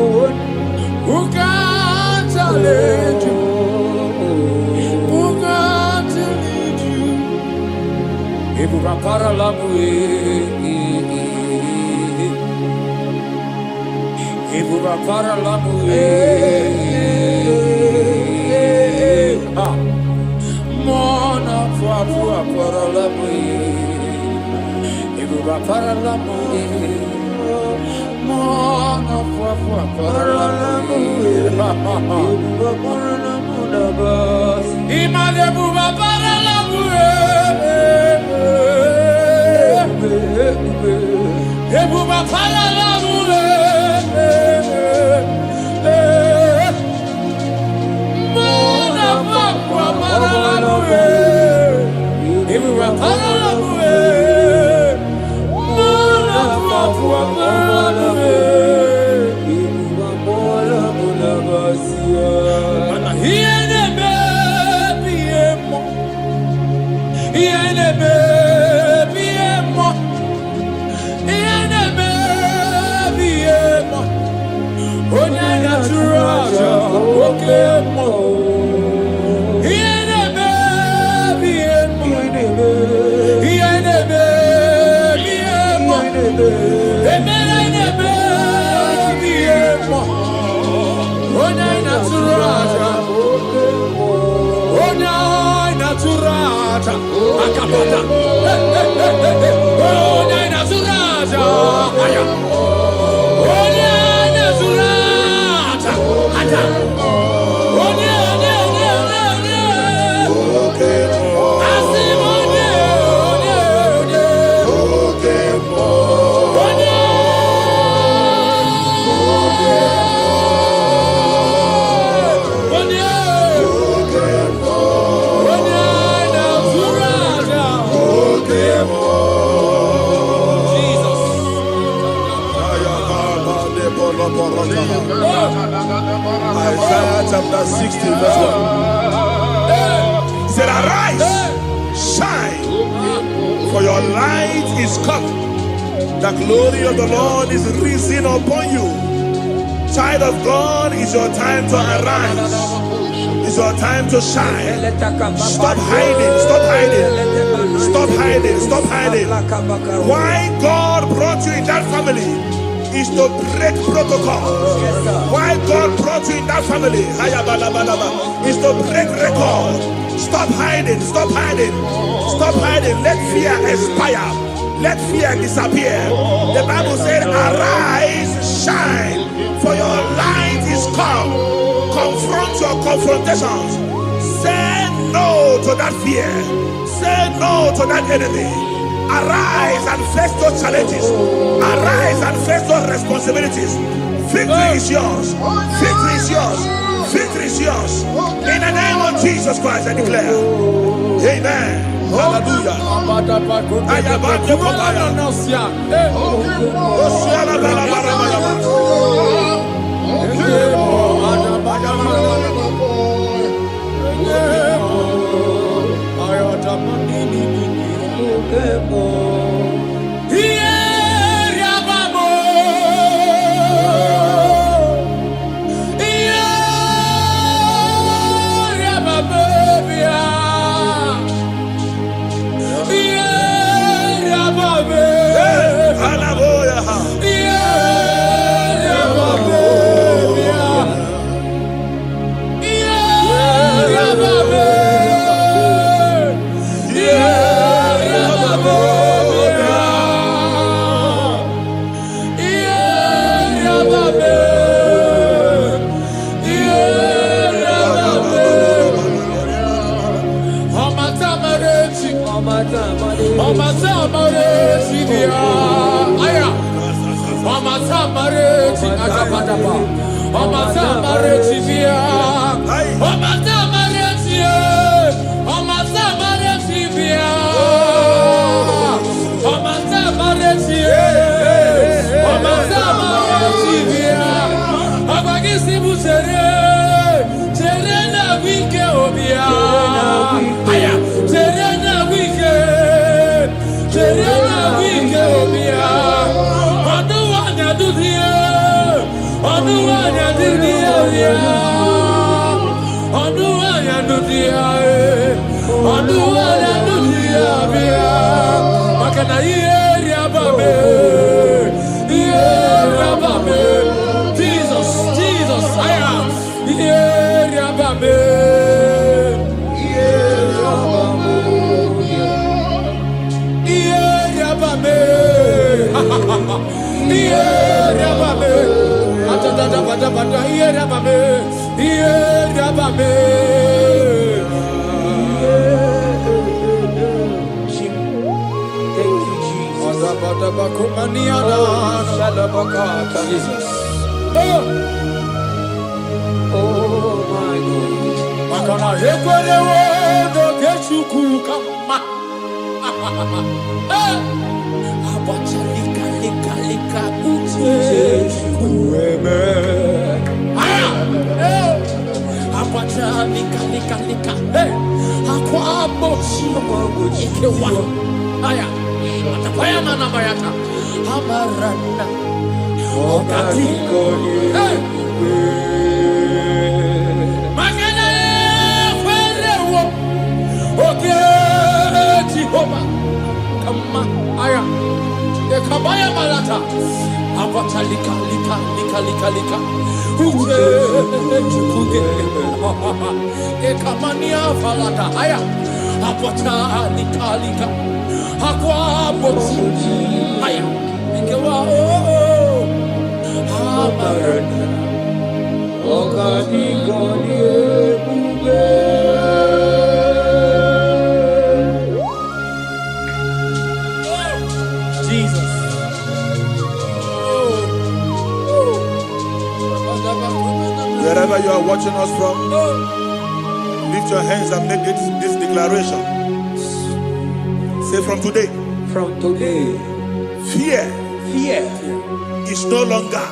Who can challenge you? Who can challenge you? Ebu rapara lamue. Ebu rapara lamue. Mona fua para lamue. Ebu rapara lamue. Mona fua para lamue. Imale buba para lamue. Ebu para lamue. Mona fua para lamue. Ebu para lamue. Mona fua para lamue. is come. The glory of the Lord is risen upon you. Child of God, it's your time to arise. It's your time to shine. Stop hiding. Stop hiding. Stop hiding. Stop hiding. Why God brought you in that family is to break protocol. Why God brought you in that family is to break record. Stop hiding. Stop hiding. Stop hiding. Let fear expire. Let fear disappear. The Bible said, arise, shine, for your light is come. Confront your confrontations. Say no to that fear. Say no to that enemy. Arise and face those challenges. Arise and face those responsibilities. Victory is yours. Victory is yours. Victory is yours. In the name of Jesus Christ, I declare. Amen. Hallelujah. Wherever you are watching us from, lift your hands and make this declaration. Say, from today, fear is no longer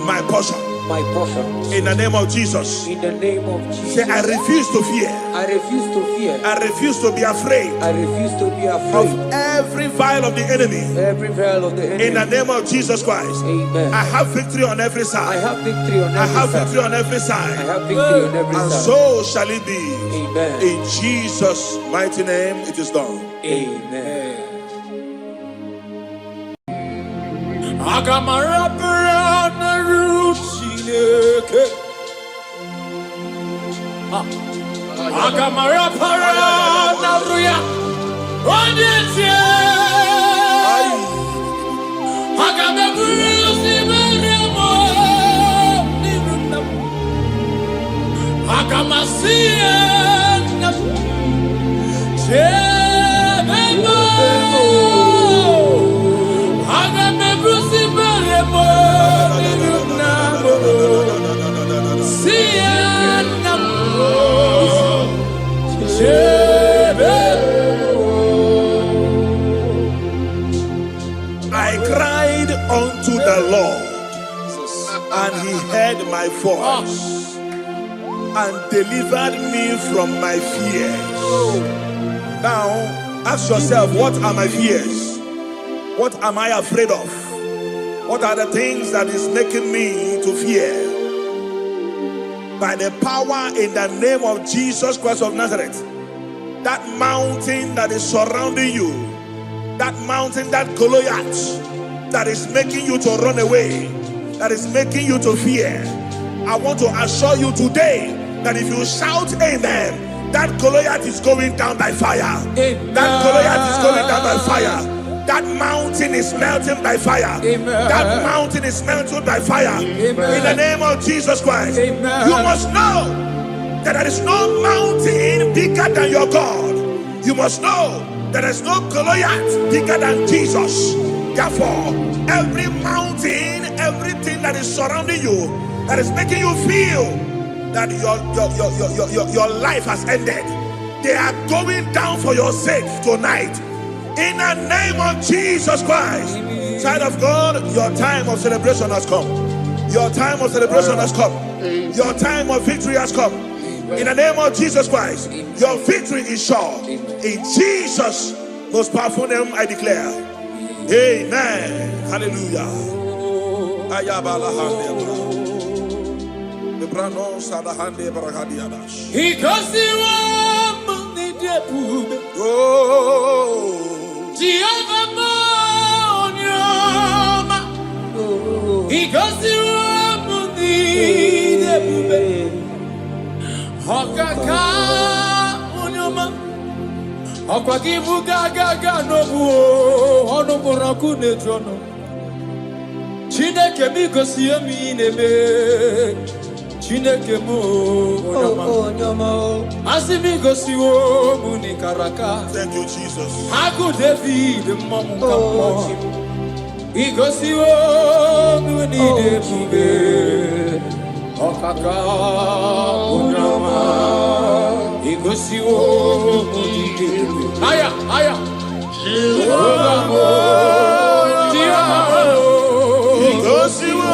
my portion. my portion. In the name of Jesus. In the name of Jesus. Say, I refuse to fear. I refuse to fear. I refuse to be afraid. I refuse to be afraid of every vial of the enemy. Every vial of the enemy. In the name of Jesus Christ. Amen. I have victory on every side. I have victory on every side. I have victory on every side. I have victory on every and side. so shall it be. Amen. In Jesus' mighty name, it is done. Amen. I cried unto the Lord, and he heard my voice and delivered me from my fears. Now, ask yourself, what are my fears? What am I afraid of? What are the things that is making me to fear? By the power in the name of Jesus Christ of Nazareth, that mountain that is surrounding you, that mountain, that Goliath that is making you to run away, that is making you to fear, I want to assure you today that if you shout amen, that Goliath is going down by fire. Amen. That Goliath is going down by fire. That mountain is melting by fire. Amen. That mountain is melted by fire. Amen. In the name of Jesus Christ. Amen. You must know that there is no mountain bigger than your God. You must know that there is no Goliath bigger than Jesus. Therefore, every mountain, everything that is surrounding you, that is making you feel that your life has ended, they are going down for your sake tonight. In the name of Jesus Christ. Child of God, your time of celebration has come. Your time of celebration has come. Your time of victory has come. In the name of Jesus Christ, your victory is sure. In Jesus' most powerful name, I declare. Amen. Hallelujah. He goes he goes Chineke mo asimi gosiwo muni karaka. Thank you, Jesus. Haku David mamu kamo igosiwo muni debube okaka unama igosiwo muni debube. Aya igosiwo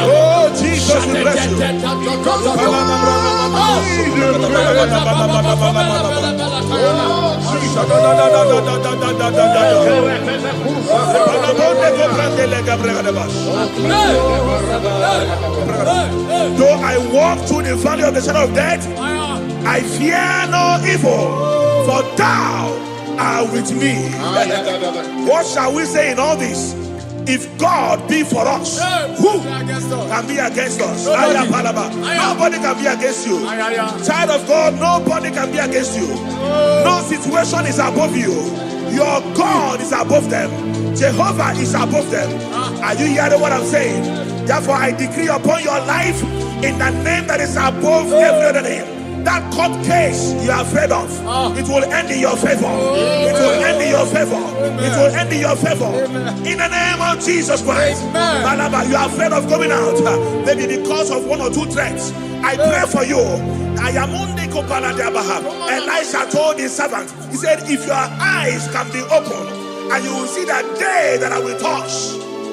Oh, Jesus, we bless you. Though I walk through the valley of the shadow of death, I fear no evil, for thou are with me. What shall we say in all this? If God be for us, who can be against us? Nobody can be against you. Child of God, nobody can be against you. No situation is above you. Your God is above them. Jehovah is above them. Are you hearing what I'm saying? Therefore, I decree upon your life in the name that is above every other name. That court case you are afraid of, it will end in your favor. It will end in your favor. It will end in your favor. In the name of Jesus Christ. Balaba, you are afraid of going out, maybe because of one or two threats. I pray for you. Elisha told his servant, he said, if your eyes can be opened, and you will see that day that I will touch,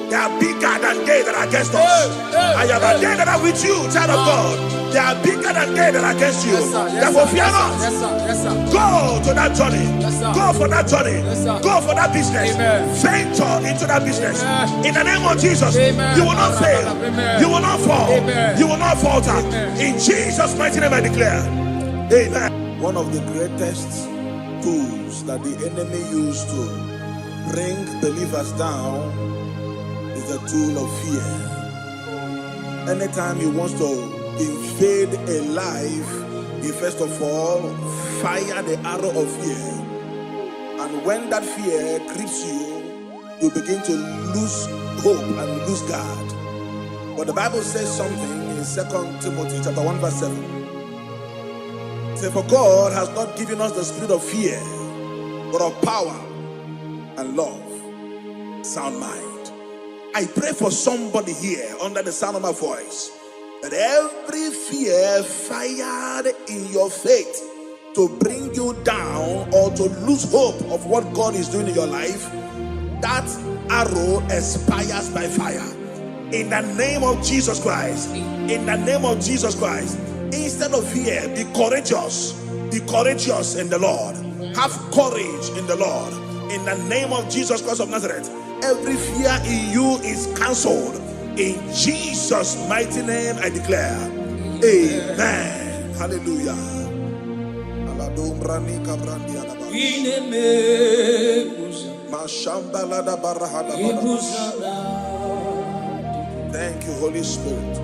they are bigger than they that are against us. I am a day that are with you, child of God. They are bigger than they that are against you. Therefore, fear not. Go to that journey. Go for that journey. Go for that business. Venture into that business. In the name of Jesus, you will not fail. You will not fall. You will not falter. In Jesus' mighty name I declare. Amen. One of the greatest tools that the enemy used to bring believers down is the tool of fear. Anytime he wants to invade a life, he first of all fire the arrow of fear. And when that fear grips you, you begin to lose hope and lose God. But the Bible says something in 2 Timothy chapter 1 verse 7. It says, for God has not given us the spirit of fear, but of power and love, sound mind. I pray for somebody here under the sound of my voice, that every fear fired in your faith to bring you down or to lose hope of what God is doing in your life, that arrow expires by fire. In the name of Jesus Christ. In the name of Jesus Christ. Instead of fear, be courageous. Be courageous in the Lord. Have courage in the Lord. In the name of Jesus Christ of Nazareth, every fear in you is cancelled. In Jesus' mighty name I declare. Amen. Hallelujah. Thank you, Holy Spirit.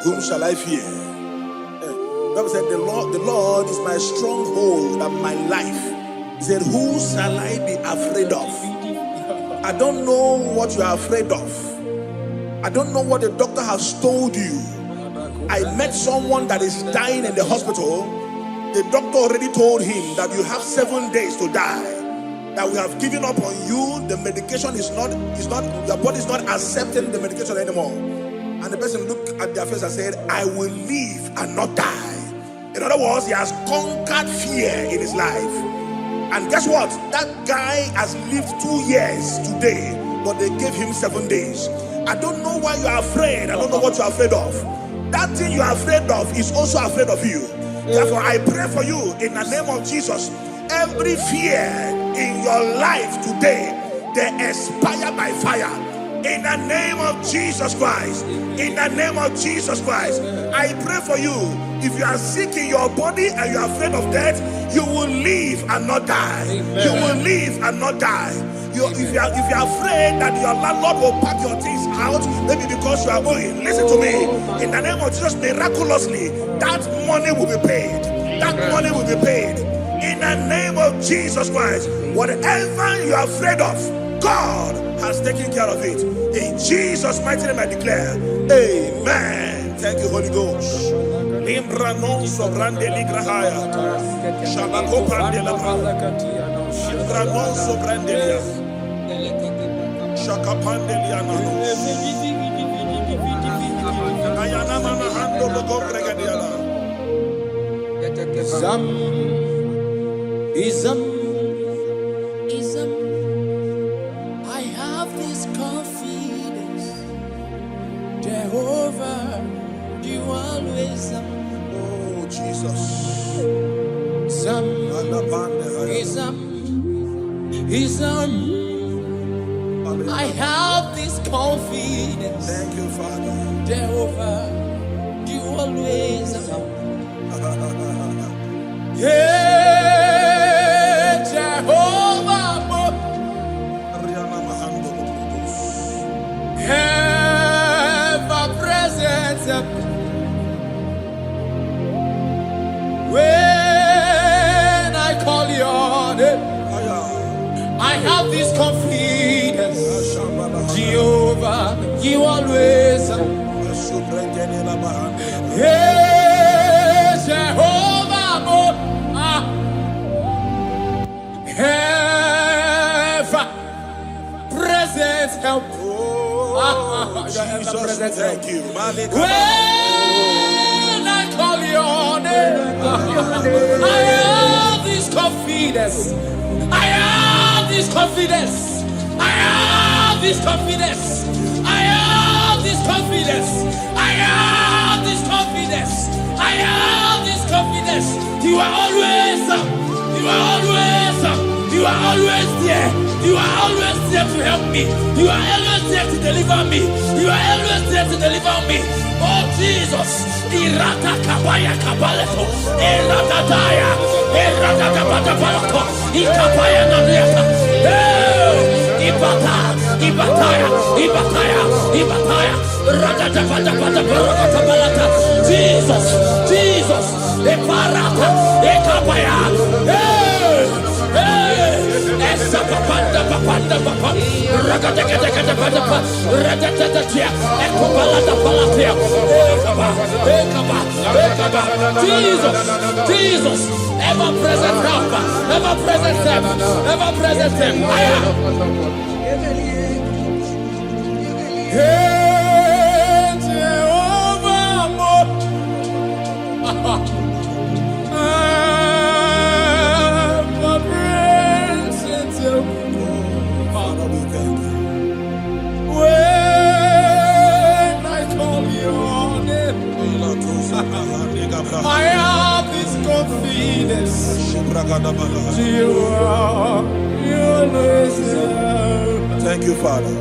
Whom shall I fear? Bible said, the Lord is my stronghold and my life. He said, who shall I be afraid of? I don't know what you are afraid of. I don't know what the doctor has told you. I met someone that is dying in the hospital. The doctor already told him that you have 7 days to die. That we have given up on you. The medication is not, your body is not accepting the medication anymore. And the person looked at their face and said, I will live and not die. In other words, he has conquered fear in his life. And guess what? That guy has lived 2 years today, but they gave him 7 days. I don't know why you are afraid. I don't know what you are afraid of. That thing you are afraid of is also afraid of you. Therefore, I pray for you in the name of Jesus. Every fear in your life today, they expire by fire. In the name of Jesus Christ. In the name of Jesus Christ. I pray for you. If you are sick in your body and you are afraid of death, you will live and not die. Amen. You will live and not die. If you are afraid that your landlord will pack your things out, maybe because you are owing, listen to me. In the name of Jesus, miraculously, that money will be paid. That money will be paid. In the name of Jesus Christ, whatever you are afraid of, God has taken care of it. In Jesus' mighty name I declare, amen. Thank you, Holy Ghost. Limbranon sobrande ligrahaya. Shabako brande la Limbranon sobrande lia. Shakapande liana. Ayana mana hando logo bregadiana. Ism. I have this confidence, Jehovah, you always oh Jesus. I have this confidence. Thank you, Father. Jehovah, you always yeah, Jehovah, ever present. When I call your name, I have this confidence. Jehovah, you always. Yeah, Jehovah, ever present help. Jesus, thank you. When I call your name, I have this confidence. I have this confidence. I have this confidence. I have this confidence. I have this confidence. I have this confidence. You are always, you are always, you are always there. You are always there to help me. You are always there to deliver me. You are always there to deliver me. Oh Jesus. Irata kabaya kabaleto. Irata daya. Irata kabata Ikapaya naniata. Ibata. Ibataya. Ibataya. Ibataya. Rata balata. Jesus. Jesus. Eparata. Ekapaya. Papanda, Jesus, ever present help, ever present help, ever present help. Jehovah, you, Father.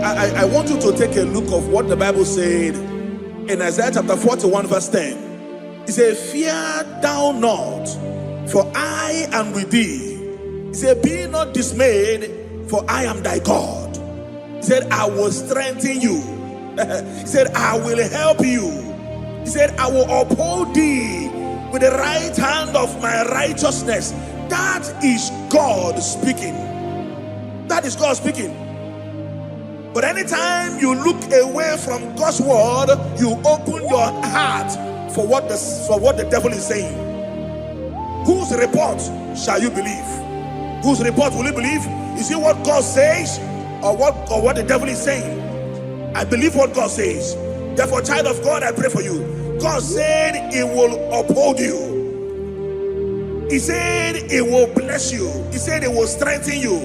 I want you to take a look of what the Bible said in Isaiah chapter 41 verse 10. It said, fear thou not, for I am with thee. He said, be not dismayed, for I am thy God. He said, I will strengthen you. He said, I will help you. He said, I will uphold thee with the right hand of my righteousness. That is God speaking. That is God speaking. But anytime you look away from God's word, you open your heart for what the devil is saying. Whose report shall you believe? Whose report will you believe? Is it what God says or what the devil is saying? I believe what God says. Therefore, child of God, I pray for you. God said He will uphold you. He said He will bless you. He said He will strengthen you.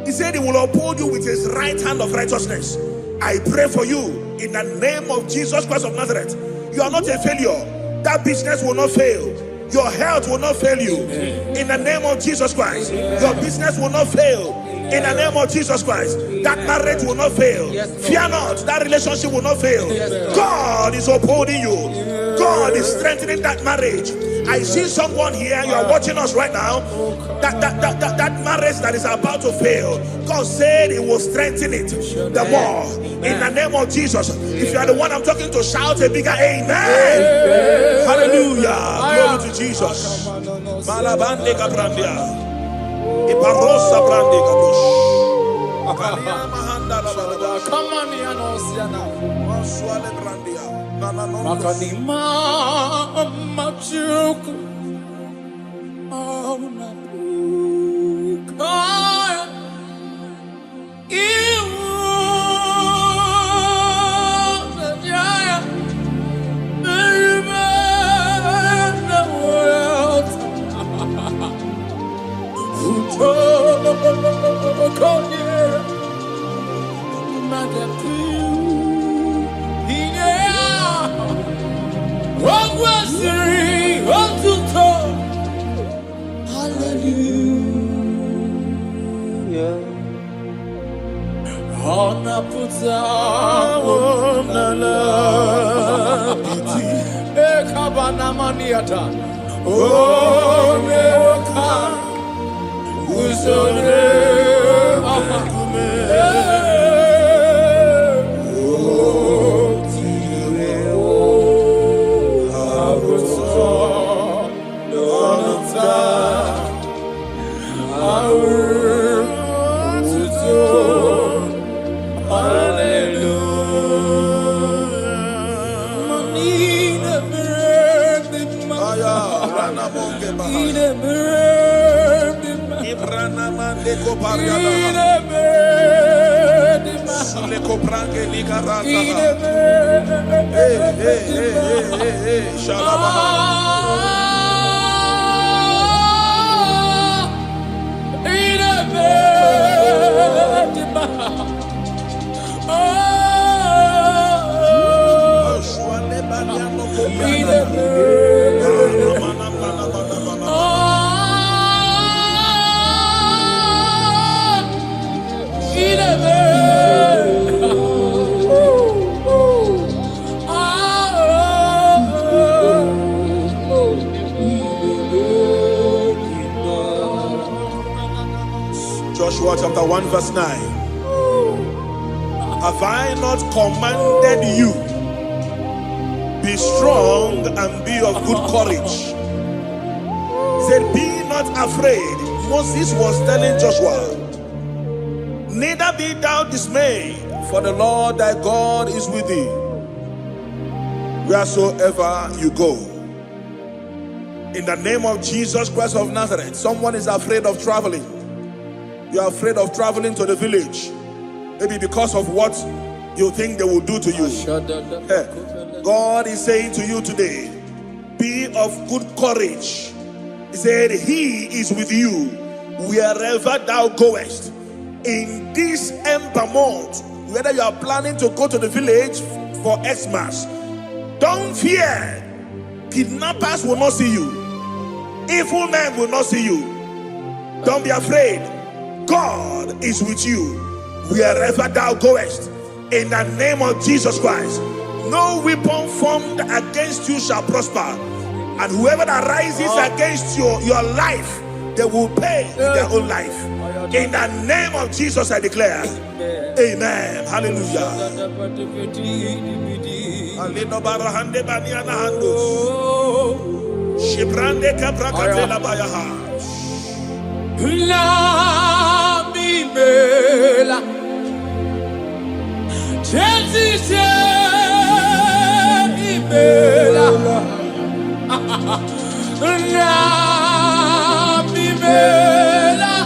He said He will uphold you with His right hand of righteousness. I pray for you in the name of Jesus Christ of Nazareth. You are not a failure. That business will not fail. Your health will not fail you. In the name of Jesus Christ. Your business will not fail. In the name of Jesus Christ. That marriage will not fail. Fear not. That relationship will not fail. God is upholding you. God is strengthening that marriage. I see someone here, you are watching us right now, that marriage that is about to fail, God said He will strengthen it the more. In the name of Jesus. If you are the one I'm talking to, shout a bigger amen. Hallelujah. Glory to Jesus. Malabande Gabrandia. Iparosa Brande Gabush. Come on, Yanosiana. Maswale Brandia. Makanima Machuku. Joshua chapter 1 verse 9. Have I not commanded you? Be strong and be of good courage. He said, be not afraid. Moses was telling Joshua, neither be thou dismayed, for the Lord thy God is with thee wheresoever you go. In the name of Jesus Christ of Nazareth. Someone is afraid of traveling. You are afraid of traveling to the village, maybe because of what you think they will do to you. God is saying to you today, be of good courage. He said, He is with you wherever thou goest. In this Ember month, whether you are planning to go to the village for Xmas, don't fear. Kidnappers will not see you. Evil men will not see you. Don't be afraid. God is with you wherever thou goest. In the name of Jesus Christ, no weapon formed against you shall prosper. And whoever that rises against your life, they will pay with their own life. In the name of Jesus, I declare. Amen. Hallelujah.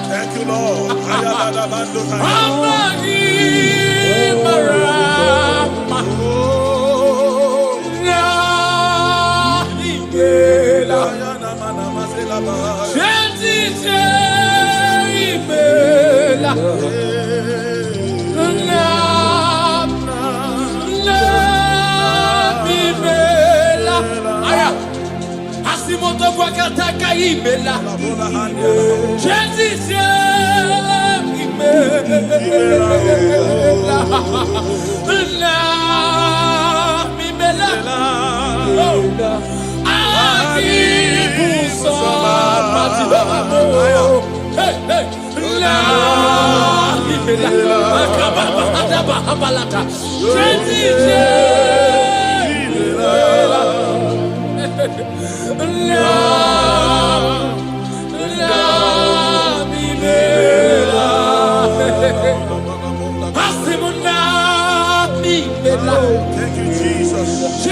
Thank you, Lord. Thank you, Jesus.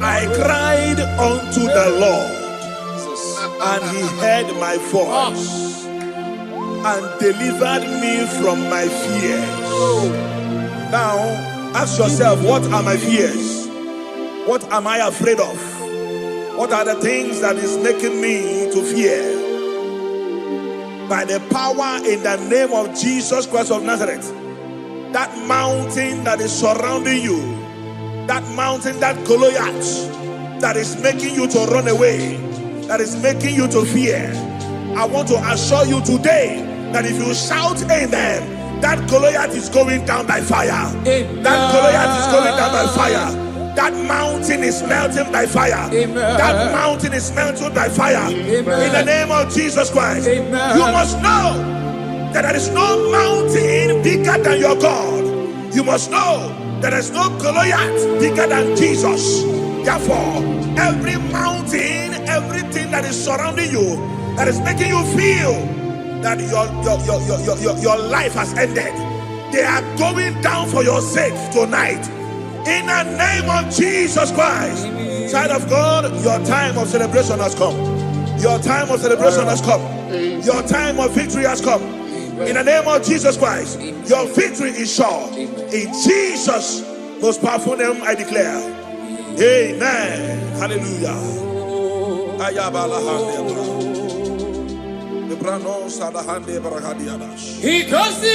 I cried unto the Lord, and he heard my voice and delivered me from my fears. Now, ask yourself, what are my fears? What am I afraid of? What are the things that is making me to fear? By the power in the name of Jesus Christ of Nazareth, that mountain that is surrounding you, that mountain, that Goliath that is making you to run away, that is making you to fear, I want to assure you today that if you shout amen, that Goliath is going down by fire. Amen. That Goliath is going down by fire. That mountain is melting by fire. Amen. That mountain is melting by fire. Amen. In the name of Jesus Christ. Amen. You must know that there is no mountain bigger than your God. You must know that there is no Goliath bigger than Jesus. Therefore, every mountain, everything that is surrounding you, that is making you feel that your life has ended, they are going down for your sake tonight. In the name of Jesus Christ. Child of God, your time of celebration has come. Your time of celebration has come. Your time of victory has come. In the name of Jesus Christ, your victory is sure. In Jesus' most powerful name, I declare. Amen. Hallelujah. He goes the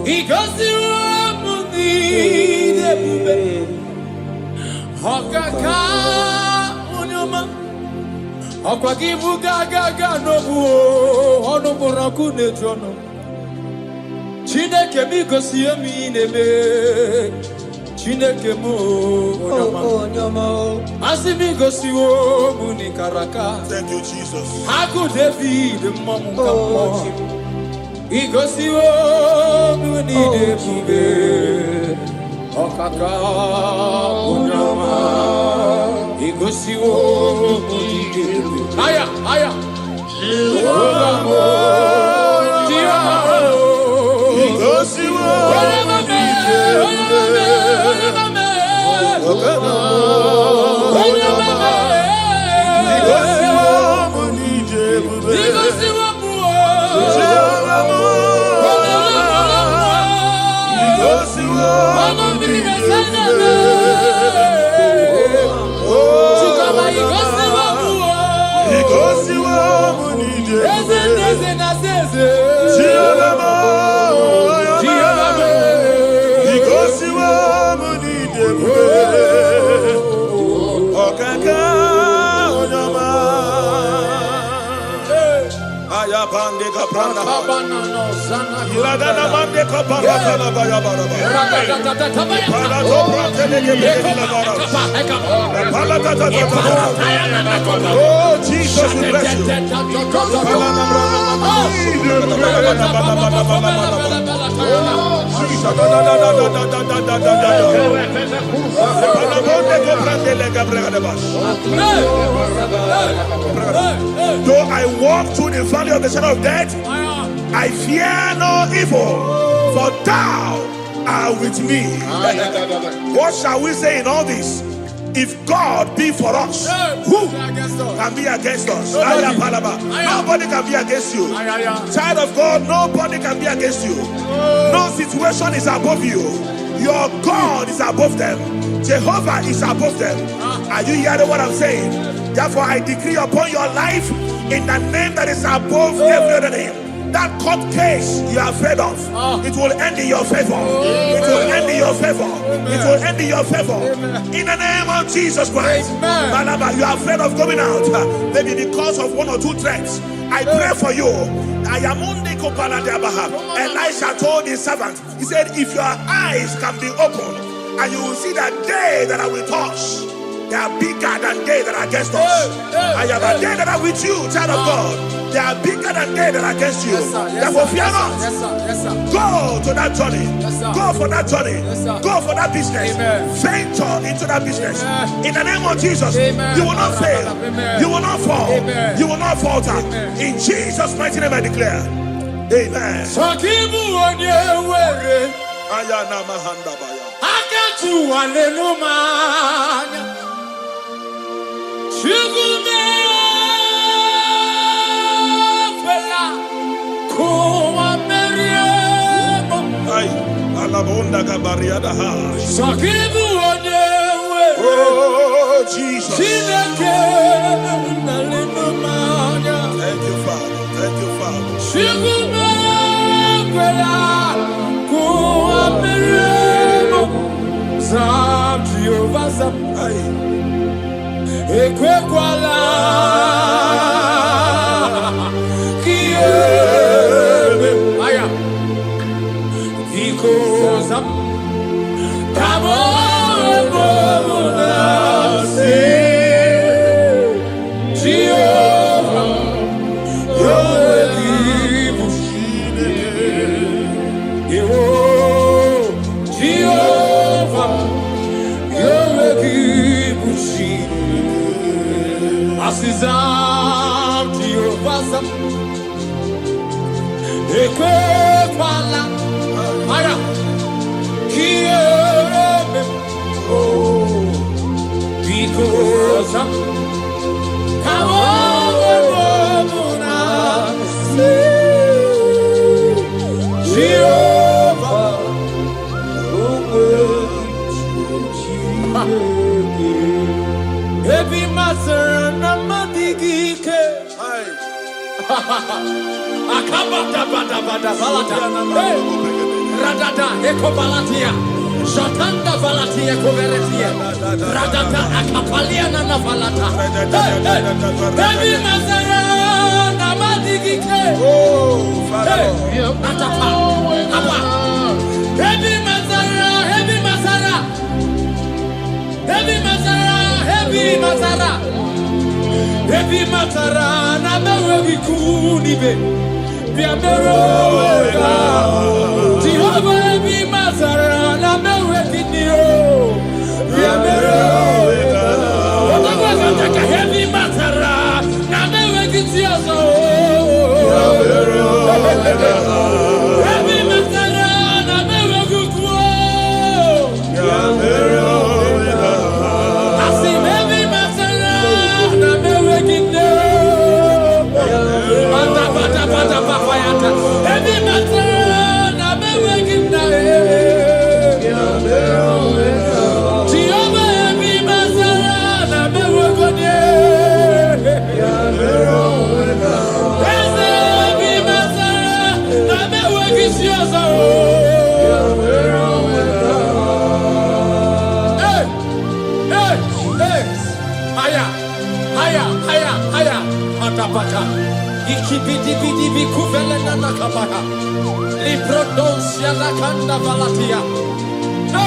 he goes the Hokaka Onyoma Okwagibu Gaga Nobu Onoburaku Nejono Chineke Migosi Nebe Chineke Mo Onyoma Asimigosi Munikaraka. Thank you, Jesus. Haku David Momukampo Igosi Munidebube Okaka Onyama Igosi Munidebube Aya Igosi Oh, Jesus, we bless you. Though I walk through the valley of the shadow of death, I fear no evil, for thou art with me. What shall we say in all this? If God be for us, who can be against us? Nobody can be against you. Child of God, nobody can be against you. No situation is above you. Your God is above them. Jehovah is above them. Are you hearing what I'm saying? Therefore, I decree upon your life in the name that is above every other name. That court case you are afraid of, it will end in your favor. It will end in your favor. It will end in your favor. In the name of Jesus Christ. Balaba, you are afraid of going out, maybe because of one or two threats. I pray for you. Elisha told his servant, he said, if your eyes can be opened, and you will see that they that are with us, they are bigger than they that are against us. I have a they that are with you, child of God. They are bigger than they that are against you. Therefore, fear not. Go to that journey. Go for that journey. Go for that business. Venture into that business. In the name of Jesus, you will not fail. You will not fall. You will not falter. In Jesus' mighty name I declare. Amen. Oh, Jesus. Thank you, Father. Thank you, Father. kibushi asizam tiovasa ekwe kwala aya kieme oh because kawamuna Jehovah Ebi masana madigike akabata bada bada balata radada ekobalatia Shakanda valatia koveretia radada akapalia na valata Ebi masana madigike oh atapa apa Ebi masara Ebi matara na mewe vikunibe biameroga Jehovah ebi matara na mewe kinio biameroga Otaka ebi matara na mewe kitioso Ebi matara na mewe kukuo biameroga Ikibidi kuvelena nakabara Librodosia nakanda valatia No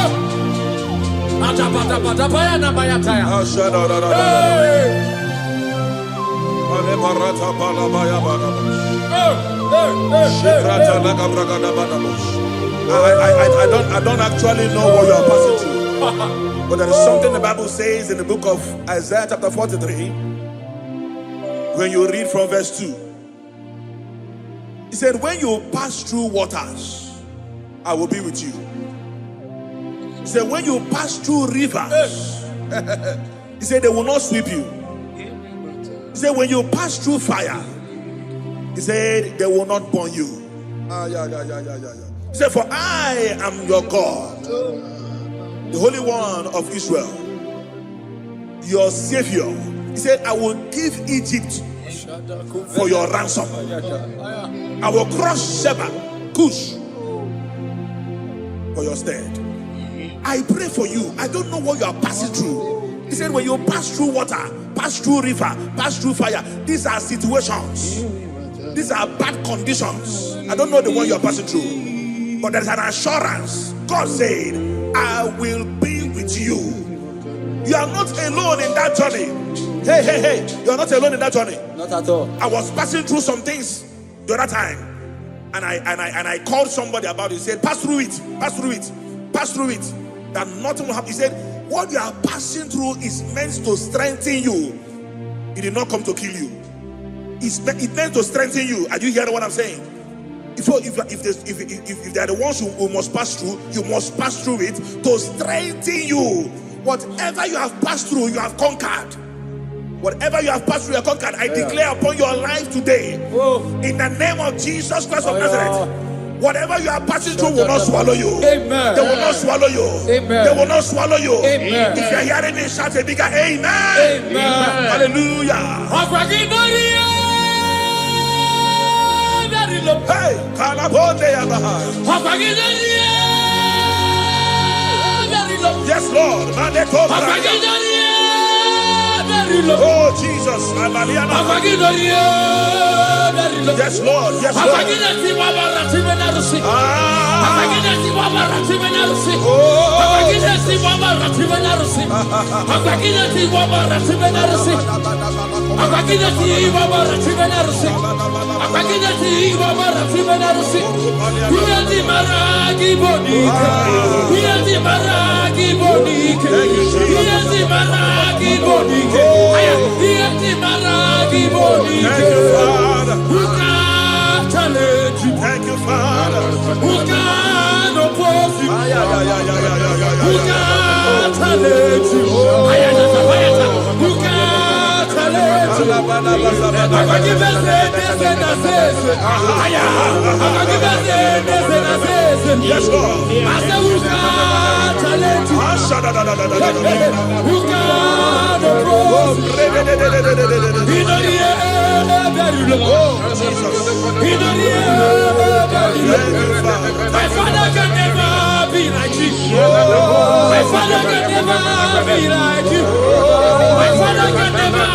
Adabada baya na bayataya I don't actually know what you are passing through. But there is something the Bible says in the book of Isaiah chapter 43. When you read from verse 2, he said, when you pass through waters, I will be with you. He said, when you pass through rivers, he said, they will not sweep you. He said, when you pass through fire, he said, they will not burn you. He said, for I am your God, the Holy One of Israel, your Savior. He said, I will give Egypt for your ransom. I will crush Sheba, Cush, for your stead. I pray for you. I don't know what you are passing through. He said, when you pass through water, pass through river, pass through fire, these are situations. These are bad conditions. I don't know the one you are passing through. But there's an assurance. God said, I will be with you. You are not alone in that journey. Hey, you are not alone in that journey. Not at all. I was passing through some things the other time, and I called somebody about it. He said, pass through it, pass through it, pass through it. That nothing will happen. He said, what you are passing through is meant to strengthen you. It did not come to kill you. It meant to strengthen you. Are you hearing what I'm saying? If they are the ones who must pass through, you must pass through it to strengthen you. Whatever you have passed through, you have conquered. Whatever you have passed through, you have conquered. I declare upon your life today, in the name of Jesus Christ of Nazareth, whatever you are passing through will not swallow you. Amen. They will not swallow you. Amen. They will not swallow you. Amen. If you are hearing me, shout a bigger amen. Amen. Hallelujah. Hey, yes, Lord. Oh, Jesus. Yes, Lord. Yes, Lord. maragi bonike. Yeti maragi bonike. Thank you, Father. Thank you, Father. Who can oppose you? Who can challenge you? Who can challenge you? I can give us Yes, Lord. I said, who can challenge you? Who can oppose you? In the air, very low. In the my father can never be like you. My father can never be like you. My father can never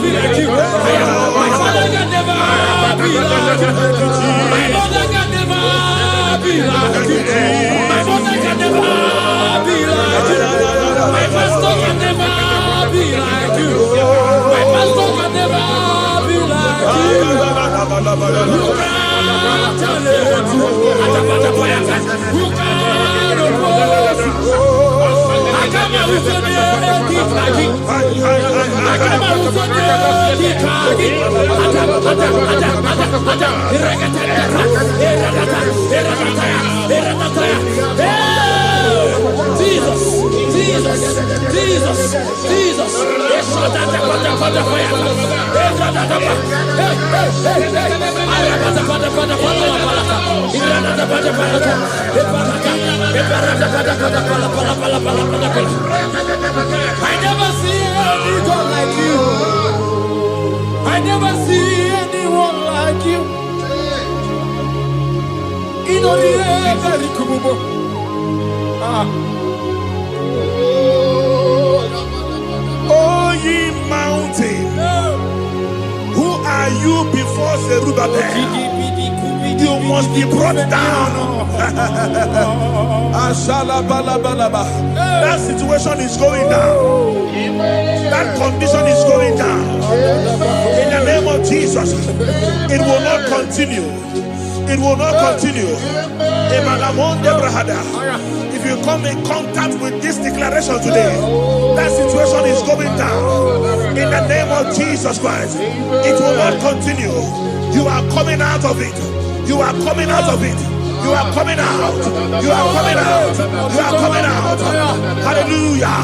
be like you. My father can never be like you. My mother can never be like you. My mother can never be like you. My pastor can never be like you. My pastor can never be like you. You can't challenge you. You can't oppose you. I come out with your name, I come out with your Jesus, Jesus, Jesus, Jesus. I never see any God like you. I never see anyone like you. Very cool. Oh, ye mountain, who are you before Zerubbabel? You must be brought down. That situation is going down. That condition is going down. In the name of Jesus, it will not continue. It will not continue. If you come in contact with this declaration today, that situation is going down. In the name of Jesus Christ, it will not continue. You are coming out of it. You are coming out of it. You are coming out. You are coming out. You are coming out. Hallelujah.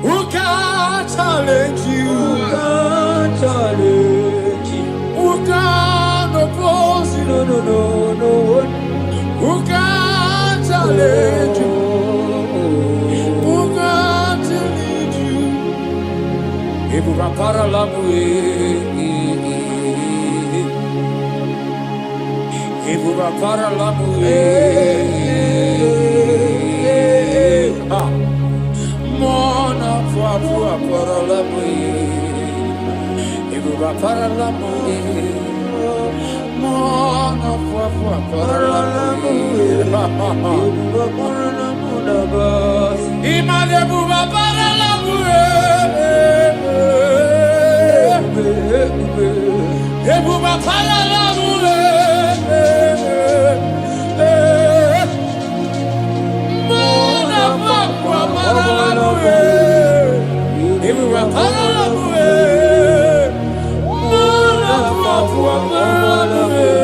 Who can challenge you? Who can challenge you? Who can oppose you? No. Who can challenge you? Who can challenge you? Ibu para lamue. Ibu para lamue. Mona fua para lamue. Ibu para lamue. Mona fua para lamue. Ibu para lamue. Imale buba para lamue. Ibu para lamue. Mona fua para lamue. Ibu para lamue. Mona fua para lamue.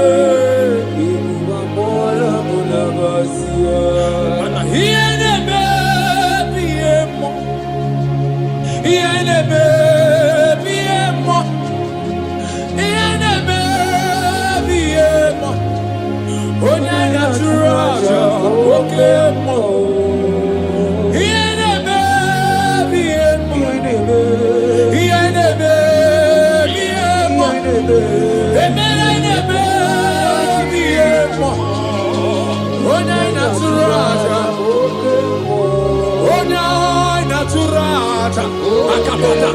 Akapata.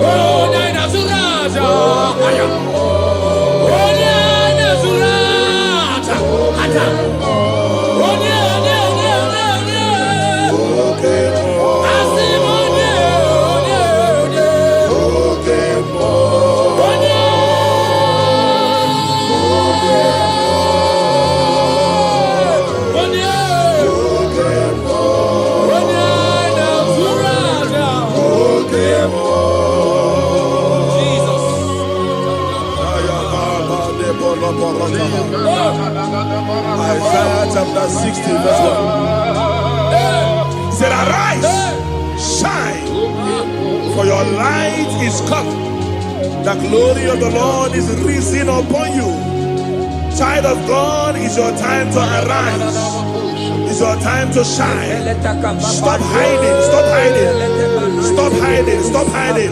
Oh, Nana Zuraja. Oh, Nana Zuraja. Ada. Oh, Nana. Okay. Isaiah chapter 60 verse 1. He said, arise, shine, for your light is come. The glory of the Lord is risen upon you. Child of God, it's your time to arise. It's your time to shine. Stop hiding, stop hiding. Stop hiding, stop hiding.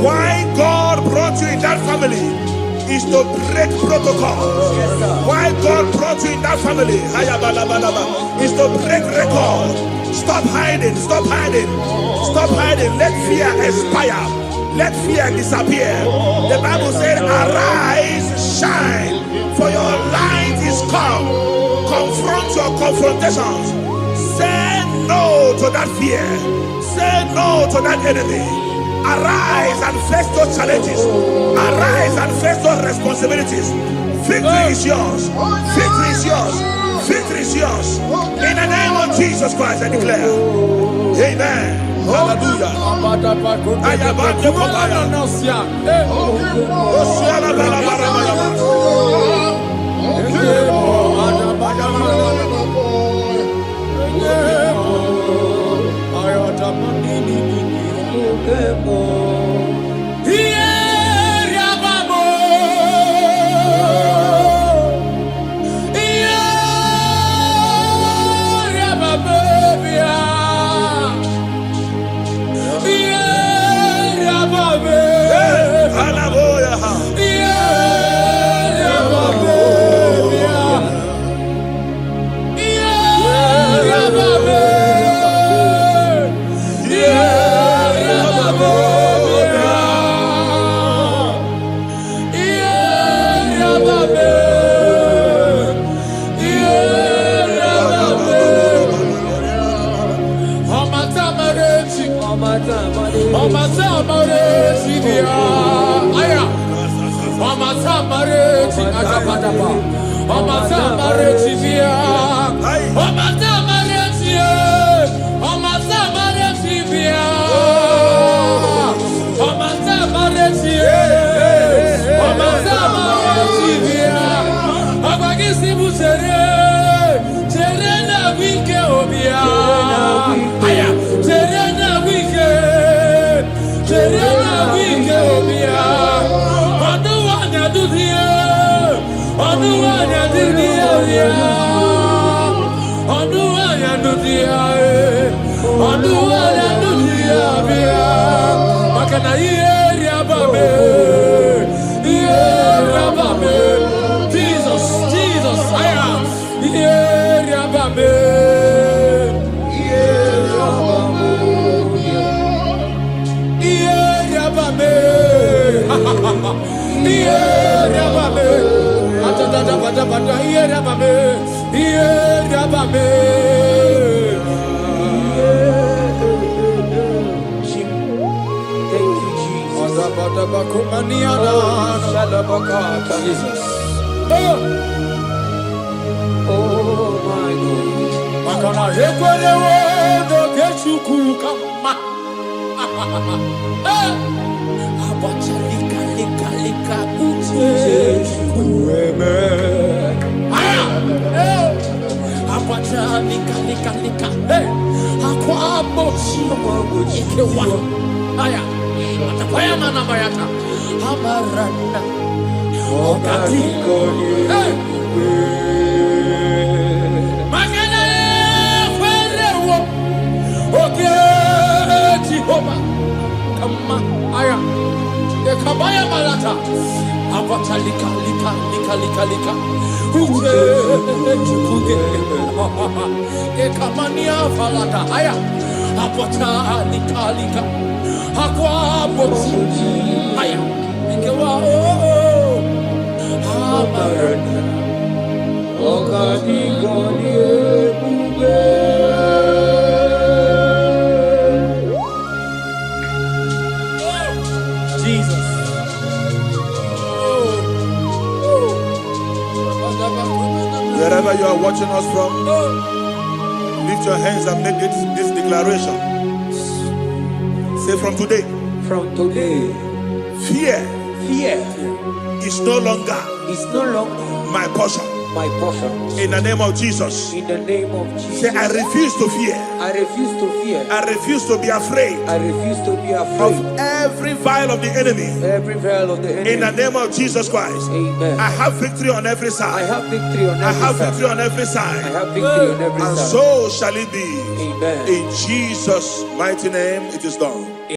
Why God brought you in that family is to break protocol. Why God brought you in that family is to break record. Stop hiding, stop hiding, stop hiding. Let fear expire, let fear disappear. The Bible said, arise, shine, for your light is come. Confront your confrontations. Say no to that fear. Say no to that enemy. Arise and face those challenges. Arise and face those responsibilities. Victory is yours. Victory is yours. Victory is yours. In the name of Jesus Christ, I declare. Amen. Hallelujah. Apota Nikalika. Aqua Boti. Aya. Ikewa. Amarana. Okadi Goni Bube. Jesus. Wherever you are watching us from, lift your hands and make this declaration. Say, from today, fear is no longer my portion. In the name of Jesus. In the name of Jesus. Say, I refuse to fear. I refuse to fear. I refuse to be afraid. I refuse to be afraid of every vial of the enemy. Every vial of the enemy. In the name of Jesus Christ. Amen. I have victory on every side. I have victory on every side. I have victory on every side. I have victory on every side. And so shall it be. Amen. In Jesus' mighty name, it is done.